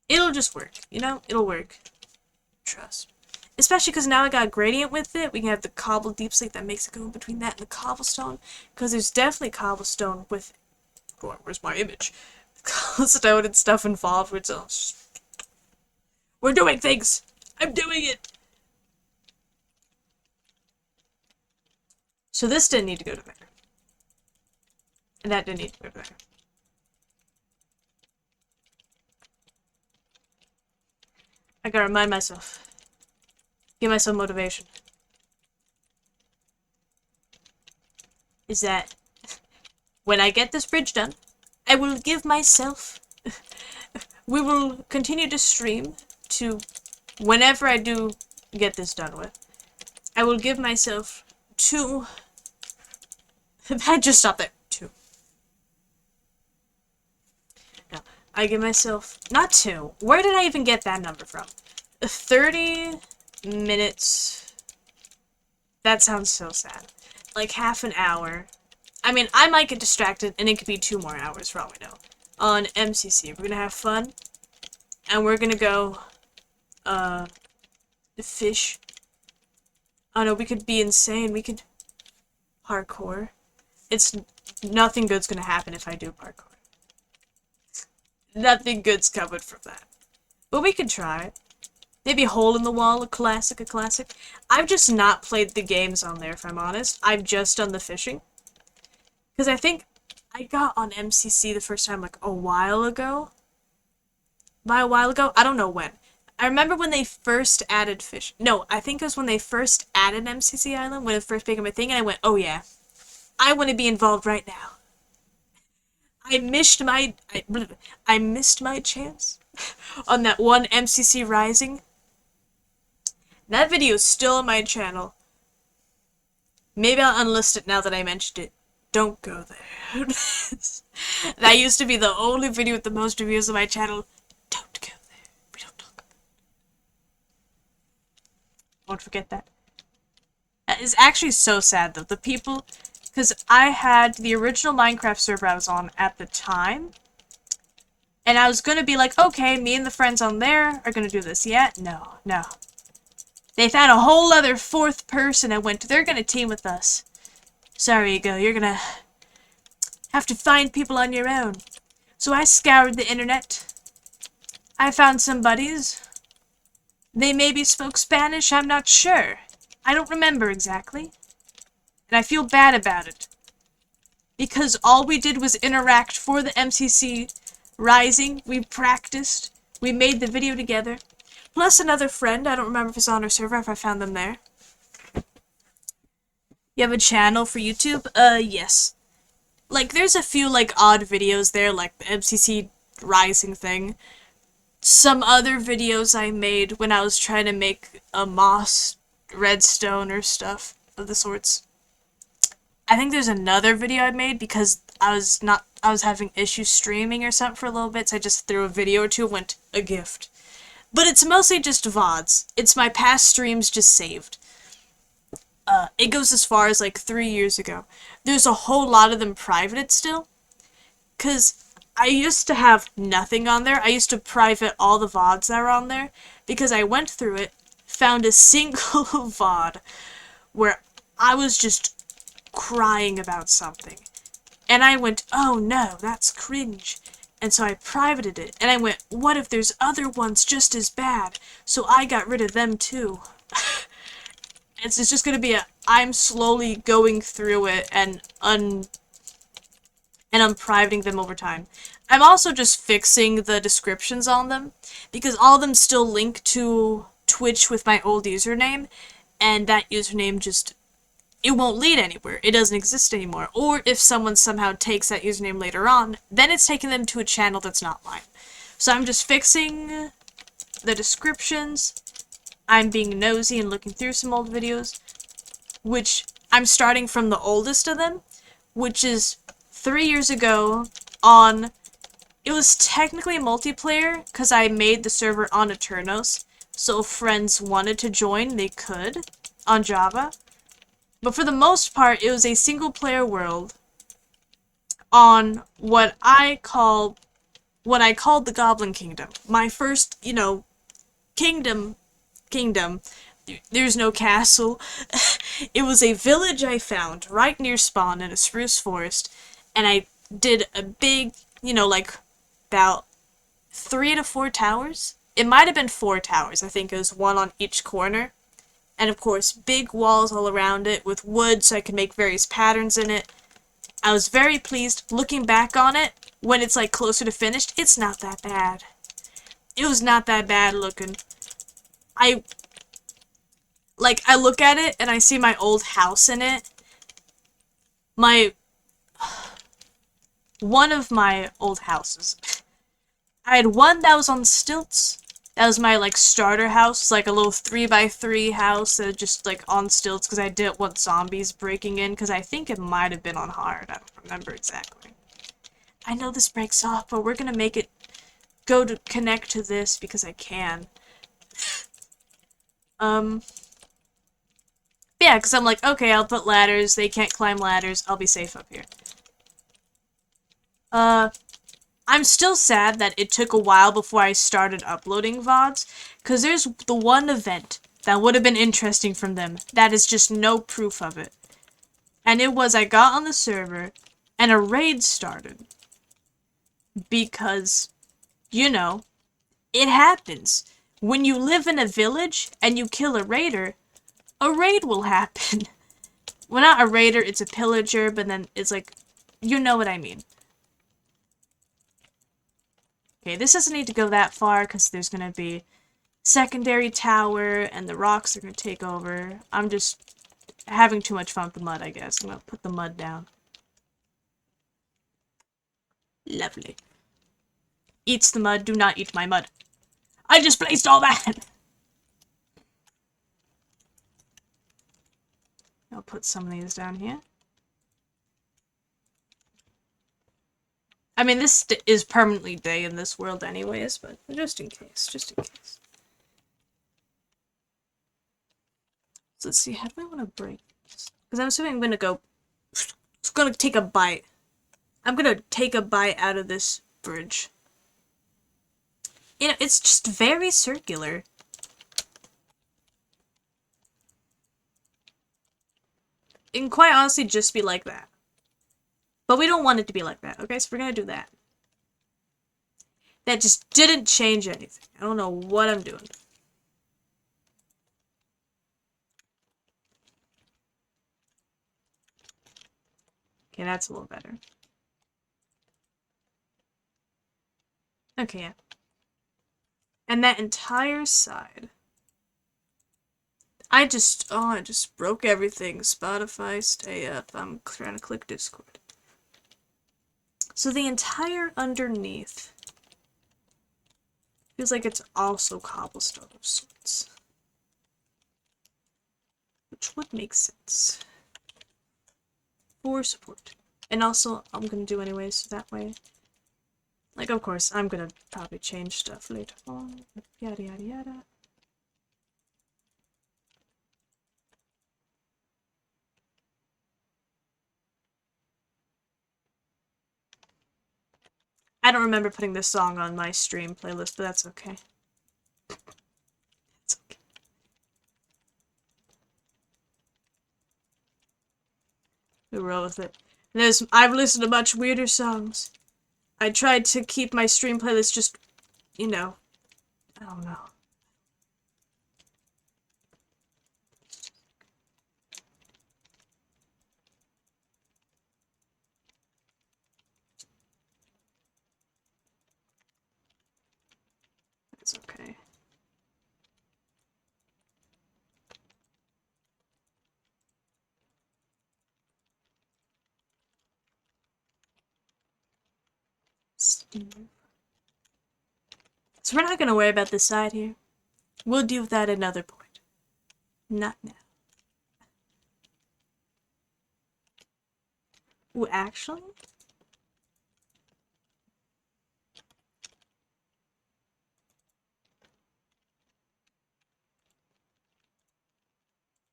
It'll just work, you know? It'll work. Trust. Especially because now I got a gradient with it. We can have the cobble deep slate that makes it go in between that and the cobblestone. Because there's definitely cobblestone with... Oh, where's my image? Cobblestone and stuff involved, which is... We're doing things! I'm doing it! So this didn't need to go to there. And that didn't need to go to there. I gotta remind myself. Give myself motivation. Is that when I get this bridge done, I will give myself... we will continue to stream to whenever I do get this done with. I will give myself 2... I just stopped there. 2. No, I give myself... Not 2. Where did I even get that number from? 30 minutes. That sounds so sad. Like half an hour. I mean, I might get distracted and it could be 2 more hours for all we know. On MCC. We're gonna have fun. And we're gonna go, fish. Oh no, we could be insane. We could parkour. Nothing good's gonna happen if I do parkour. Nothing good's coming from that. But we could try. Maybe Hole in the Wall, a classic, I've just not played the games on there, if I'm honest. I've just done the fishing. Because I think I got on MCC the first time, like, a while ago. By a while ago? I don't know when. I remember when they first added fish. No, I think it was when they first added MCC Island, when it first became a thing, and I went, oh yeah, I want to be involved right now. I missed my chance on that one MCC Rising. That video is still on my channel. Maybe I'll unlist it now that I mentioned it. Don't go there. That used to be the only video with the most views on my channel. Don't go there. We don't talk about it. Won't forget that. That is actually so sad though. The people, because I had the original Minecraft server I was on at the time, and I was gonna be like, okay, me and the friends on there are gonna do this. Yeah, no. They found a whole other fourth person and went, they're gonna team with us. Sorry, Ego, you're gonna have to find people on your own. So I scoured the internet. I found some buddies. They maybe spoke Spanish, I'm not sure. I don't remember exactly. And I feel bad about it. Because all we did was interact for the MCC Rising. We practiced. We made the video together. Plus another friend. I don't remember if it's on our server, if I found them there. You have a channel for YouTube? Yes. Like, there's a few, like, odd videos there, like the MCC Rising thing. Some other videos I made when I was trying to make a moss redstone or stuff of the sorts. I think there's another video I made because I was having issues streaming or something for a little bit, so I just threw a video or two and went, a gift. But it's mostly just VODs. It's my past streams just saved. It goes as far as like 3 years ago. There's a whole lot of them privated still. Because I used to have nothing on there. I used to private all the VODs that were on there. Because I went through it, found a single VOD where I was just crying about something. And I went, oh no, that's cringe. And so I privated it. And I went, what if there's other ones just as bad? So I got rid of them too. It's just gonna be I'm slowly going through it and I'm privating them over time. I'm also just fixing the descriptions on them, because all of them still link to Twitch with my old username, and that username just, it won't lead anywhere. It doesn't exist anymore. Or if someone somehow takes that username later on, then it's taking them to a channel that's not mine. So I'm just fixing the descriptions. I'm being nosy and looking through some old videos, which I'm starting from the oldest of them, which is 3 years ago on, it was technically multiplayer, because I made the server on Eternos, so if friends wanted to join, they could, on Java. But for the most part, it was a single player world on what I called the Goblin Kingdom. My first, kingdom. There's no castle. It was a village I found right near spawn in a spruce forest, and I did a big, like about 3 to 4 towers. It might have been 4 towers. I think it was 1 on each corner. And of course, big walls all around it with wood so I could make various patterns in it. I was very pleased. Looking back on it, when it's like closer to finished, it's not that bad. It was not that bad looking. I look at it and I see my old house in it. One of my old houses. I had one that was on stilts. That was my, starter house, like a little 3x3 house that was just, on stilts, because I didn't want zombies breaking in, because I think it might have been on hard. I don't remember exactly. I know this breaks off, but we're gonna make it go to connect to this, because I can. Yeah, because I'm like, okay, I'll put ladders, they can't climb ladders, I'll be safe up here. I'm still sad that it took a while before I started uploading VODs, because there's the one event that would have been interesting from them that is just no proof of it. And it was I got on the server, and a raid started. Because, it happens. when you live in a village and you kill a raid will happen. Well, not a raider, it's a pillager, but then it's like, you know what I mean. Okay, this doesn't need to go that far because there's gonna be secondary tower and the rocks are gonna take over. I'm just having too much fun with the mud, I guess. I'm gonna put the mud down. Lovely. Eats the mud, do not eat my mud. I just placed all that! I'll put some of these down here. I mean, this is permanently day in this world anyways, but just in case, just in case. So let's see, how do I want to break this? Because I'm assuming I'm going to go... It's going to take a bite. I'm going to take a bite out of this bridge. You know, it's just very circular. It can quite honestly just be like that. But we don't want it to be like that, okay? So we're gonna do that. That just didn't change anything. I don't know what I'm doing. Okay, that's a little better. Okay, yeah. And that entire side. I just broke everything. Spotify, stay up. I'm trying to click Discord. So the entire underneath feels like it's also cobblestone of sorts. Which would make sense. For support. And also, I'm gonna do anyways, so that way. Like, of course, I'm gonna probably change stuff later on. Yada yada yada. I don't remember putting this song on my stream playlist, but that's okay. It's okay. We roll with it. I've listened to much weirder songs. I tried to keep my stream playlist just, you know, I don't know. It's okay. Steve. So we're not gonna worry about this side here. We'll deal with that at another point. Not now. Ooh, actually?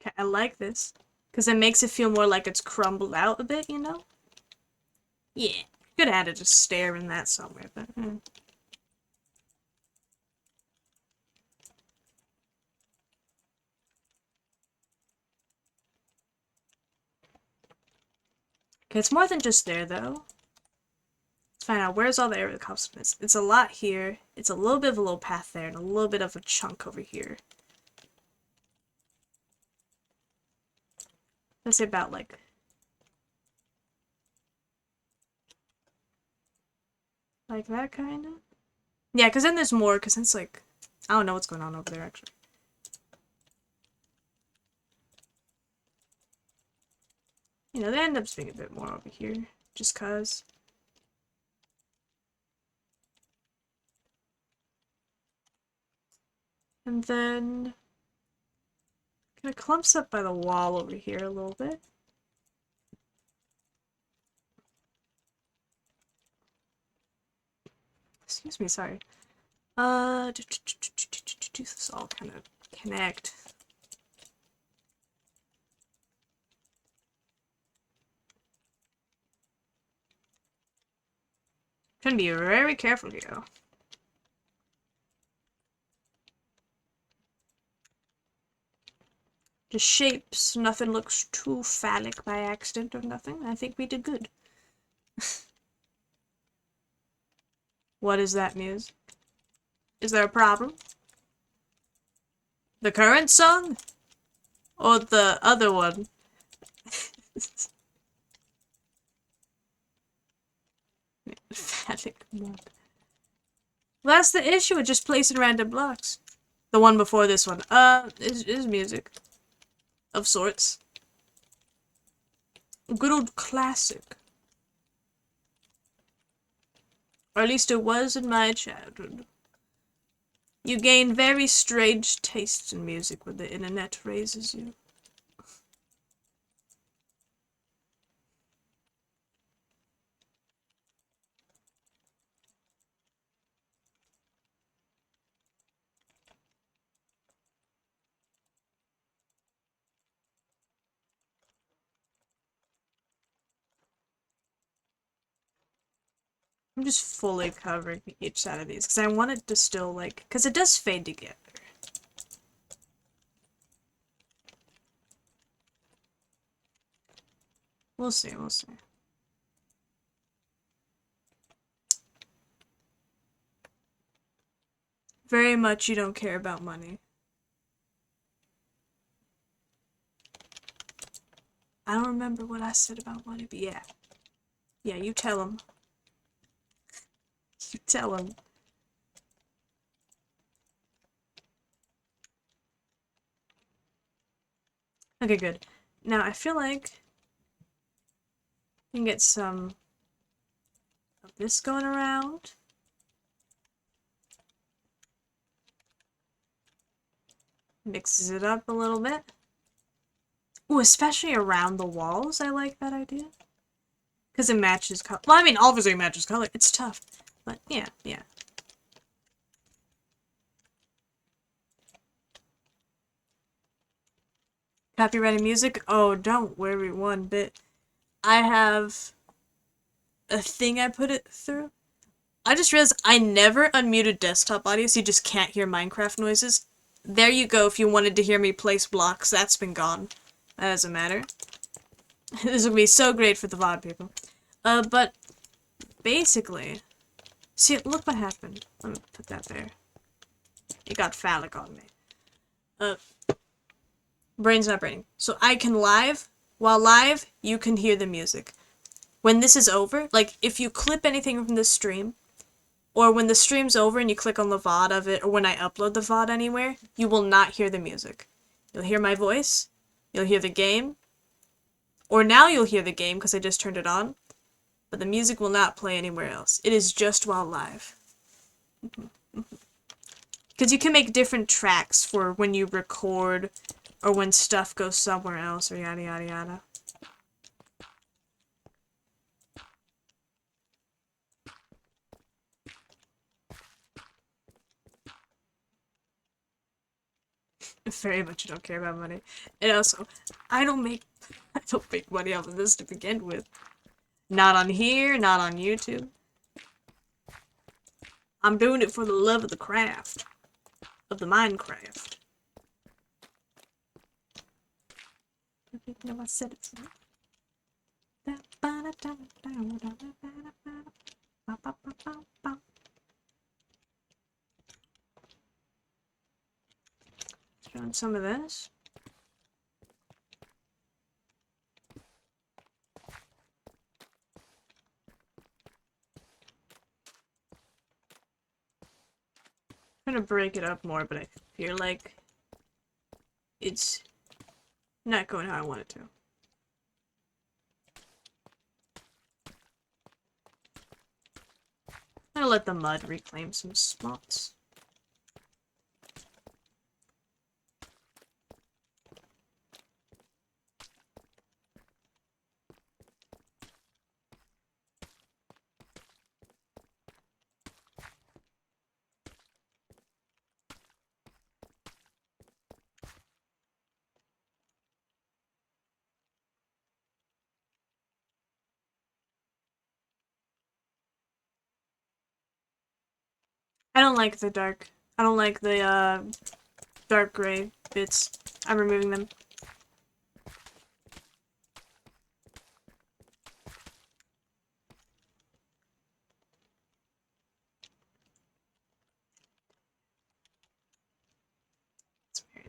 Okay, I like this. Because it makes it feel more like it's crumbled out a bit, you know? Yeah. Could have added a stair in that somewhere, but... Okay, it's more than just there, though. Let's find out where's all the area cobblestone is. It's a lot here. It's a little bit of a little path there, and a little bit of a chunk over here. Let's say about, like... Like that, kind of? Yeah, because then there's more, because it's like... I don't know what's going on over there, actually. You know, they end up being a bit more over here, just cause. And then... kind of clumps up by the wall over here a little bit. Excuse me, sorry. This all kind of connect. Trying to be very careful here. Just shapes. Nothing looks too phallic by accident or nothing. I think we did good. What is that music? Is there a problem? The current song? Or the other one? Phatic mod. Well, that's the issue with just placing random blocks. The one before this one. Is music. Of sorts. Good old classic. Or at least it was in my childhood. You gain very strange tastes in music when the internet raises you. I'm just fully covering each side of these because I want it to still like, because it does fade together. We'll see, we'll see. Very much you don't care about money. I don't remember what I said about money, but yeah. Yeah, you tell him. You tell him. Okay, good. Now, I feel like we can get some of this going around. Mixes it up a little bit. Ooh, especially around the walls, I like that idea. Because it matches color. Well, I mean, obviously it matches color. It's tough. But, yeah, yeah. Copyrighted music? Oh, don't worry one bit. I have a thing I put it through. I just realized I never unmuted desktop audio, so you just can't hear Minecraft noises. There you go if you wanted to hear me place blocks. That's been gone. That doesn't matter. This will be so great for the VOD people. But basically, see, look what happened. Let me put that there. It got phallic on me. Brain's not braining. So I can live. While live, you can hear the music. When this is over, like, if you clip anything from the stream, or when the stream's over and you click on the VOD of it, or when I upload the VOD anywhere, you will not hear the music. You'll hear my voice, you'll hear the game, or now you'll hear the game because I just turned it on, but the music will not play anywhere else. It is just while live. Because you can make different tracks for when you record, or when stuff goes somewhere else, or yada yada yada. Very much don't care about money. And also, I don't make money off of this to begin with. Not on here, not on YouTube. I'm doing it for the love of the craft. Of the Minecraft. No, I said it. Throwing some of this. I'm gonna break it up more, but I feel like it's not going how I want it to. I'm gonna let the mud reclaim some spots. I don't like the dark. I don't like the dark gray bits. I'm removing them.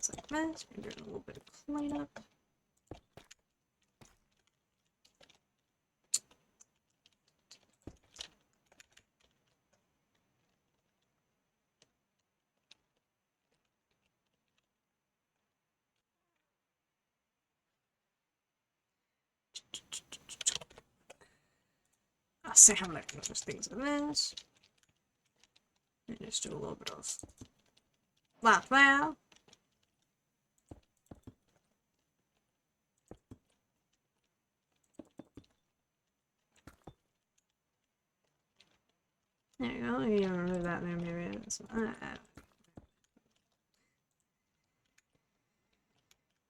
things like this. Maybe a little bit of cleanup. I'll say how like those things in this. And just do a little bit of like that. There you go. You can remove that there, maybe.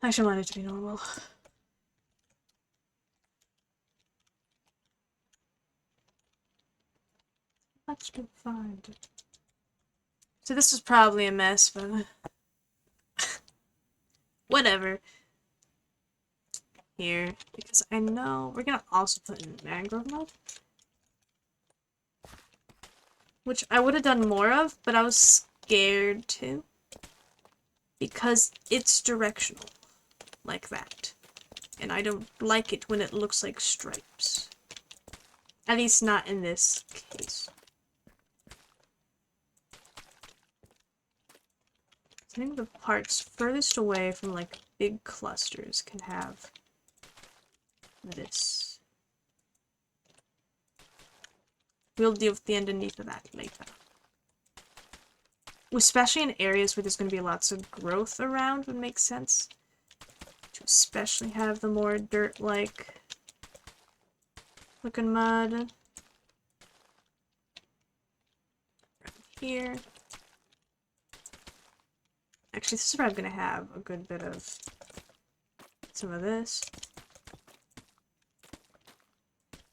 I actually want it to be normal. Let's go find it. So this is probably a mess, but whatever. Here, because I know we're gonna also put in mangrove mode, which I would have done more of, but I was scared to, because it's directional, like that, and I don't like it when it looks like stripes. At least not in this case. I think the parts furthest away from like big clusters can have this. We'll deal with the underneath of that later. Especially in areas where there's going to be lots of growth around would make sense. To especially have the more dirt-like looking mud. Right here. Actually, this is where I'm going to have a good bit of some of this.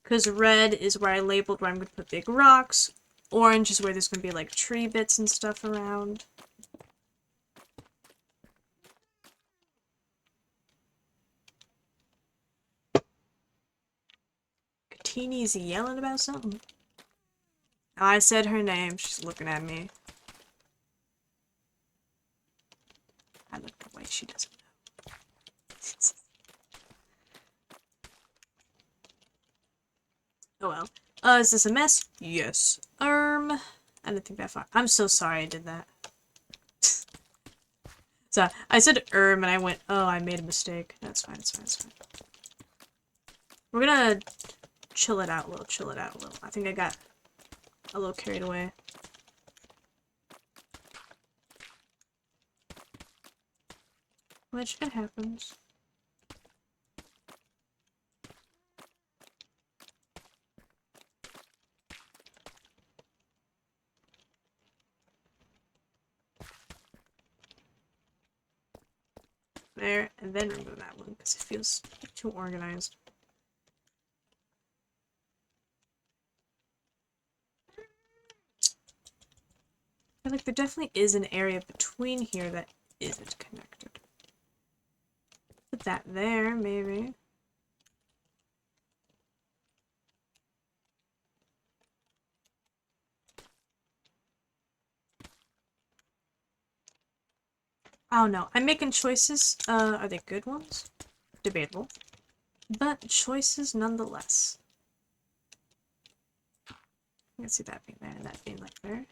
Because red is where I labeled where I'm going to put big rocks. Orange is where there's going to be like tree bits and stuff around. Katini's yelling about something. I said her name. She's looking at me. I looked away. She doesn't know. Oh well. Is this a mess? Yes. I didn't think that far. I'm so sorry I did that. So, I said and I went, oh, I made a mistake. That's fine, it's fine, it's fine. We're gonna chill it out a little, chill it out a little. I think I got a little carried away. Which, it happens. There, and then remove that one, because it feels too organized. I feel like there definitely is an area between here that isn't connected. Put that there, maybe. Oh no, I'm making choices. Are they good ones? Debatable. But choices nonetheless. I can see that being there and that being like there.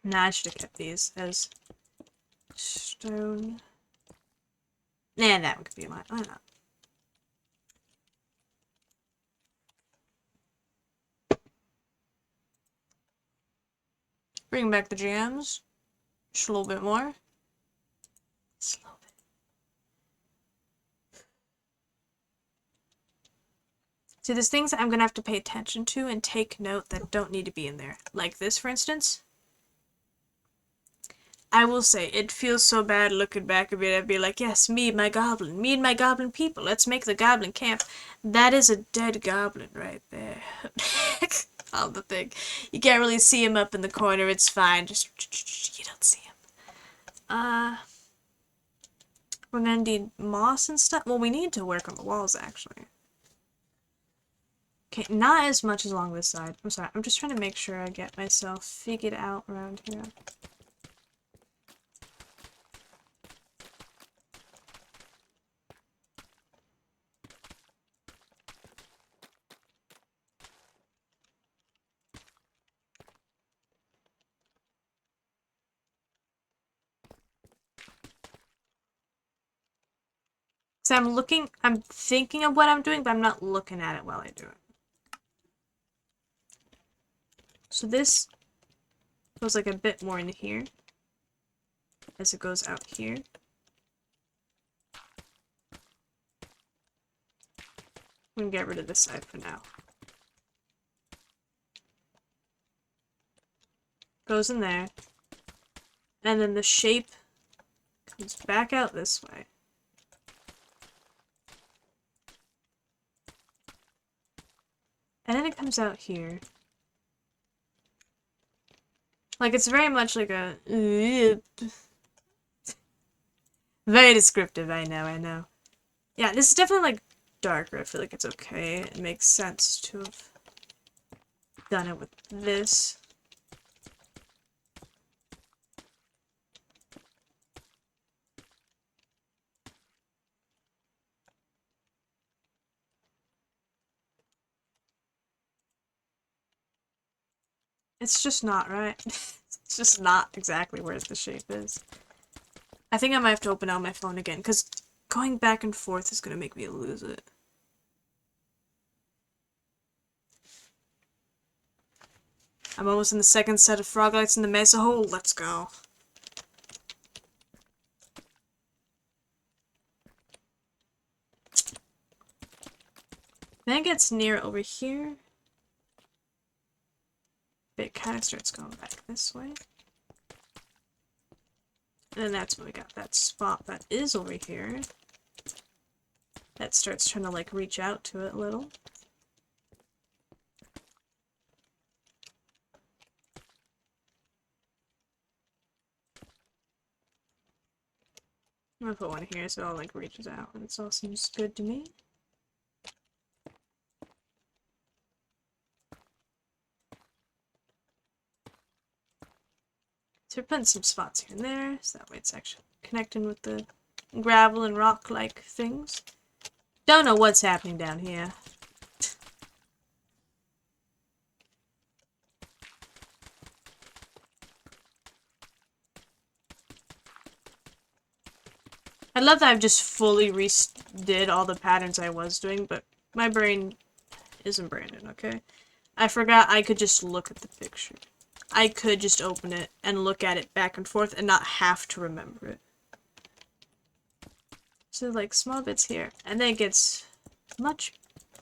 Nah, I should have kept these as stone. Nah, that one could be mine. I don't know. Bring back the jams. Just a little bit more. Just a little bit. See, there's things that I'm gonna have to pay attention to and take note that don't need to be in there. Like this, for instance. I will say, it feels so bad looking back a bit. I'd be like, yes, me and my goblin people, let's make the goblin camp. That is a dead goblin right there. On the thing. You can't really see him up in the corner, it's fine. Just, you don't see him. We're gonna need moss and stuff. Well, we need to work on the walls, actually. Okay, not as much as along this side. I'm sorry, I'm just trying to make sure I get myself figured out around here. So I'm thinking of what I'm doing, but I'm not looking at it while I do it. So this goes like a bit more in here as it goes out here. I'm gonna get rid of this side for now. Goes in there. And then the shape comes back out this way. And then it comes out here. Like, it's very much like a... Very descriptive, I know. Yeah, this is definitely, like, darker. I feel like it's okay. It makes sense to have done it with this. It's just not right. It's just not exactly where the shape is. I think I might have to open out my phone again, because going back and forth is going to make me lose it. I'm almost in the second set of frog lights in the mesa hole. Let's go. Then it gets near over here. It kind of starts going back this way. And then that's when we got that spot that is over here. That starts trying to, like, reach out to it a little. I'm gonna put one here so it all, like, reaches out, and it all seems good to me. So we're putting some spots here and there, so that way it's actually connecting with the gravel and rock-like things. Don't know what's happening down here. I love that I've just fully redid all the patterns I was doing, but my brain isn't Brandon, okay? I forgot I could just look at the picture. I could just open it and look at it back and forth and not have to remember it. So, like, small bits here. And then it gets much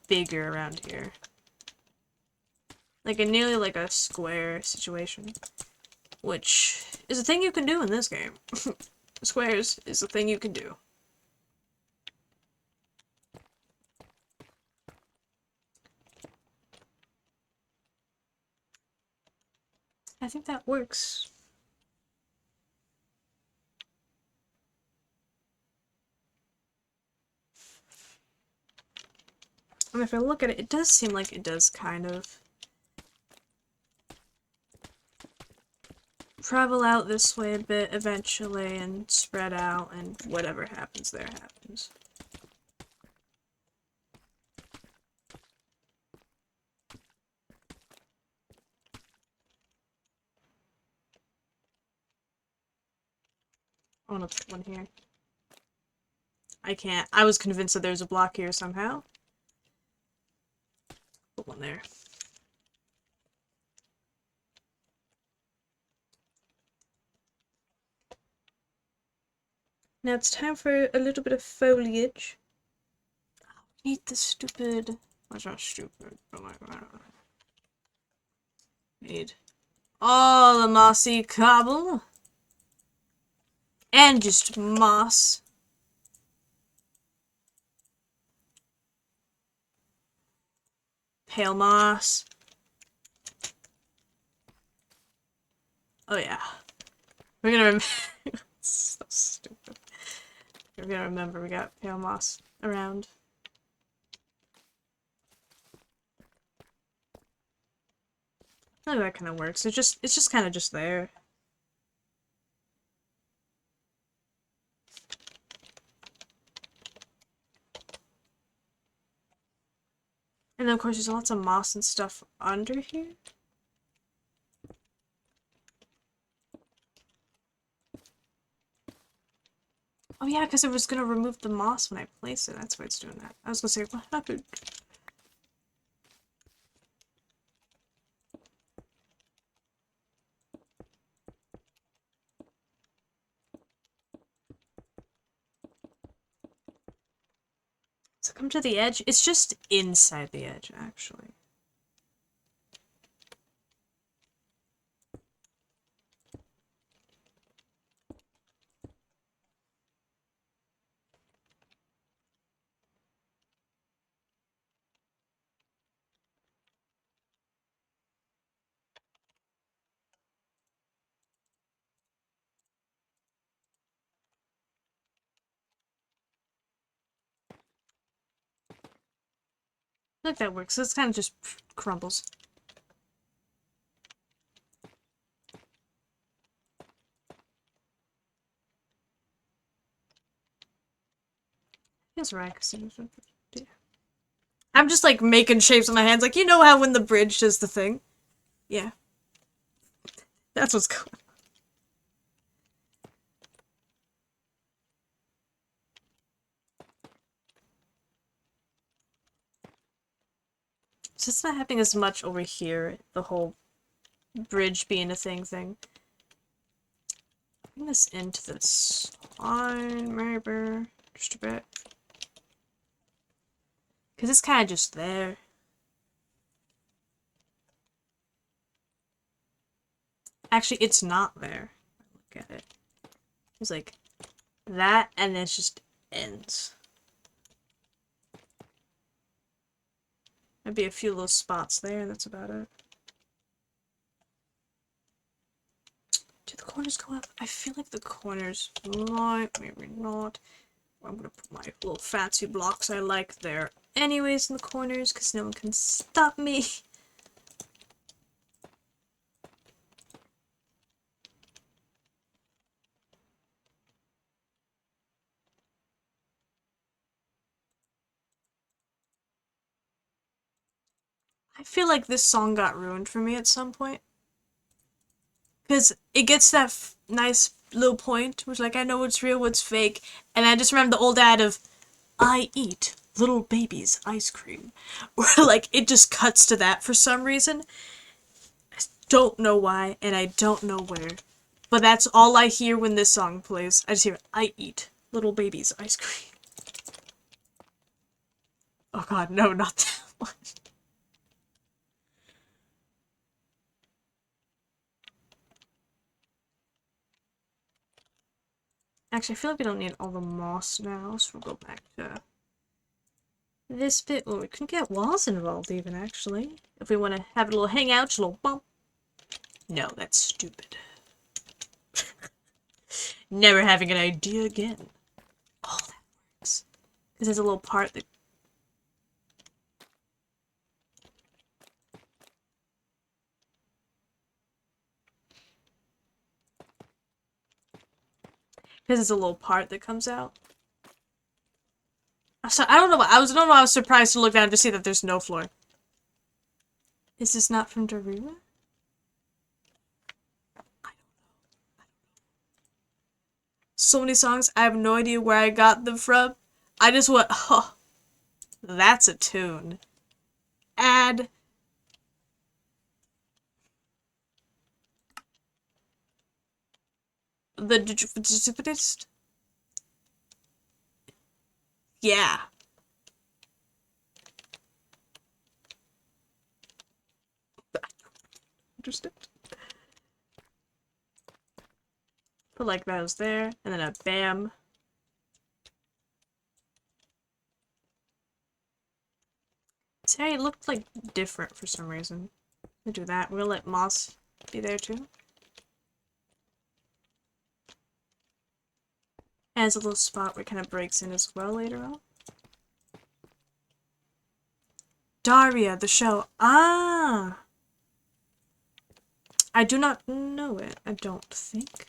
bigger around here. Like, nearly like a square situation. Which is a thing you can do in this game. Squares is a thing you can do. I think that works. I mean, if I look at it, it does seem like it does kind of travel out this way a bit eventually and spread out, and whatever happens there happens. I want to put one here. I can't. I was convinced that there's a block here somehow. Put one there. Now it's time for a little bit of foliage. Need the stupid... That's not stupid. Oh my god. Need all the mossy cobble. And just moss. Pale moss. Oh yeah. We're gonna remember. So stupid. We're gonna remember we got pale moss around. I think that kind of works. It's just kind of just there. And then of course there's lots of moss and stuff under here. Oh yeah, because it was gonna remove the moss when I placed it. That's why it's doing that. I was gonna say, what happened? So come to the edge. It's just inside the edge, actually. I think that works. So it's kind of just crumbles. Feels right, because yeah. I'm just like making shapes with my hands, like you know how when the bridge does the thing? Yeah. That's what's going on. So it's not happening as much over here, the whole bridge being a thing. Bring this into this line, maybe just a bit. Because it's kind of just there. Actually, it's not there. Look at it. It's like that, and then it just ends. Maybe a few little spots there, and that's about it. Do the corners go up? I feel like the corners might, maybe not. I'm gonna put my little fancy blocks I like there anyways in the corners, because no one can stop me. I feel like this song got ruined for me at some point. Because it gets that nice little point, which like, I know what's real, what's fake, and I just remember the old ad of, I eat little babies' ice cream. Where like, it just cuts to that for some reason. I don't know why, and I don't know where. But that's all I hear when this song plays. I just hear, I eat little babies' ice cream. Oh god, no, not that one. Actually, I feel like we don't need all the moss now, so we'll go back to this bit. Well, we can get walls involved even, actually. If we want to have a little hangout, a little bump. No, that's stupid. Never having an idea again. Oh, that works. Because there's a little part that... Because there's a little part that comes out. So, I don't know why. I was surprised to look down to see that there's no floor. Is this not from Daruma? So many songs, I have no idea where I got them from. I just went, oh, that's a tune. Add. The yeah. Understand. Put like those there, and then a bam. See, it looked like different for some reason. We'll do that. We'll let moss be there too. And there's a little spot where it kind of breaks in as well later on. Daria, the show. Ah! I do not know it, I don't think.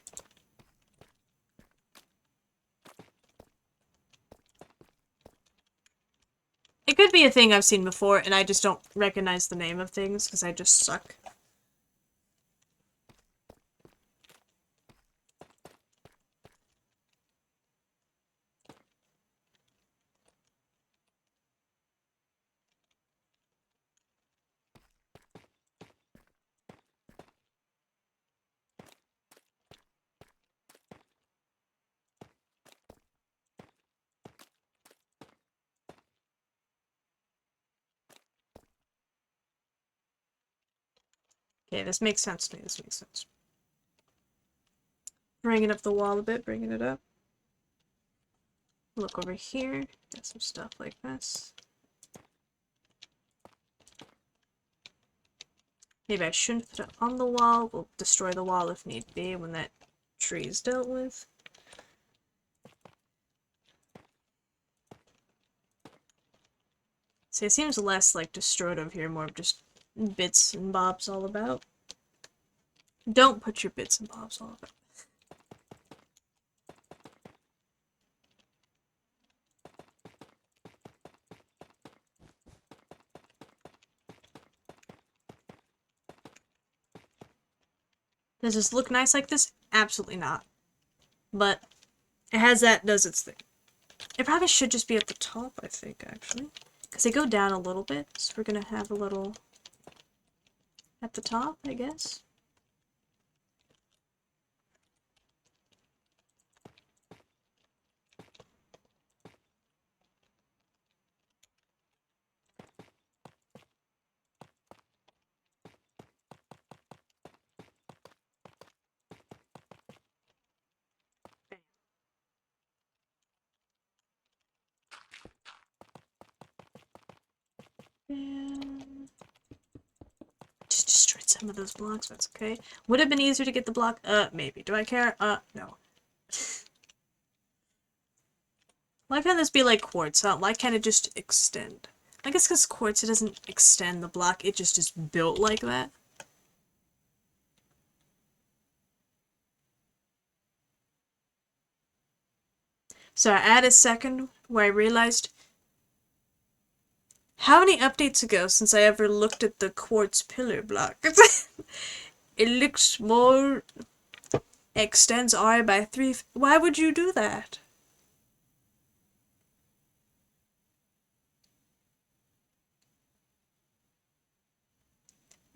It could be a thing I've seen before, and I just don't recognize the name of things, because I just suck. Okay, this makes sense to me, this makes sense. Bringing up the wall a bit, bringing it up. Look over here, got some stuff like this. Maybe I shouldn't put it on the wall. We'll destroy the wall if need be when that tree is dealt with. See, it seems less like destroyed over here, more of just bits and bobs all about. Don't put your bits and bobs all about. Does this look nice like this? Absolutely not. But it has that, does its thing. It probably should just be at the top, I think, actually. Because they go down a little bit, so we're gonna have a little at the top, I guess. And just destroyed some of those blocks, that's okay. Would have been easier to get the block? Maybe. Do I care? No. Why can't this be like quartz? Why can't it just extend? I guess because quartz, it doesn't extend the block, it just is built like that. So I added a second where I realized how many updates ago since I ever looked at the quartz pillar block? It looks more extends R by 3. Why would you do that?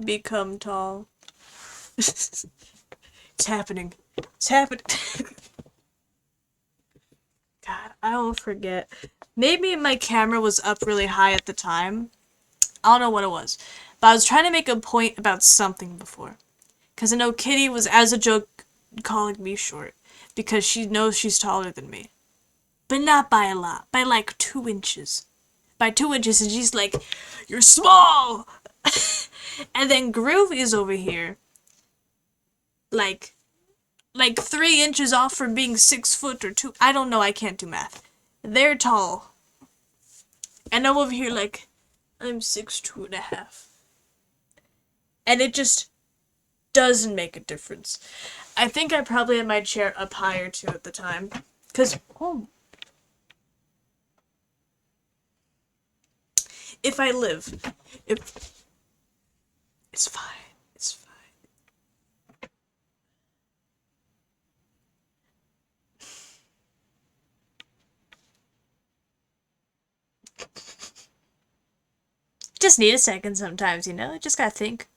Become tall. It's happening. It's happening. God, I won't forget. Maybe my camera was up really high at the time. I don't know what it was. But I was trying to make a point about something before. Because I know Kitty was, as a joke, calling me short. Because she knows she's taller than me. But not by a lot. By like 2 inches. By 2 inches, and she's like, "You're small!" And then Groovy is over here. Like 3 inches off from being 6 foot or 2. I don't know, I can't do math. They're tall. And I'm over here like, I'm 6'2.5". And it just doesn't make a difference. I think I probably had my chair up higher too at the time. Because, if I live, it's fine. It's fine. Just need a second sometimes, you know? Just gotta think.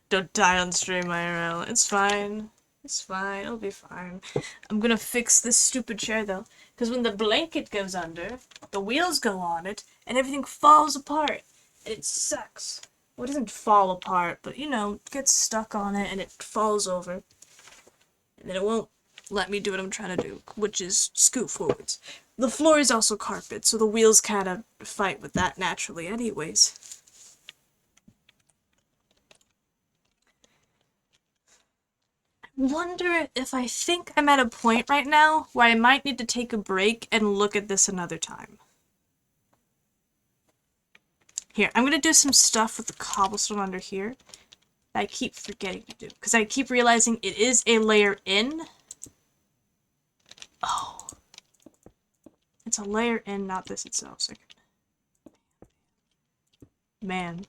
Don't die on stream, IRL. It's fine. It's fine. It'll be fine. I'm gonna fix this stupid chair, though. Because when the blanket goes under, the wheels go on it, and everything falls apart. And it sucks. Well, it doesn't fall apart, but, you know, it gets stuck on it, and it falls over. And then it won't let me do what I'm trying to do, which is scoot forwards. The floor is also carpet, so the wheels kind of fight with that naturally anyways. Wonder if I think I'm at a point right now where I might need to take a break and look at this another time. Here, I'm gonna do some stuff with the cobblestone under here that I keep forgetting to do. Because I keep realizing it is a layer in. Oh. It's a layer in, not this itself. So man.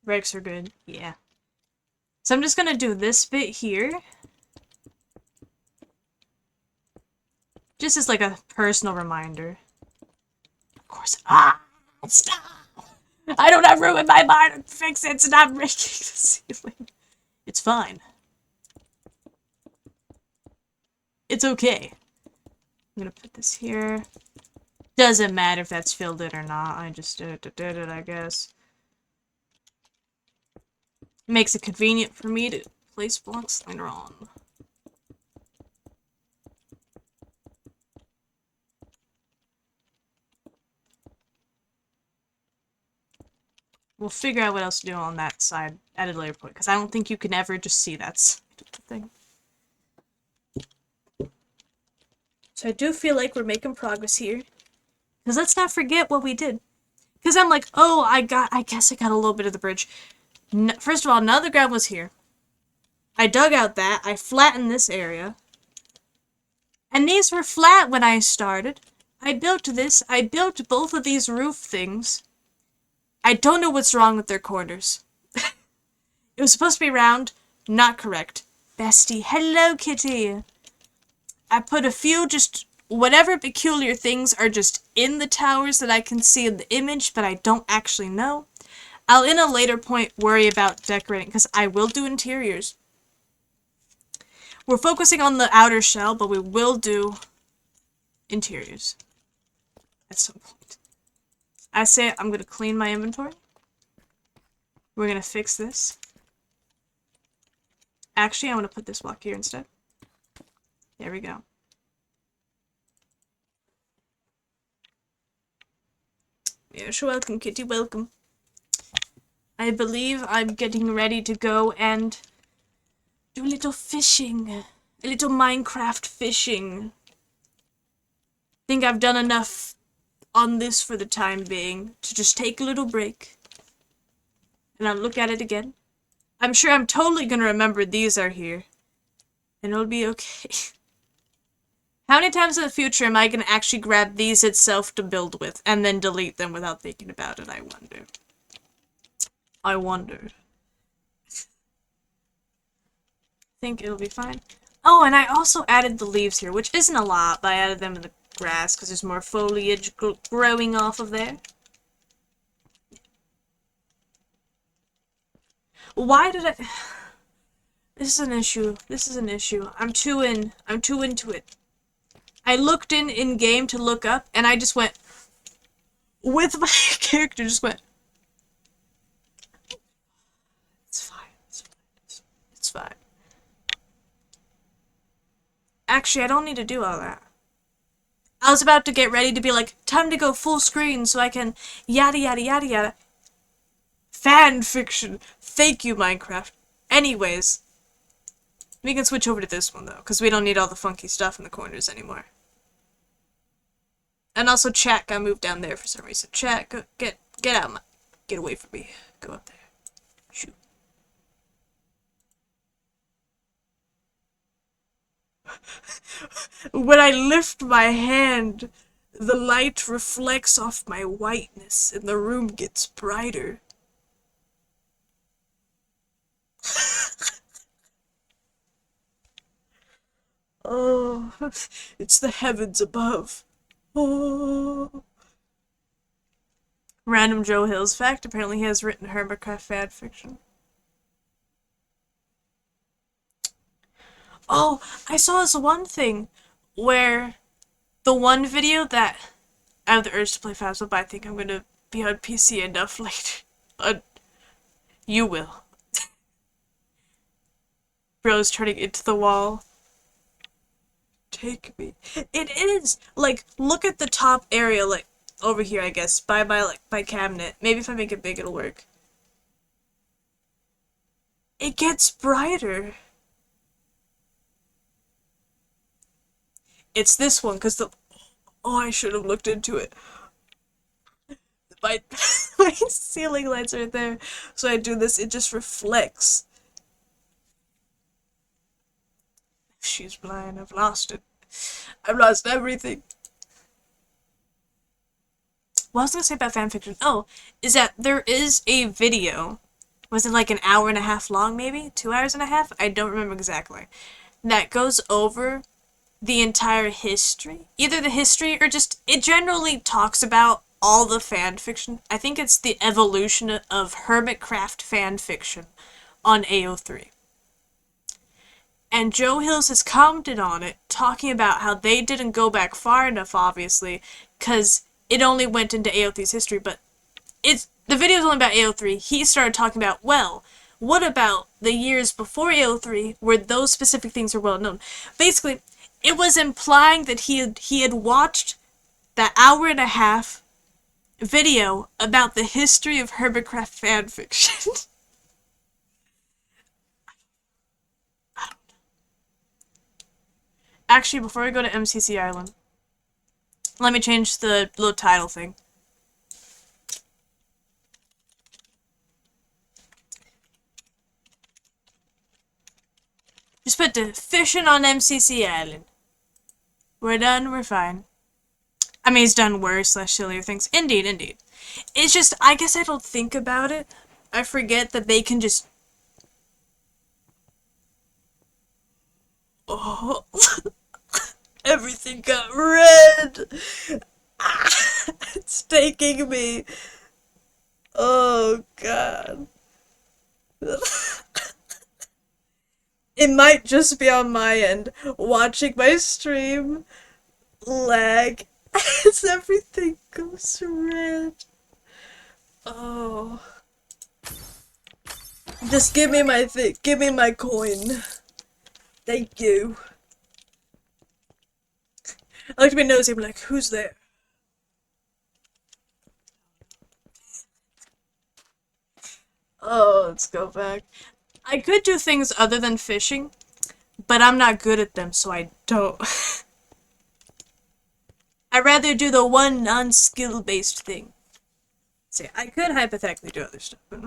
Bricks are good. Yeah. So I'm just gonna do this bit here. Just as like a personal reminder. Of course. Ah! Stop! I don't have room in my mind to fix it. Stop breaking the ceiling. It's fine. It's okay. I'm gonna put this here. Doesn't matter if that's filled in or not. I just did it, I guess. Makes it convenient for me to place blocks later on. We'll figure out what else to do on that side at a later point, because I don't think you can ever just see that side of the thing. So I do feel like we're making progress here. Because let's not forget what we did. Because I'm like, oh, I guess I got a little bit of the bridge. No, first of all, none of the ground was here. I dug out that. I flattened this area. And these were flat when I started. I built this. I built both of these roof things. I don't know what's wrong with their corners. It was supposed to be round. Not correct. Bestie. Hello, kitty. I put a few just whatever peculiar things are just in the towers that I can see in the image, but I don't actually know. I'll in a later point worry about decorating, because I will do interiors. We're focusing on the outer shell, but we will do interiors at some point. I say I'm going to clean my inventory. We're going to fix this. Actually, I want to put this block here instead. There we go. Yes, welcome, kitty, welcome. I believe I'm getting ready to go and do a little fishing. A little Minecraft fishing. Think I've done enough on this for the time being to just take a little break. And I'll look at it again. I'm sure I'm totally gonna remember these are here. And it'll be okay. How many times in the future am I gonna actually grab these itself to build with and then delete them without thinking about it, I wonder. I wondered. Think it'll be fine. Oh, and I also added the leaves here, which isn't a lot, but I added them in the grass because there's more foliage growing off of there. Why did I... This is an issue. This is an issue. I'm too into it. I looked in game to look up, and I just went... With my character, just went... It's fine. It's fine. It's fine. Actually, I don't need to do all that. I was about to get ready to be like, time to go full screen so I can yada yada yada yada. Fan fiction. Thank you, Minecraft. Anyways, we can switch over to this one though, because we don't need all the funky stuff in the corners anymore. And also, chat got moved down there for some reason. Chat, go, get out, get away from me. Go up there. Shoot. When I lift my hand, the light reflects off my whiteness and the room gets brighter. Oh, it's the heavens above. Oh. Random Joe Hill's fact, apparently he has written MineCraft fan fiction. Oh, I saw this one thing where the one video that I have the urge to play Phasma, but I think I'm gonna be on PC enough later. You will. Bro's turning into the wall. Take me. It is! Like, look at the top area, like, over here, I guess, by my cabinet. Maybe if I make it big, it'll work. It gets brighter. It's this one, because the... Oh, I should have looked into it. my ceiling lights right there. So I do this, it just reflects. She's blind, I've lost it. I've lost everything. What I was gonna say about fanfiction, is that there is a video. Was it like an hour and a half long, maybe? 2 hours and a half? I don't remember exactly. That goes over the entire history. Either the history or just, it generally talks about all the fan fiction. I think it's the evolution of hermitcraft fan fiction on AO3. And Joe Hills has commented on it, talking about how they didn't go back far enough, obviously, because it only went into AO3's history, but the video's only about AO3. He started talking about, well, what about the years before AO3 where those specific things are well known? Basically, it was implying that he had watched that hour and a half video about the history of hermitcraft fanfiction. Actually, before I go to MCC Island, let me change the little title thing. Just put the fishing on MCC Island. We're done, we're fine. I mean, he's done worse / sillier things. Indeed, indeed. It's just, I guess I don't think about it. I forget that they can just... Oh... Everything got red! It's taking me. Oh, God. It might just be on my end. Watching my stream lag as everything goes red. Oh. Just give me my thing. Give me my coin. Thank you. I like to be nosy, but like, who's there? Oh, let's go back. I could do things other than fishing, but I'm not good at them, so I don't. I'd rather do the one non-skill based thing. See, I could hypothetically do other stuff, but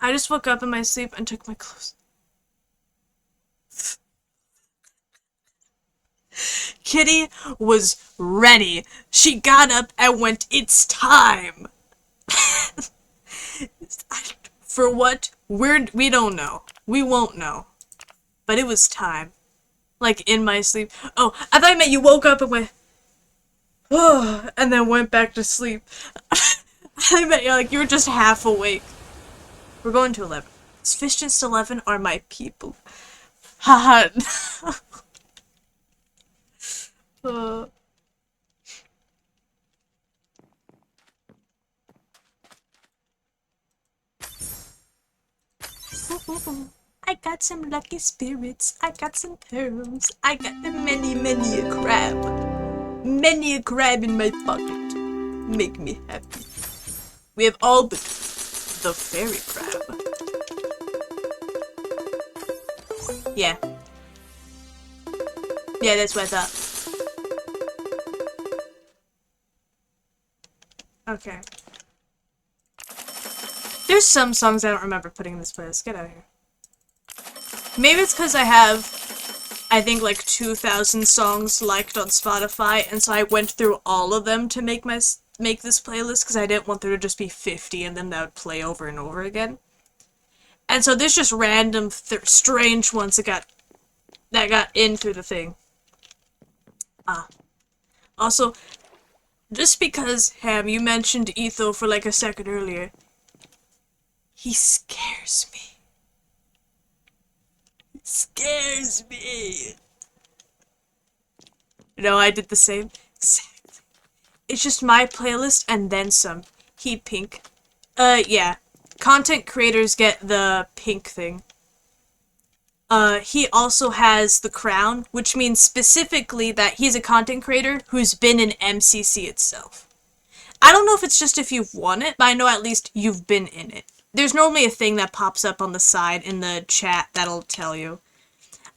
I just woke up in my sleep and took my clothes. Kitty was ready. She got up and went, "It's time." For what? We don't know. We won't know. But it was time. Like, in my sleep. Oh, I thought I meant you woke up and went, oh, and then went back to sleep. I meant you were just half awake. We're going to 11. Is Fish just 11 are my people. Haha. I got some lucky spirits. I got some pearls. I got many a crab. Many a crab in my pocket. Make me happy. We have all but the fairy crab. Yeah. Yeah, that's what I thought. Okay. There's some songs I don't remember putting in this playlist. Get out of here. Maybe it's because I have, I think, like 2,000 songs liked on Spotify, and so I went through all of them to make this playlist, because I didn't want there to just be 50 and then that would play over and over again. And so there's just random, strange ones that got in through the thing. Also, just because, Ham, you mentioned Etho for like a second earlier, he scares me. He scares me. No, I did the same. Exactly. It's just my playlist and then some. He pink. Yeah. Content creators get the pink thing. He also has the crown, which means specifically that he's a content creator who's been in MCC itself. I don't know if it's just if you've won it, but I know at least you've been in it. There's normally a thing that pops up on the side in the chat that'll tell you.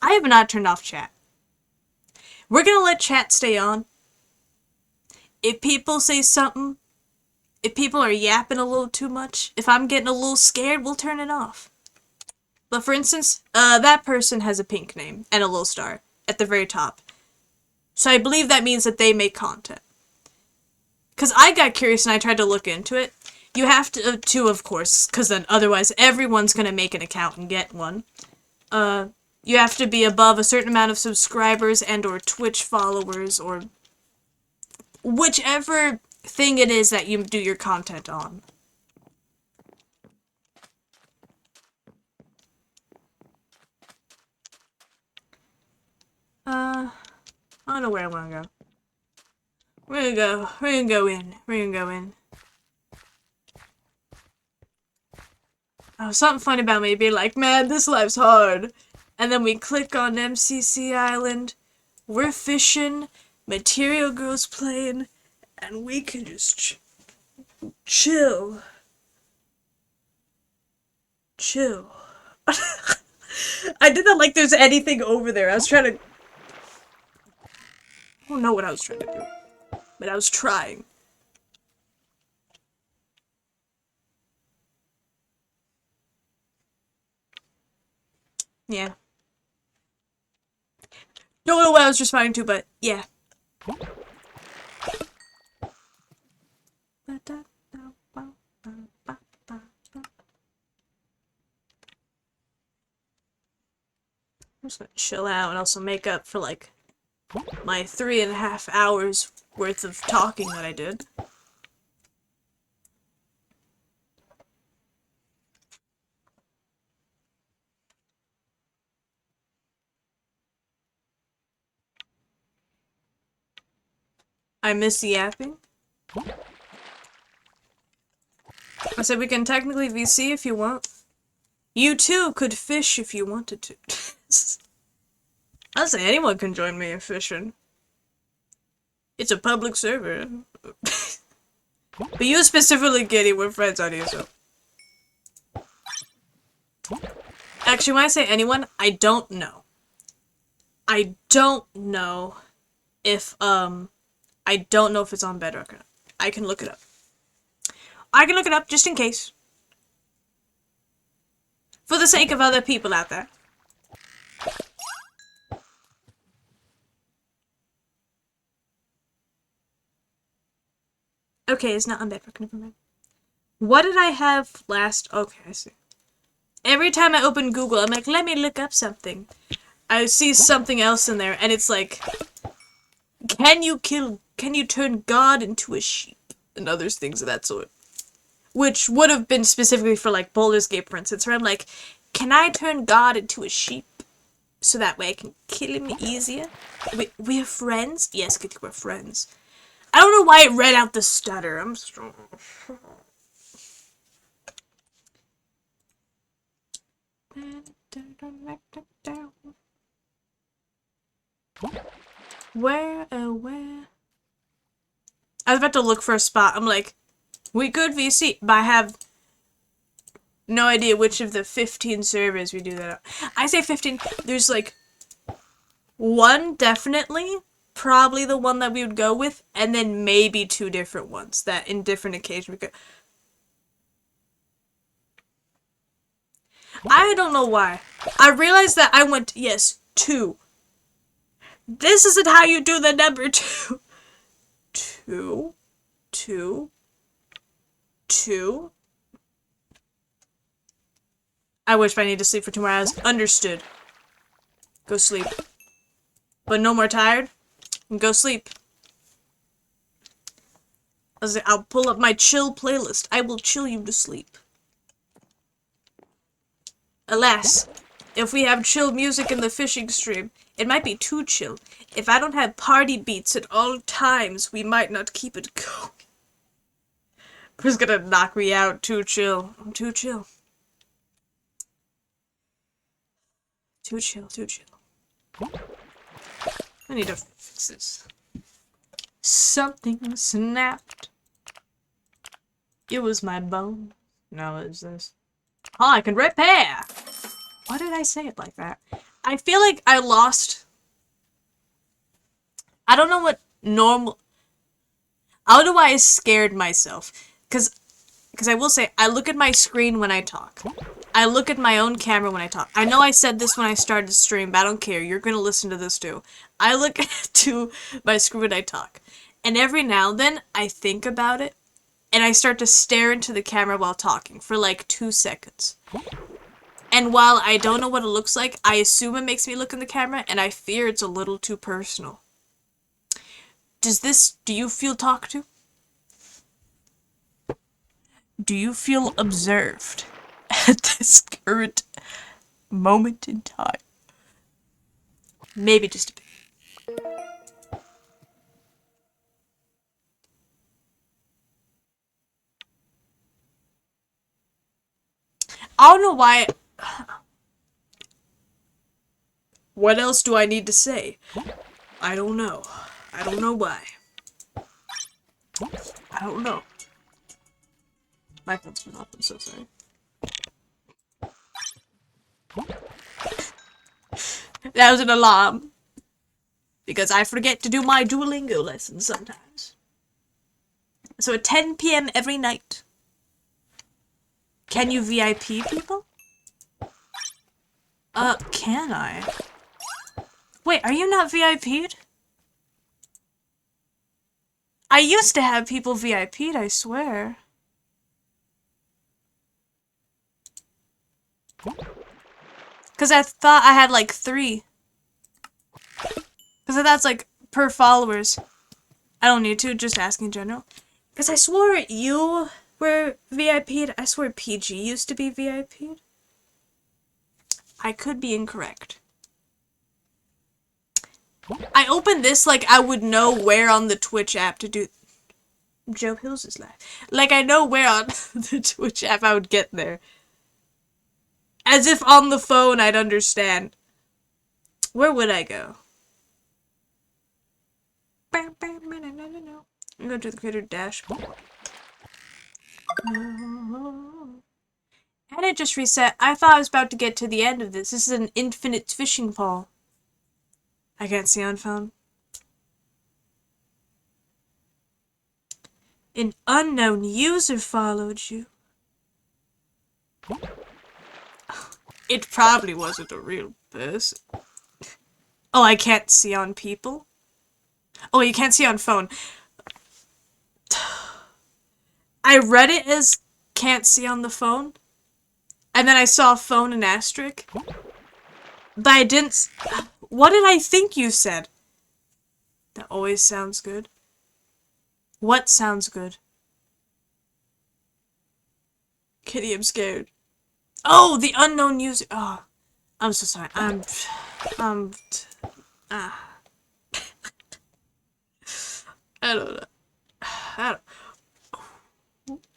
I have not turned off chat. We're gonna let chat stay on, if people say something, if people are yapping a little too much, if I'm getting a little scared, we'll turn it off. But for instance, that person has a pink name and a little star at the very top. So I believe that means that they make content. Because I got curious and I tried to look into it. You have to of course, because then otherwise everyone's going to make an account and get one. You have to be above a certain amount of subscribers and or Twitch followers or whichever thing it is that you do your content on. I don't know where I want to go. We're gonna go in. Oh, something funny about me being like, man, this life's hard. And then we click on MCC Island, we're fishing, Material Girl's playing, and we can just chill. I did not like there's anything over there. I was trying to... I don't know what I was trying to do, but I was trying. Yeah. Don't know what I was responding to, but yeah. I'm just gonna chill out and also make up for like my 3.5 hours worth of talking that I did. I miss yapping. I said we can technically VC if you want. You too could fish if you wanted to. I'll say anyone can join me in fishing. It's a public server. But you specifically, Giddy, we're friends on here, so. Actually, when I say anyone, I don't know. I don't know if it's on Bedrock or not. I can look it up. I can look it up just in case. For the sake of other people out there. Okay, it's not on Bedrock, never mind. What did I have last? Okay, I see. Every time I open Google, I'm like, let me look up something. I see something else in there, and it's like, can you turn God into a sheep? And other things of that sort. Which would have been specifically for, like, Baldur's Gate, for instance, where I'm like, can I turn God into a sheep? So that way I can kill him easier? We are friends? Yes, good, we're friends. I don't know why it read out the stutter. I'm strong. Where? I was about to look for a spot. I'm like, we could VC, but I have no idea which of the 15 servers we do that on. I say 15. There's like one definitely, probably the one that we would go with, and then maybe 2 different ones that in different occasions we could. I don't know why. I realized that I went, yes, 2. This isn't how you do the number 2. 2. I wish I need to sleep for 2 more hours. Understood. Go sleep. But no more tired? Go sleep. I'll pull up my chill playlist. I will chill you to sleep. Alas, if we have chill music in the fishing stream, it might be too chill. If I don't have party beats at all times, we might not keep it going. Who's gonna knock me out? Too chill. I'm too chill. Too chill. I need to fix this. Something snapped. It was my bone. No, it was this. Oh, I can repair! Why did I say it like that? I feel like I lost... I don't know what normal... I don't know why I scared myself. Because I will say, I look at my screen when I talk. I look at my own camera when I talk. I know I said this when I started the stream, but I don't care. You're going to listen to this too. I look to my screen when I talk. And every now and then, I think about it. And I start to stare into the camera while talking for like 2 seconds. And while I don't know what it looks like, I assume it makes me look in the camera, and I fear it's a little too personal. Do you feel talked to? Do you feel observed at this current moment in time? Maybe just a bit. I don't know why. What else do I need to say? I don't know. I don't know why. I don't know. My phone's been off, I'm so sorry. That was an alarm. Because I forget to do my Duolingo lessons sometimes. So at 10 p.m. every night. Can you VIP people? Can I? Wait, are you not VIP'd? I used to have people VIP'd, I swear. Because I thought I had like 3. Because that's like per followers. I don't need to, just asking in general. Because I swore you were VIP'd. I swear PG used to be VIP'd. I could be incorrect. I opened this like I would know where on the Twitch app to do... Joe Hills is live. Like I know where on the Twitch app I would get there. As if on the phone I'd understand. Where would I go? I'm going to the creator dashboard. And it just reset. I thought I was about to get to the end of this. This is an infinite fishing pole. I can't see on phone. An unknown user followed you. It probably wasn't a real person. Oh, I can't see on people? Oh, you can't see on phone. I read it as can't see on the phone. And then I saw phone and asterisk. But I didn't... What did I think you said? That always sounds good. What sounds good? Kitty, I'm scared. Oh, the unknown user. Oh, I'm so sorry. I don't know.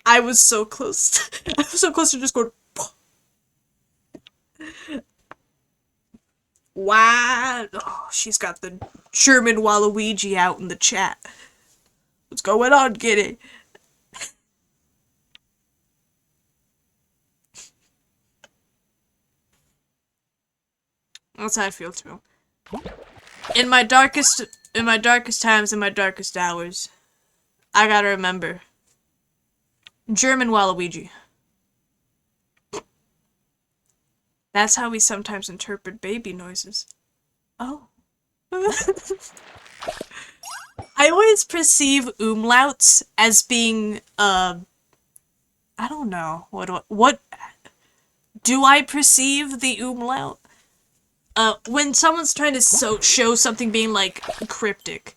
I was so close. I was so close to just going. Wow. Oh, she's got the German Waluigi out in the chat. What's going on, Kitty? That's how I feel too. In my darkest times, in my darkest hours, I gotta remember. German Waluigi. That's how we sometimes interpret baby noises. Oh. I always perceive umlauts as being, I don't know. What do I perceive the umlaut? When someone's trying to show something being, like, cryptic.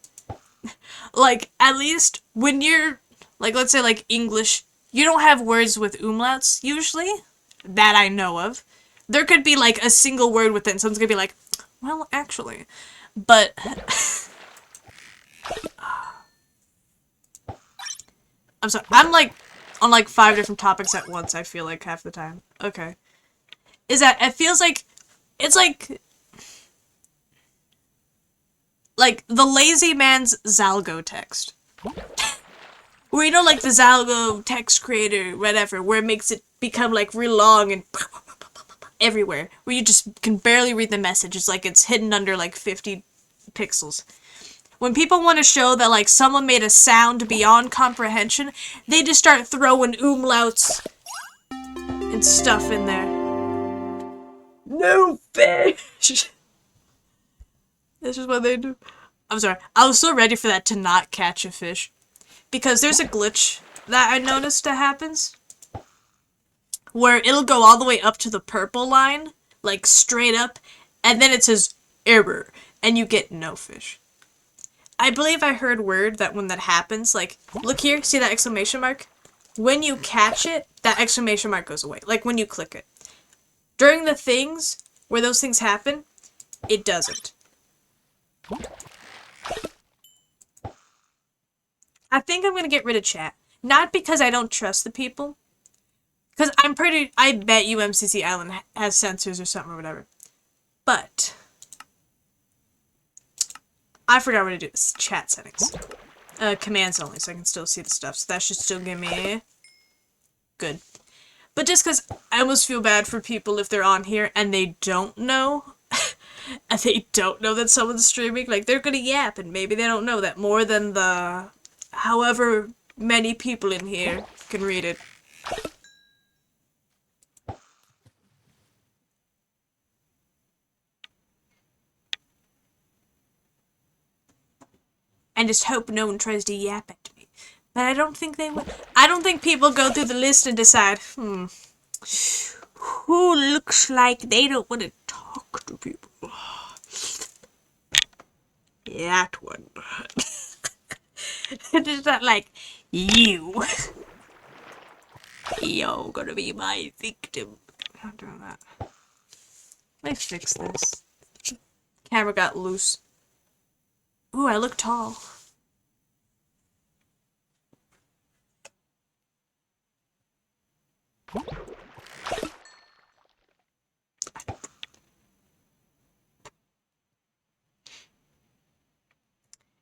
Like, at least when you're, like, let's say, like, English, you don't have words with umlauts, usually, that I know of. There could be, like, a single word with it, and someone's gonna be like, well, actually. But... I'm sorry, I'm, like, on, like, 5 different topics at once, I feel like, half the time. Okay. Is that, it feels like, it's like the lazy man's Zalgo text. Where, you know, like the Zalgo text creator, whatever, where it makes it become, like, real long and everywhere. Where you just can barely read the message. It's like it's hidden under, like, 50 pixels. When people want to show that, like, someone made a sound beyond comprehension, they just start throwing umlauts and stuff in there. No fish! This is what they do. I'm sorry. I was so ready for that to not catch a fish. Because there's a glitch that I noticed that happens. Where it'll go all the way up to the purple line. Like, straight up. And then it says, error. And you get no fish. I believe I heard word that when that happens, like, look here, see that exclamation mark? When you catch it, that exclamation mark goes away. Like, when you click it. During the things where those things happen, it doesn't. I think I'm gonna get rid of chat. Not because I don't trust the people. Because I bet you MCC Island has sensors or something or whatever. But I forgot what to do. This chat settings. Commands only, so I can still see the stuff. So that should still give me good. But just because I almost feel bad for people if they're on here and they don't know. And they don't know that someone's streaming. Like, they're gonna yap and maybe they don't know that more than the however many people in here can read it. And just hope no one tries to yap at me. But I don't think they will. I don't think people go through the list and decide, who looks like they don't want to talk to people. That one. It's not like, you. You're gonna be my victim. I'm not doing that. Let me fix this. Camera got loose. Ooh, I look tall.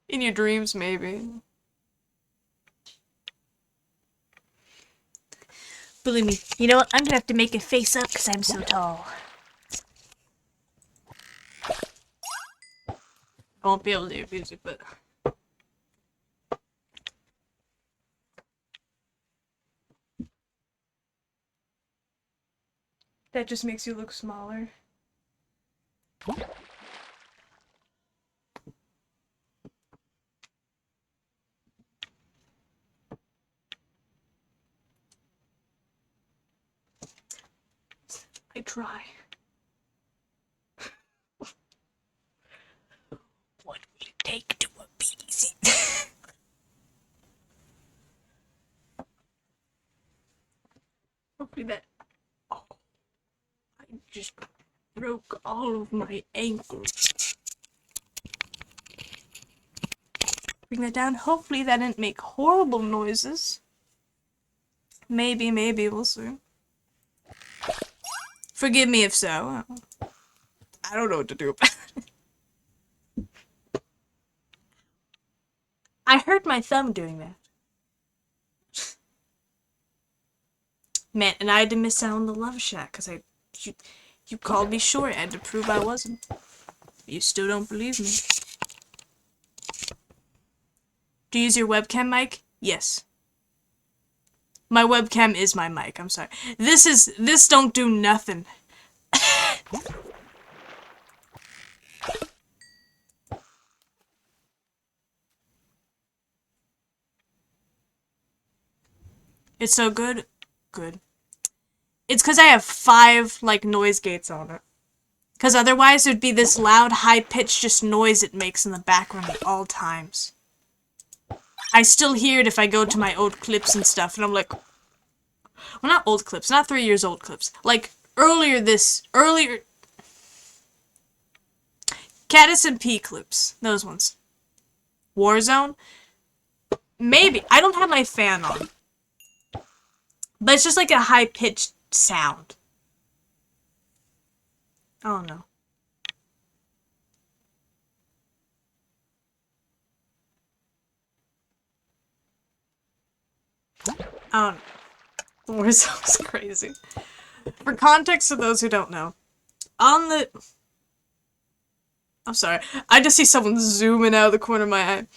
In your dreams, maybe. Believe me. You know what? I'm gonna have to make a face up because I'm so tall. I won't be able to do music, but... That just makes you look smaller. I try. What will it take to appease it? Hopefully that... Oh. I just broke all of my ankles. Bring that down. Hopefully that didn't make horrible noises. Maybe, we'll see. Forgive me if so. I don't know what to do about it. I hurt my thumb doing that. Man, and I had to miss out on the love shack because you called me short. I had to prove I wasn't. You still don't believe me. Do you use your webcam mic? Yes. My webcam is my mic, I'm sorry. This don't do nothing. It's so good. Good. It's because I have 5, like, noise gates on it. Because otherwise there'd be this loud, high-pitched just noise it makes in the background at all times. I still hear it if I go to my old clips and stuff, and I'm like... Well, not old clips, not 3 years old clips. Like, earlier... Caddis and P clips. Those ones. Warzone? Maybe. I don't have my fan on. But it's just like a high-pitched sound. I don't know. I don't know. Warzone's crazy. For context to those who don't know, on the... I'm sorry. I just see someone zooming out of the corner of my eye.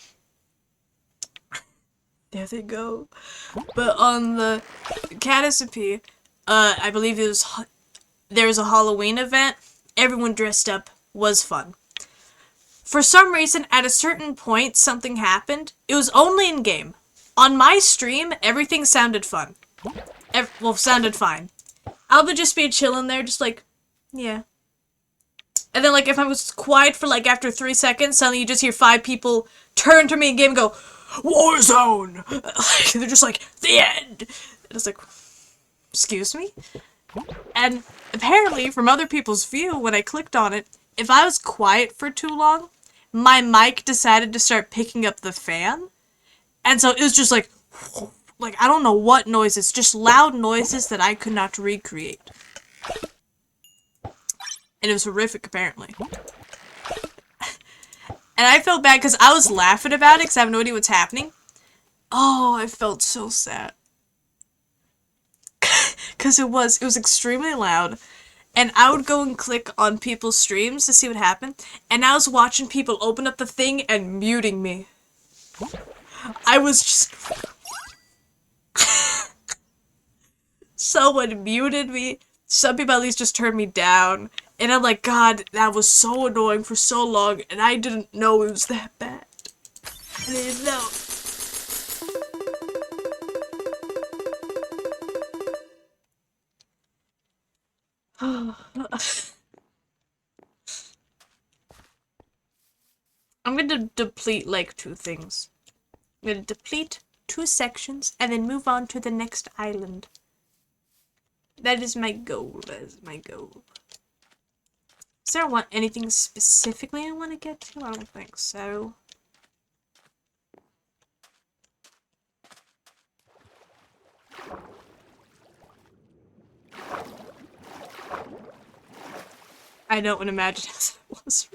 There they go. But on the Catastrophe, I believe there was a Halloween event. Everyone dressed up. Was fun. For some reason, at a certain point, something happened. It was only in game. On my stream, everything sounded fun. Sounded fine. I would just be chilling there, just like, yeah. And then, like, if I was quiet for, like, after 3 seconds, suddenly you just hear 5 people turn to me in game and go, Warzone! Like, they're just like, the end! And it's like, excuse me? And apparently, from other people's view, when I clicked on it, if I was quiet for too long, my mic decided to start picking up the fan. And so it was just like, I don't know what noises, just loud noises that I could not recreate. And it was horrific, apparently. And I felt bad because I was laughing about it because I have no idea what's happening. Oh, I felt so sad. Because it was extremely loud. And I would go and click on people's streams to see what happened. And I was watching people open up the thing and muting me. I was just... Someone muted me. Some people at least just turned me down. And I'm like, God, that was so annoying for so long. And I didn't know it was that bad. I didn't know. I'm gonna deplete like 2 things. I'm gonna deplete 2 sections and then move on to the next island. That is my goal. That is my goal. Is there anything specifically I want to get to? I don't think so. I don't want to imagine how that was.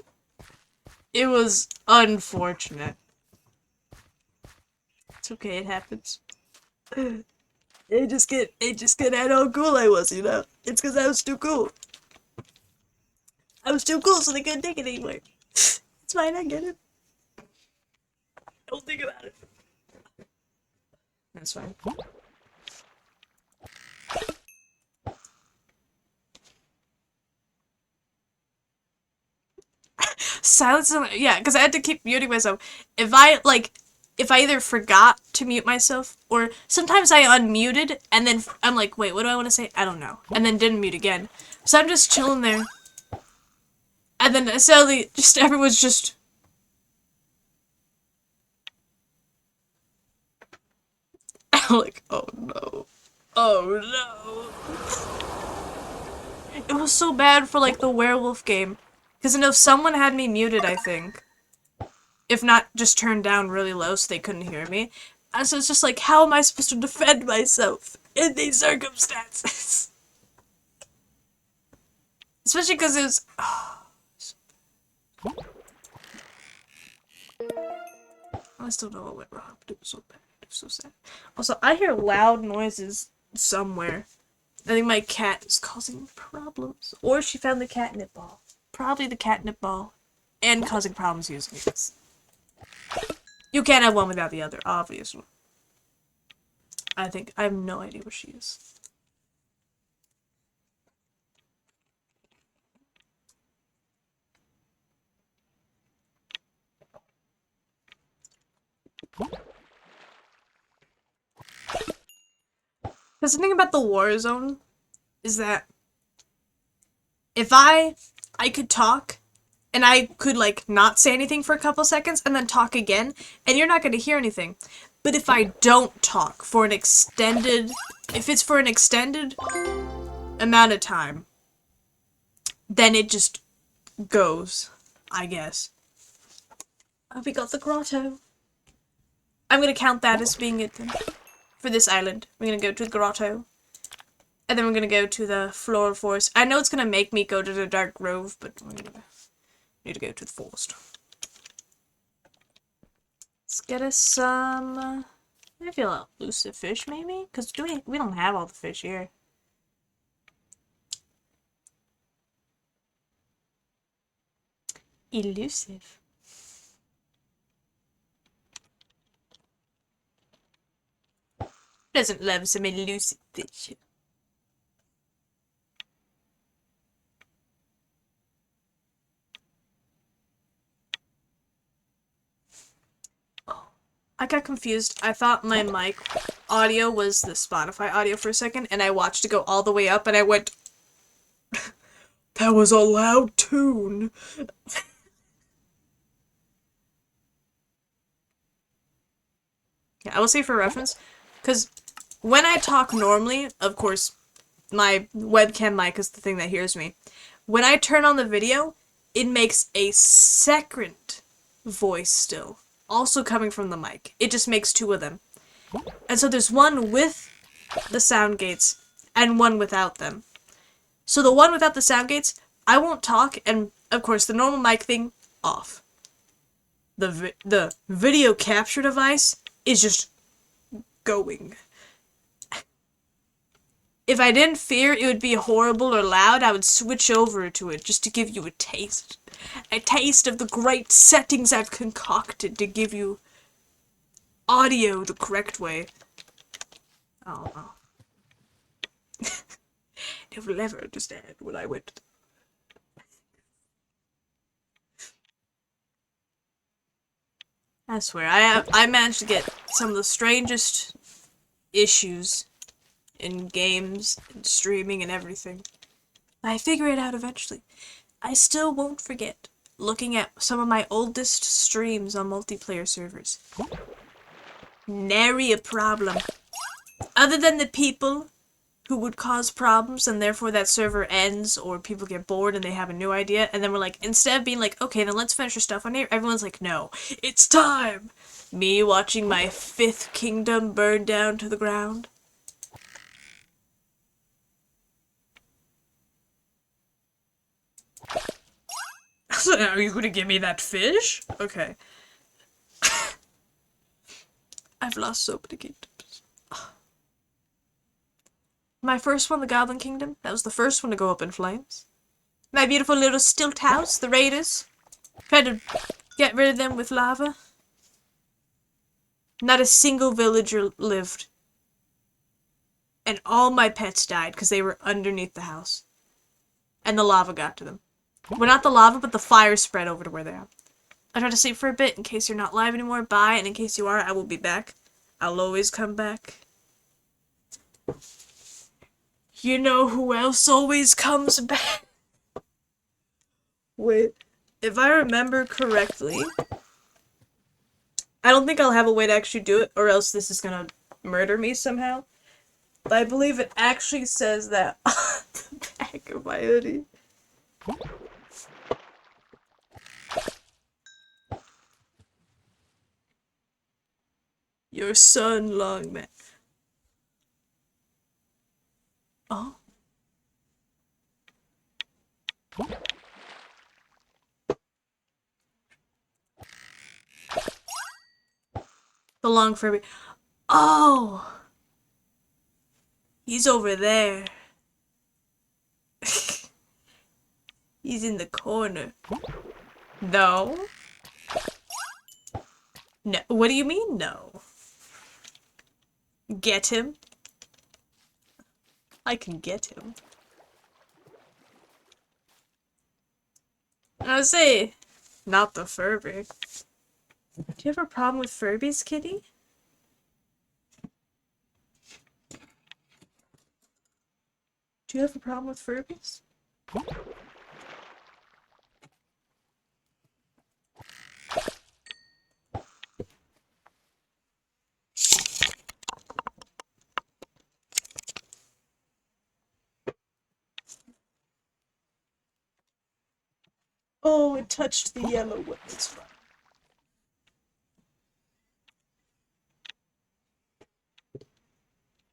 It was unfortunate. It's okay, it happens. It just get at how cool I was, you know? It's because I was too cool. I was too cool, so they couldn't take it anymore. It's fine, I get it. Don't think about it. That's fine. Silence, yeah, because I had to keep muting myself. If I either forgot to mute myself, or sometimes I unmuted, and then I'm like, wait, what do I want to say? I don't know. And then didn't mute again. So I'm just chilling there. And then suddenly, everyone's just... I'm like, oh no. Oh no. It was so bad for, like, the werewolf game. Because I know someone had me muted, I think. If not, just turned down really low so they couldn't hear me. And so it's just like, how am I supposed to defend myself in these circumstances? Especially because it was... Oh, I still don't know what went wrong, but it was so bad. It was so sad. Also, I hear loud noises somewhere. I think my cat is causing problems. Or she found the catnip ball. Probably the catnip ball. And causing problems using it. You can't have one without the other, obviously. I have no idea where she is. Because the thing about the Warzone is that if I could talk and I could, like, not say anything for a couple seconds and then talk again, and you're not going to hear anything. But if I don't talk for an extended... If it's for an extended amount of time, then it just goes, I guess. Oh, we got the grotto. I'm going to count that as being it then. For this island. We're going to go to the grotto. And then we're going to go to the floral forest. I know it's going to make me go to the dark grove, but we're going to need to go to the forest. Let's get us some... maybe a elusive fish, maybe? Because we don't have all the fish here. Elusive. Doesn't love some elusive bitch. I got confused. I thought my mic audio was the Spotify audio for a second, and I watched it go all the way up, and I went, that was a loud tune. Yeah, I will say for reference, because when I talk normally, of course, my webcam mic is the thing that hears me. When I turn on the video, it makes a second voice still, also coming from the mic. It just makes two of them. And so there's one with the sound gates and one without them. So the one without the sound gates, I won't talk, and of course the normal mic thing, off. The video capture device is just going. If I didn't fear it would be horrible or loud, I would switch over to it just to give you a taste. A taste of the great settings I've concocted to give you audio the correct way. Oh no. You'll never understand what I went through. I swear, I managed to get some of the strangest issues in games and streaming and everything. I figure it out eventually. I still won't forget looking at some of my oldest streams on multiplayer servers. Nary a problem. Other than the people who would cause problems and therefore that server ends or people get bored and they have a new idea, and then we're like, instead of being like, okay, then let's finish your stuff on here, everyone's like, no, it's time! Me watching my 5th kingdom burn down to the ground. So now, are you gonna give me that fish? Okay. I've lost so many kingdoms. My first one, the Goblin Kingdom, that was the first one to go up in flames. My beautiful little stilt house, the raiders. Tried to get rid of them with lava. Not a single villager lived. And all my pets died because they were underneath the house. And the lava got to them. Well, not the lava, but the fire spread over to where they are. I tried to sleep for a bit in case you're not live anymore. Bye, and in case you are, I will be back. I'll always come back. You know who else always comes back? Wait, if I remember correctly, I don't think I'll have a way to actually do it, or else this is gonna murder me somehow. But I believe it actually says that on the back of my hoodie. Your son, Longman. Oh. The long Furby. Oh! He's over there. He's in the corner. No. No. What do you mean, no? Get him? I can get him. I would say, not the Furby. Do you have a problem with Furbies, kitty? Do you have a problem with Furbies? Oh, it touched the yellow one. It's fine.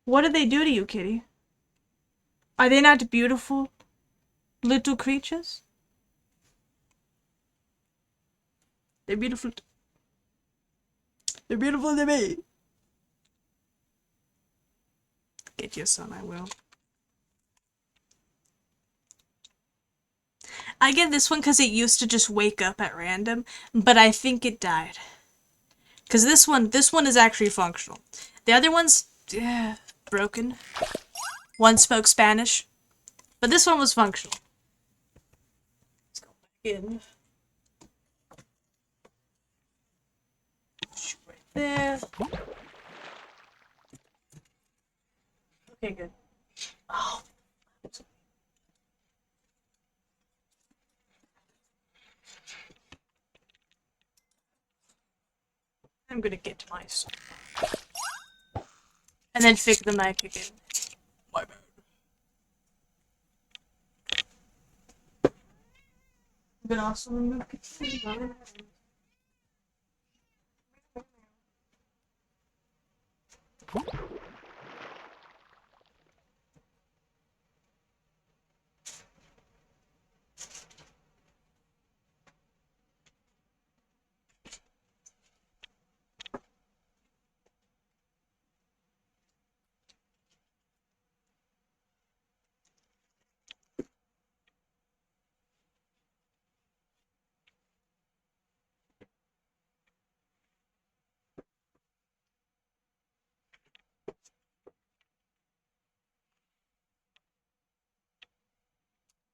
What did they do to you, kitty? Are they not beautiful little creatures? They're beautiful. They're beautiful to me. Get your son, I will. I get this one because it used to just wake up at random, but I think it died. Because this one is actually functional. The other one's broken. One spoke Spanish, but this one was functional. Let's go back in. Shoot right there. Okay, good. Oh. I'm gonna get to my stuff. And then fix the mic again. My bad. I'm gonna also remove the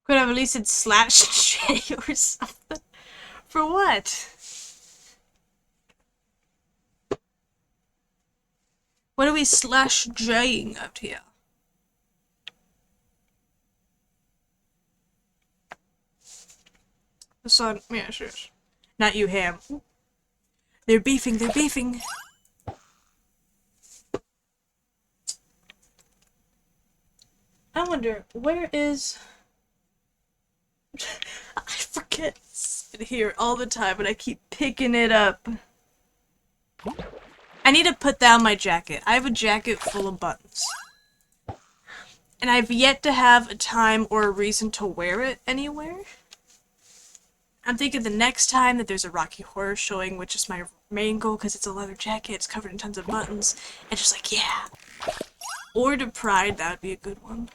could have at least said slash J or something. For what? What are we slash J-ing out here? The sun, yeah, sure. Not you, Ham. They're beefing, they're beefing. I wonder, where is... I forget it's in here all the time, but I keep picking it up. I need to put down my jacket. I have a jacket full of buttons. And I've yet to have a time or a reason to wear it anywhere. I'm thinking the next time that there's a Rocky Horror showing, which is my main goal because it's a leather jacket, it's covered in tons of buttons, and just like, yeah. Or to Pride, that would be a good one.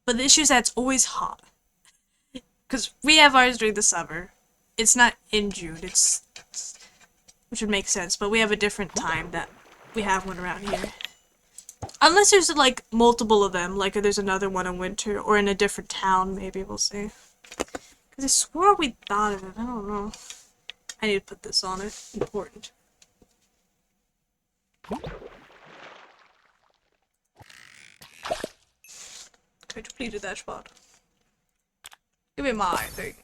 But the issue is that it's always hot. Because we have ours during the summer. It's not in June, it's which would make sense, but we have a different time that we have one around here. Unless there's, like, multiple of them, like there's another one in winter, or in a different town, maybe, we'll see. Because I swore we thought of it, I don't know. I need to put this on it, important. I depleted that spot. Give me my thing.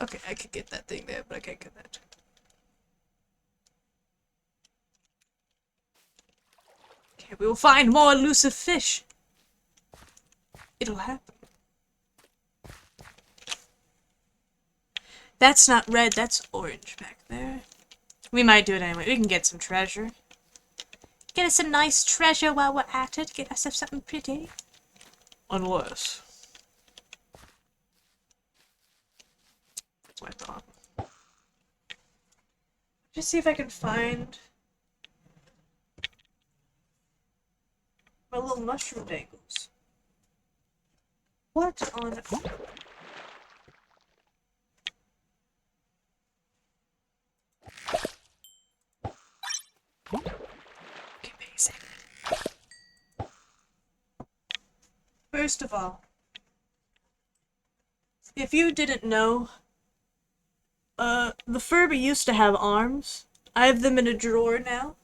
Okay, I could get that thing there, but I can't get that. Okay, we will find more elusive fish. It'll happen. That's not red, that's orange back there. We might do it anyway. We can get some treasure. Get us some nice treasure while we're at it. Get us something pretty. Unless. That's what I thought. Just see if I can find my little mushroom dangles. What on... Okay, basic. First of all, if you didn't know, the Furby used to have arms. I have them in a drawer now.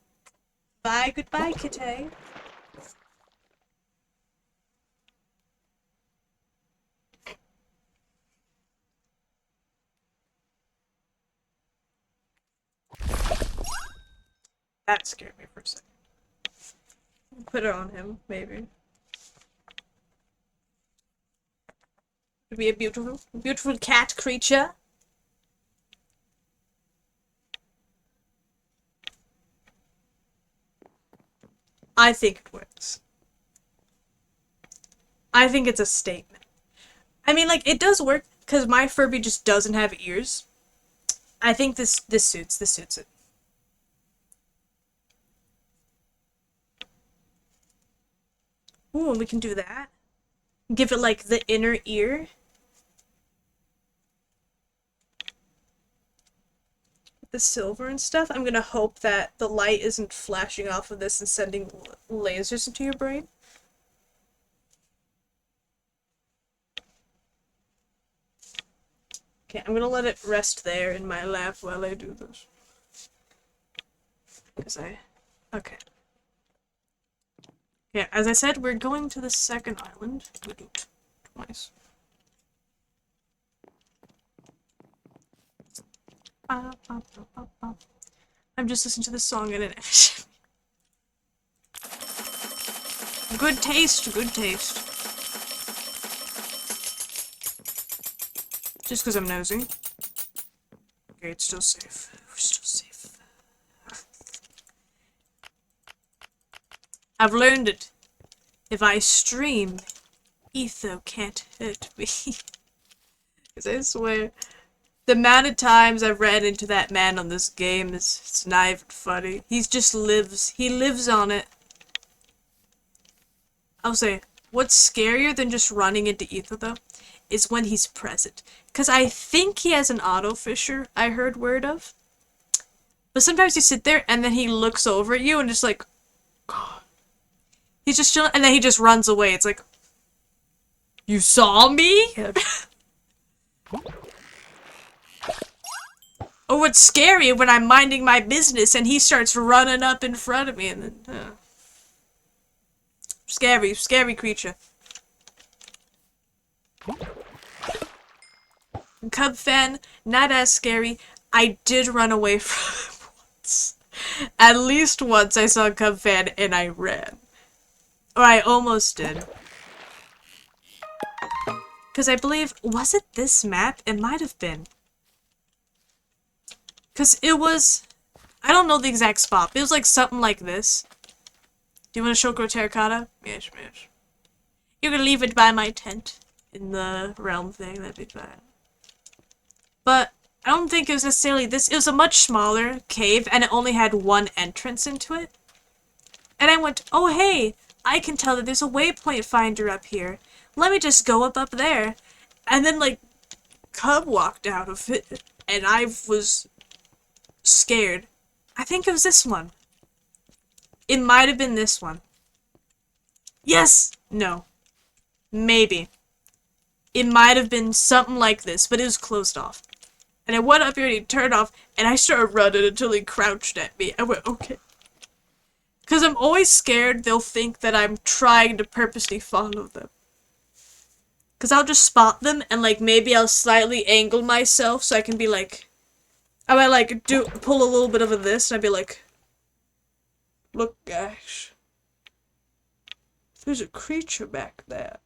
Bye, goodbye, kitty. That scared me for a second. Put it on him, maybe. Could be a beautiful, beautiful cat creature. I think it works. I think it's a statement. I mean, like, it does work, because my Furby just doesn't have ears. I think this suits it. Ooh, and we can do that. Give it, like, the inner ear. The silver and stuff. I'm gonna hope that the light isn't flashing off of this and sending lasers into your brain. Okay, I'm gonna let it rest there in my lap while I do this. Okay. Yeah, as I said, we're going to the second island. Twice. I'm just listening to this song and it good taste, good taste. Just because I'm nosy. Okay, it's still safe. We're still safe. I've learned it. If I stream, Etho can't hurt me. Because I swear, the amount of times I've ran into that man on this game is it's not even funny. He lives on it. I'll say, what's scarier than just running into Etho though, is when he's present. Because I think he has an auto fisher I heard word of. But sometimes you sit there and then he looks over at you and just like, God. He's just chilling and then he just runs away. It's like, you saw me? Or what's scary when I'm minding my business and he starts running up in front of me and then, scary creature. Cub fan, not as scary. I did run away from him once. At least once I saw Cub fan and I ran. Or I almost did. Because I believe, was it this map? It might have been. Because it was, I don't know the exact spot, but it was like something like this. Do you want to show Grow Terracotta? Yes, yes. You can leave it by my tent in the realm thing, that'd be fine. But I don't think it was necessarily this. It was a much smaller cave, and it only had one entrance into it. And I went, oh hey, I can tell that there's a waypoint finder up here. Let me just go up there. And then, like, Cub walked out of it, and I was scared. I think it was this one. It might have been this one. Yes! No. Maybe. It might have been something like this, but it was closed off. And I went up here and he turned off, and I started running until he crouched at me. I went, okay. Because I'm always scared they'll think that I'm trying to purposely follow them. Because I'll just spot them, and, like, maybe I'll slightly angle myself so I can be like... I might, like, pull a little bit of this, and I'd be like... Look, guys. There's a creature back there.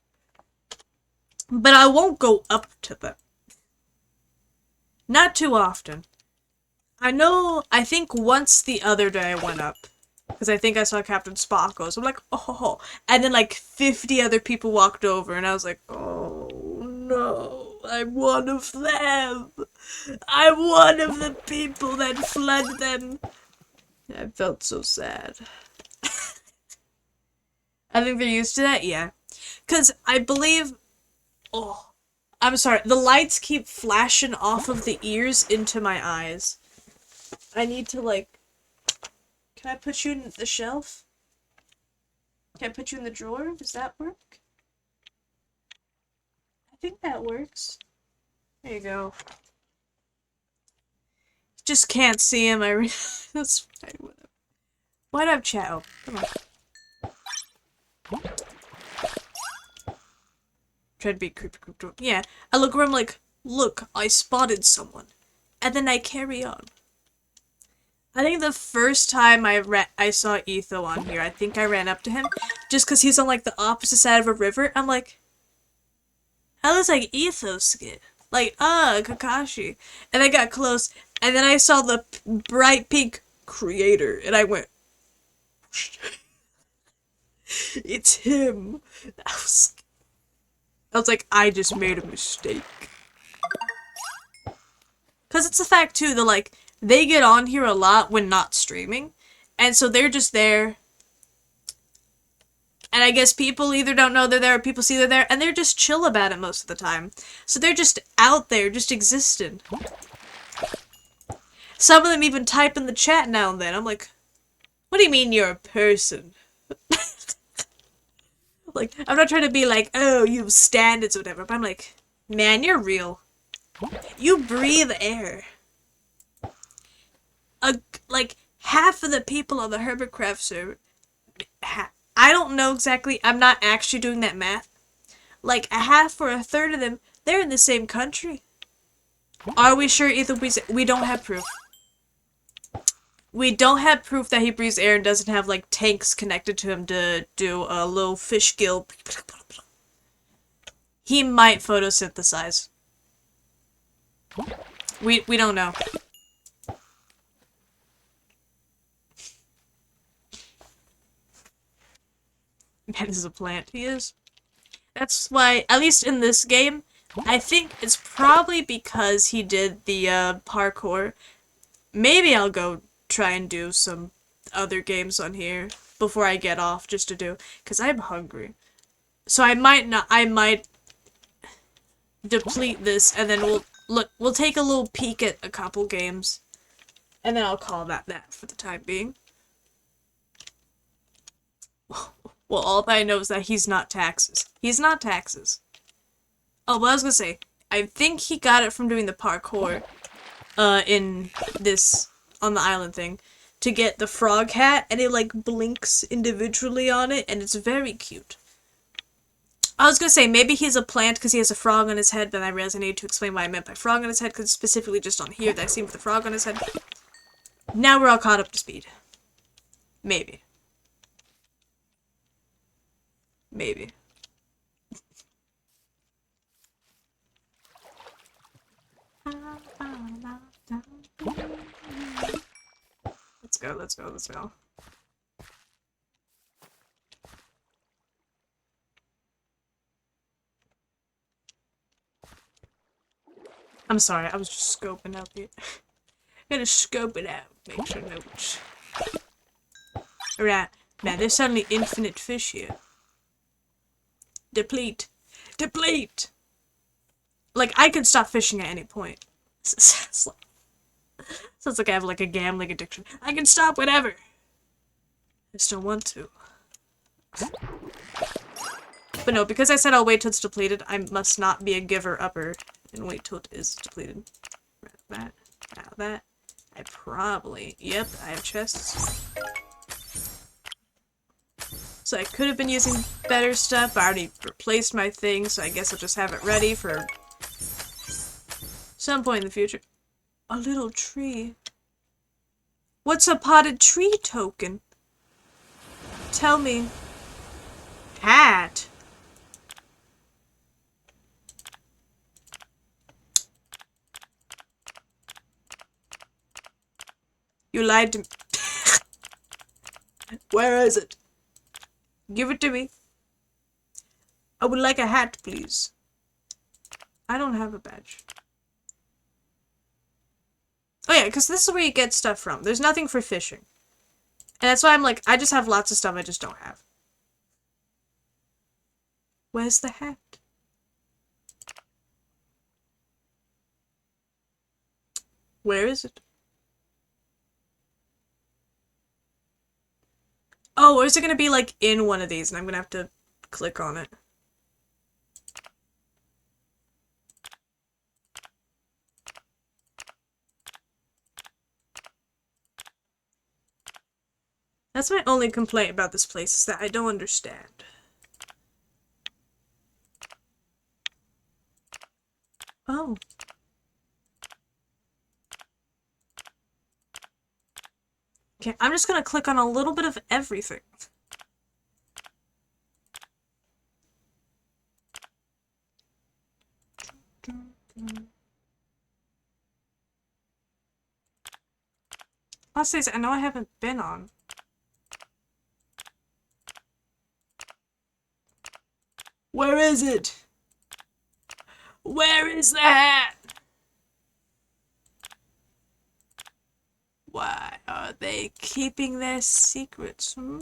But I won't go up to them. Not too often. I think once the other day I went up. Because I think I saw Captain Sparkles. I'm like, oh. And then like 50 other people walked over and I was like, oh no. I'm one of them. I'm one of the people that fled them. I felt so sad. I think they're used to that, yeah. Because I believe... Oh. I'm sorry, the lights keep flashing off of the ears into my eyes. I need to, like... Can I put you in the shelf? Can I put you in the drawer? Does that work? I think that works. There you go. Just can't see him, that's fine, whatever. Why do I have chat? Oh, come on. Try to be creepy. Yeah, I look around like, look, I spotted someone. And then I carry on. I think the first time I saw Etho on here, I think I ran up to him. Just because he's on, like, the opposite side of a river. I'm like, that looks like Etho's skin. Like, Kakashi. And I got close, and then I saw the bright pink creator, and I went, it's him. I was like, I just made a mistake. Because it's a fact, too, that, like, they get on here a lot when not streaming. And so they're just there. And I guess people either don't know they're there or people see they're there, and they're just chill about it most of the time. So they're just out there, just existing. Some of them even type in the chat now and then. I'm like, what do you mean you're a person? Like, I'm not trying to be like, oh, you have standards or whatever, but I'm like, man, you're real. You breathe air. Like, half of the people on the Hermitcraft server, I don't know exactly, I'm not actually doing that math. Like, a half or a third of them, they're in the same country. Are we sure either we don't have proof? We don't have proof that he breathes air and doesn't have, like, tanks connected to him to do a little fish gill. He might photosynthesize. We don't know. That is a plant. He is. That's why, at least in this game, I think it's probably because he did the parkour. Maybe I'll go try and do some other games on here before I get off just to do, because I'm hungry. So I might deplete this and then we'll take a little peek at a couple games. And then I'll call that for the time being. Well, all I know is that he's not taxes. He's not taxes. Oh, well, I was gonna say, I think he got it from doing the parkour, in this, on the island thing, to get the frog hat, and it, like, blinks individually on it, and it's very cute. I was gonna say, maybe he's a plant because he has a frog on his head, but I realized I needed to explain what I meant by frog on his head, because it's specifically just on here that I see him with the frog on his head. Now we're all caught up to speed. Maybe. Maybe. Let's go, let's go, let's go. I'm sorry, I was just scoping out the... Gotta scope it out, make sure no which... Alright, man, there's suddenly infinite fish here. Deplete. Deplete! Like, I could stop fishing at any point. Sounds like I have, like, a gambling addiction. I can stop whenever! I just don't want to. But no, because I said I'll wait till it's depleted, I must not be a giver-upper and wait till it is depleted. That. Now that. I probably... Yep, I have chests. So I could have been using better stuff. I already replaced my thing, so I guess I'll just have it ready for some point in the future. A little tree. What's a potted tree token? Tell me. Hat. You lied to me. Where is it? Give it to me. I would like a hat, please. I don't have a badge. Oh yeah, because this is where you get stuff from. There's nothing for fishing. And that's why I'm like, I just have lots of stuff I just don't have. Where's the hat? Where is it? Oh, or is it gonna be like in one of these and I'm gonna have to click on it? That's my only complaint about this place, is that I don't understand. Oh. Okay, I'm just gonna click on a little bit of everything. Last days I know I haven't been on. Where is it? Where is the hat? Why are they keeping their secrets, hmm?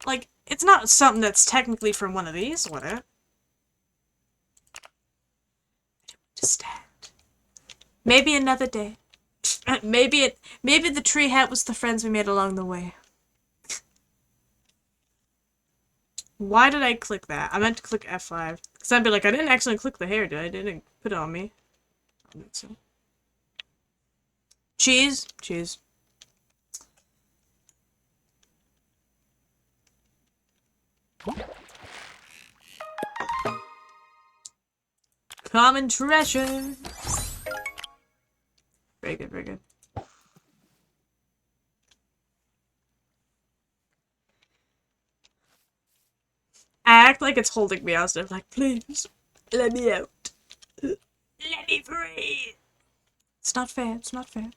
like, it's not something that's technically from one of these, would it? Understand. Maybe another day. Maybe the tree hat was the friends we made along the way. Why did I click that? I meant to click F5. Because I'd be like, I didn't actually click the hair, did I? Didn't put it on me. I don't think so. Cheese? Cheese. Common treasure! Very good, very good. I act like it's holding me out, so I'm like, please, let me out. Let me free! It's not fair, it's not fair.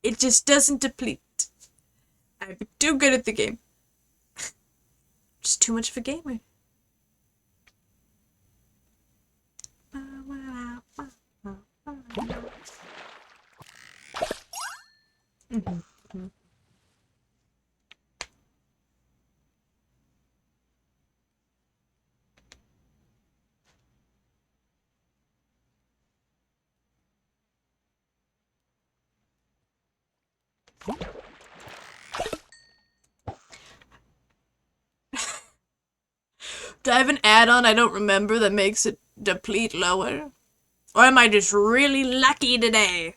It just doesn't deplete. I'm too good at the game. Just too much of a gamer. Do I have an add-on I don't remember that makes it deplete lower? Or am I just really lucky today?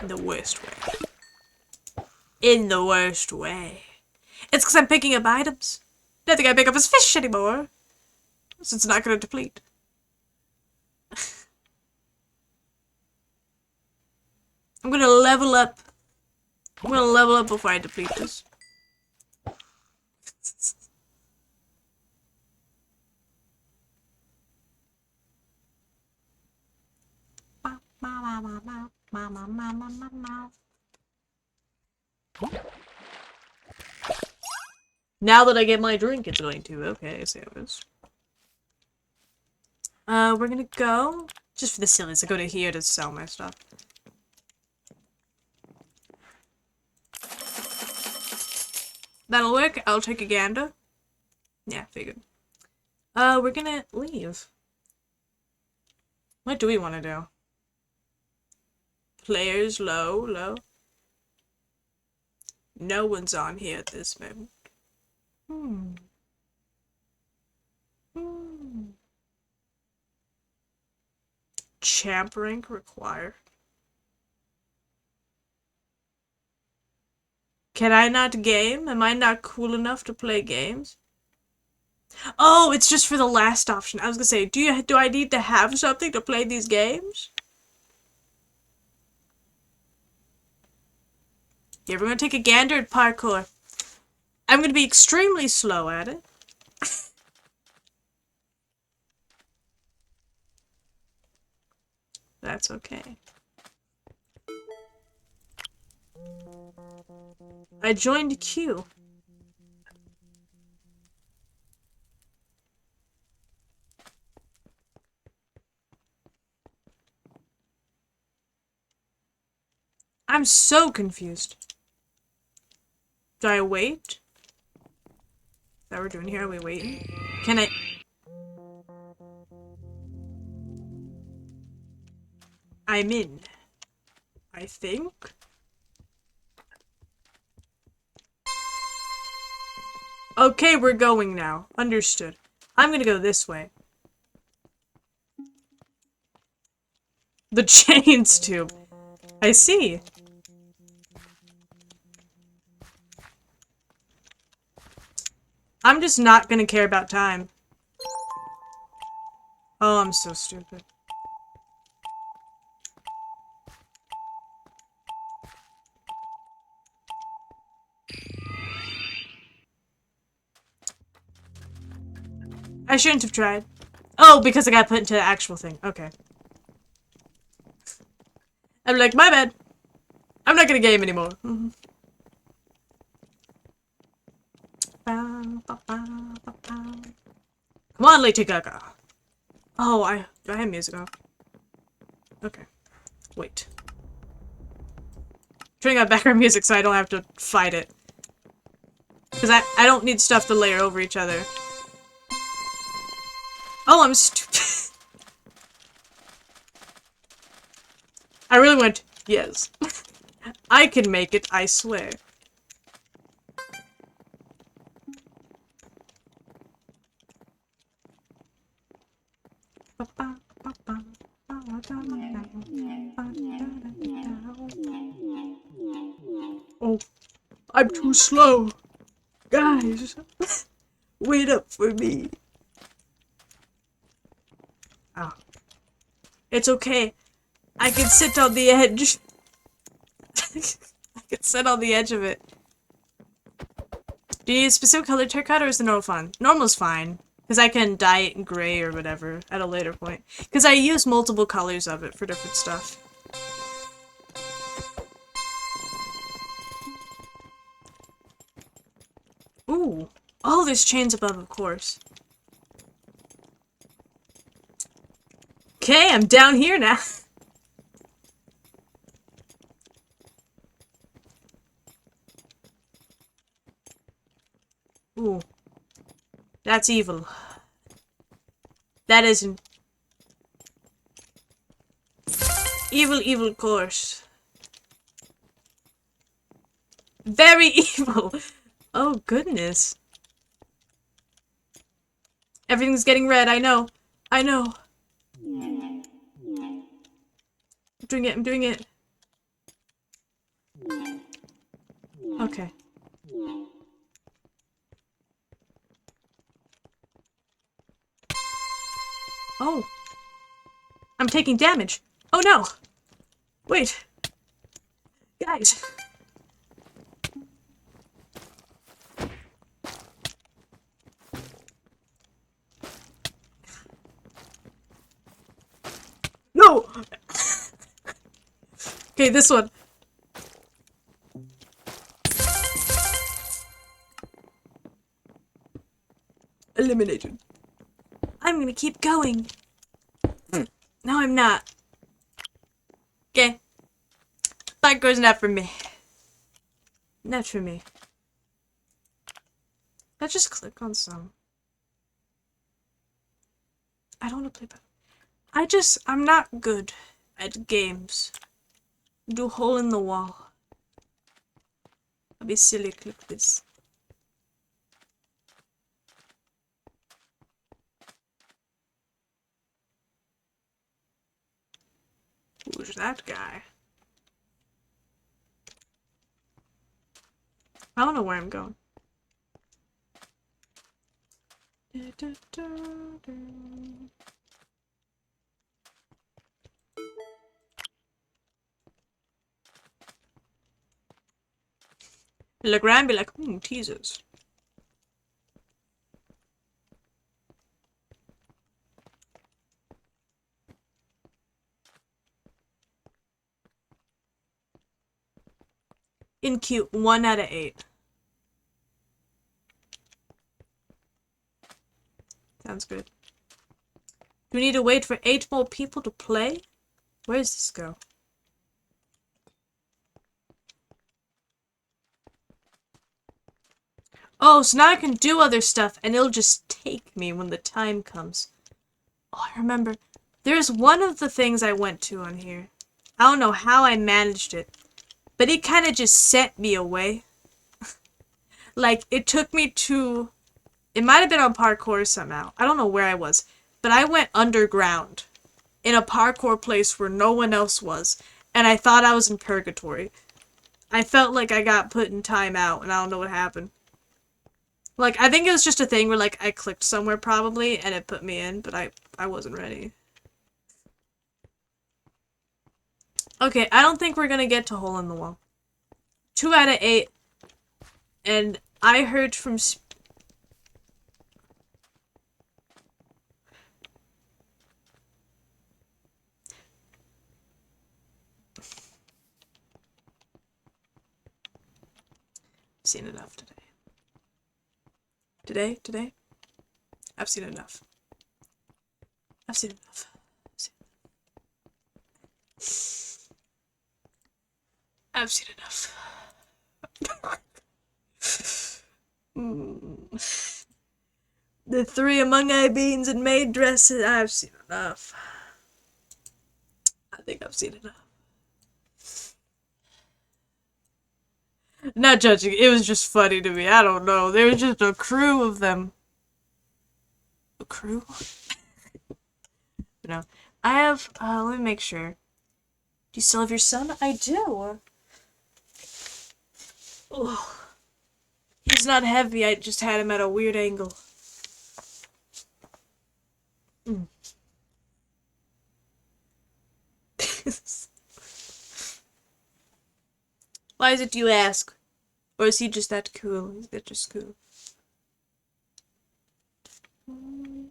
In the worst way. In the worst way. It's because I'm picking up items. I don't think I pick up as fish anymore. So it's not going to deplete. I'm going to level up. I'm going to level up before I deplete this. Now that I get my drink, it's going to. Okay, I see how it is. We're gonna go, just for the sillies, I go to here to sell my stuff. That'll work. I'll take a gander. Yeah, figured. We're gonna leave. What do we want to do? Players low, low. No one's on here at this moment. Champ rank required. Can I not game? Am I not cool enough to play games? Oh, it's just for the last option. I was gonna say, do I need to have something to play these games? Yeah, we're gonna take a gander at parkour. I'm gonna be extremely slow at it. That's okay. I joined queue. I'm so confused. Do I wait? Is that what we're doing here? Are we waiting? Can I... I'm in. I think. Okay, we're going now. Understood. I'm gonna go this way. The chains tube. I see. I'm just not gonna care about time. Oh, I'm so stupid. I shouldn't have tried. Oh, because I got put into the actual thing. Okay. I'm like, my bad. I'm not gonna game anymore. Come on, Lady Gaga. Oh, do I have music off? Okay. Wait. Turning on background music so I don't have to fight it. Because I don't need stuff to layer over each other. Oh, I'm stupid. I really went, yes. I can make it, I swear. Oh, I'm too slow. Guys, wait up for me. Oh. It's okay. I can sit on the edge. I can sit on the edge of it. Do you need a specific color haircut or is the normal fine? Normal's fine. Because I can dye it in gray or whatever at a later point. Because I use multiple colors of it for different stuff. Ooh. Oh, there's chains above, of course. Okay, I'm down here now. Ooh. That's evil. That isn't. Evil, evil course. Very evil. Oh, goodness. Everything's getting red, I know. I know. I'm doing it, I'm doing it. Okay. Oh. I'm taking damage. Oh no. Wait. Guys. No! Okay, this one. Eliminated. I'm gonna keep going. No, I'm not. Okay. That goes not for me. Not for me. Let's just click on some. I don't want to play back. I'm not good at games. Do hole in the wall. I'll be silly, click this. Who's that guy? I don't know where I'm going. Look around and be like, teasers. In cute, 1 out of 8. Sounds good. Do we need to wait for 8 more people to play? Where does this go? Oh, so now I can do other stuff and it'll just take me when the time comes. Oh, I remember. There's one of the things I went to on here. I don't know how I managed it, but it kind of just sent me away. Like, it took me to... It might have been on parkour somehow. I don't know where I was. But I went underground in a parkour place where no one else was. And I thought I was in purgatory. I felt like I got put in timeout and I don't know what happened. Like, I think it was just a thing where, like, I clicked somewhere probably and it put me in, but I wasn't ready. Okay, I don't think we're gonna get to hole in the wall. 2 out of 8. And I heard from... seen enough today. Today? I've seen enough. I've seen enough. I've seen enough. The three among I beans and maid dresses. I've seen enough. I think I've seen enough. Not judging. It was just funny to me. I don't know. There was just a crew of them. A crew? No. I have, let me make sure. Do you still have your son? I do. Oh. He's not heavy. I just had him at a weird angle. Why is it you ask? Or is he just that cool? Is that just cool? I'm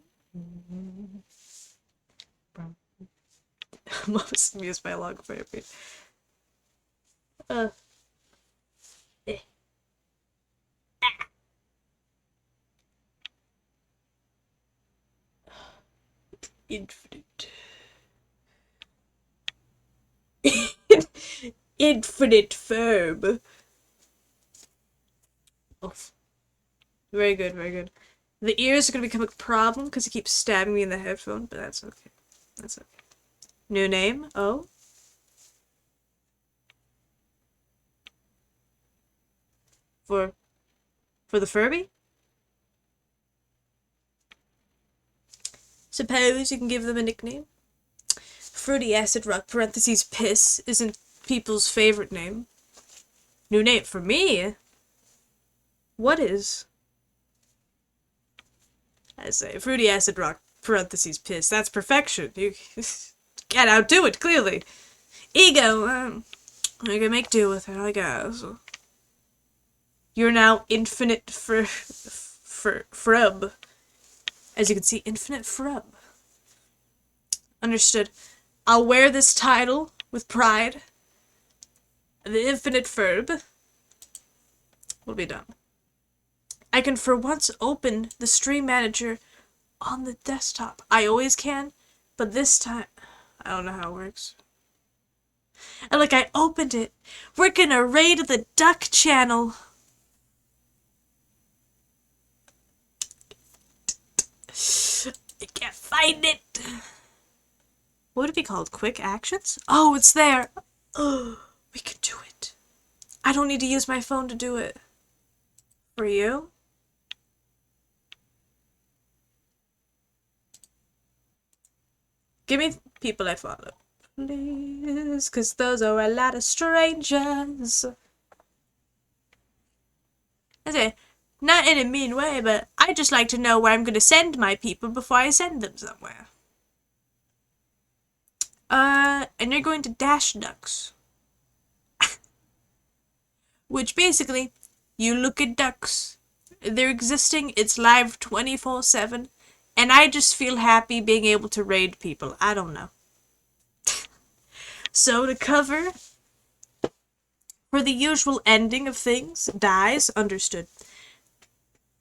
almost amused by a log therapy. Infinite. Infinite verb. Oh. Very good, very good. The ears are gonna become a problem because he keeps stabbing me in the headphone, but that's okay. That's okay. New name? Oh. For the Furby? Suppose you can give them a nickname. Fruity Acid Rock parentheses piss isn't people's favorite name. New name for me? What is? I say Fruity Acid Rock parentheses piss. That's perfection. You can't outdo it, clearly. Ego, I can make do with it, I guess. You're now infinite frub. As you can see, infinite frub. Understood. I'll wear this title with pride. The infinite verb will be done. I can for once open the stream manager on the desktop. I always can, but this time, I don't know how it works. And like I opened it, we're gonna raid the duck channel. I can't find it. What would it be called? Quick actions? Oh, it's there. Oh, we can do it. I don't need to use my phone to do it. For you? Give me people I follow. Please, because those are a lot of strangers. Okay, not in a mean way, but I just like to know where I'm going to send my people before I send them somewhere. And you're going to Dash Ducks. Which basically, you look at ducks. They're existing, it's live 24/7, and I just feel happy being able to raid people. I don't know. So to cover for the usual ending of things, dies, understood.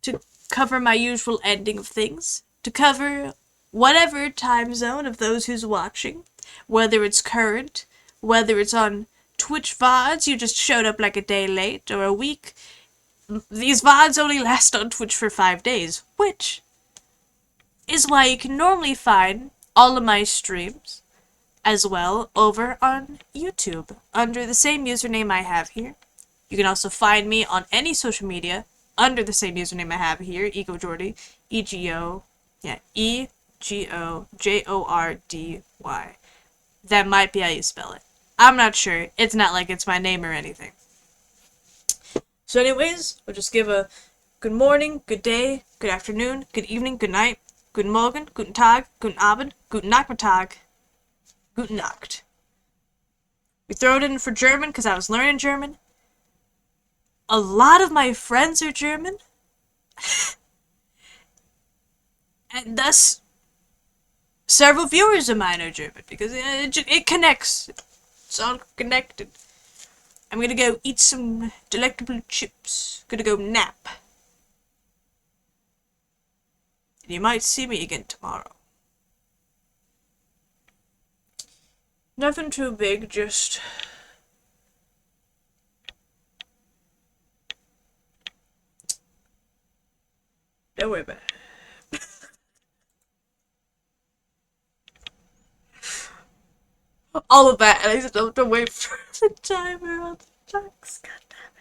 To cover my usual ending of things, to cover whatever time zone of those who's watching, whether it's current, whether it's on Twitch VODs, you just showed up like a day late, or a week. These VODs only last on Twitch for 5 days, which is why you can normally find all of my streams as well over on YouTube under the same username I have here. You can also find me on any social media under the same username I have here, EgoJordy, EgoJordy. That might be how you spell it. I'm not sure. It's not like it's my name or anything. So anyways, I'll just give a good morning, good day, good afternoon, good evening, good night, guten Morgen, guten Tag, guten Abend, guten Nachmittag, guten Nacht. We throw it in for German because I was learning German. A lot of my friends are German. And thus, several viewers of mine are German because it connects. It's all connected. I'm gonna go eat some delectable chips. Gonna go nap. And you might see me again tomorrow. Nothing too big, just And we're back. All of that, and I still have to wait for the timer on the trucks. God damn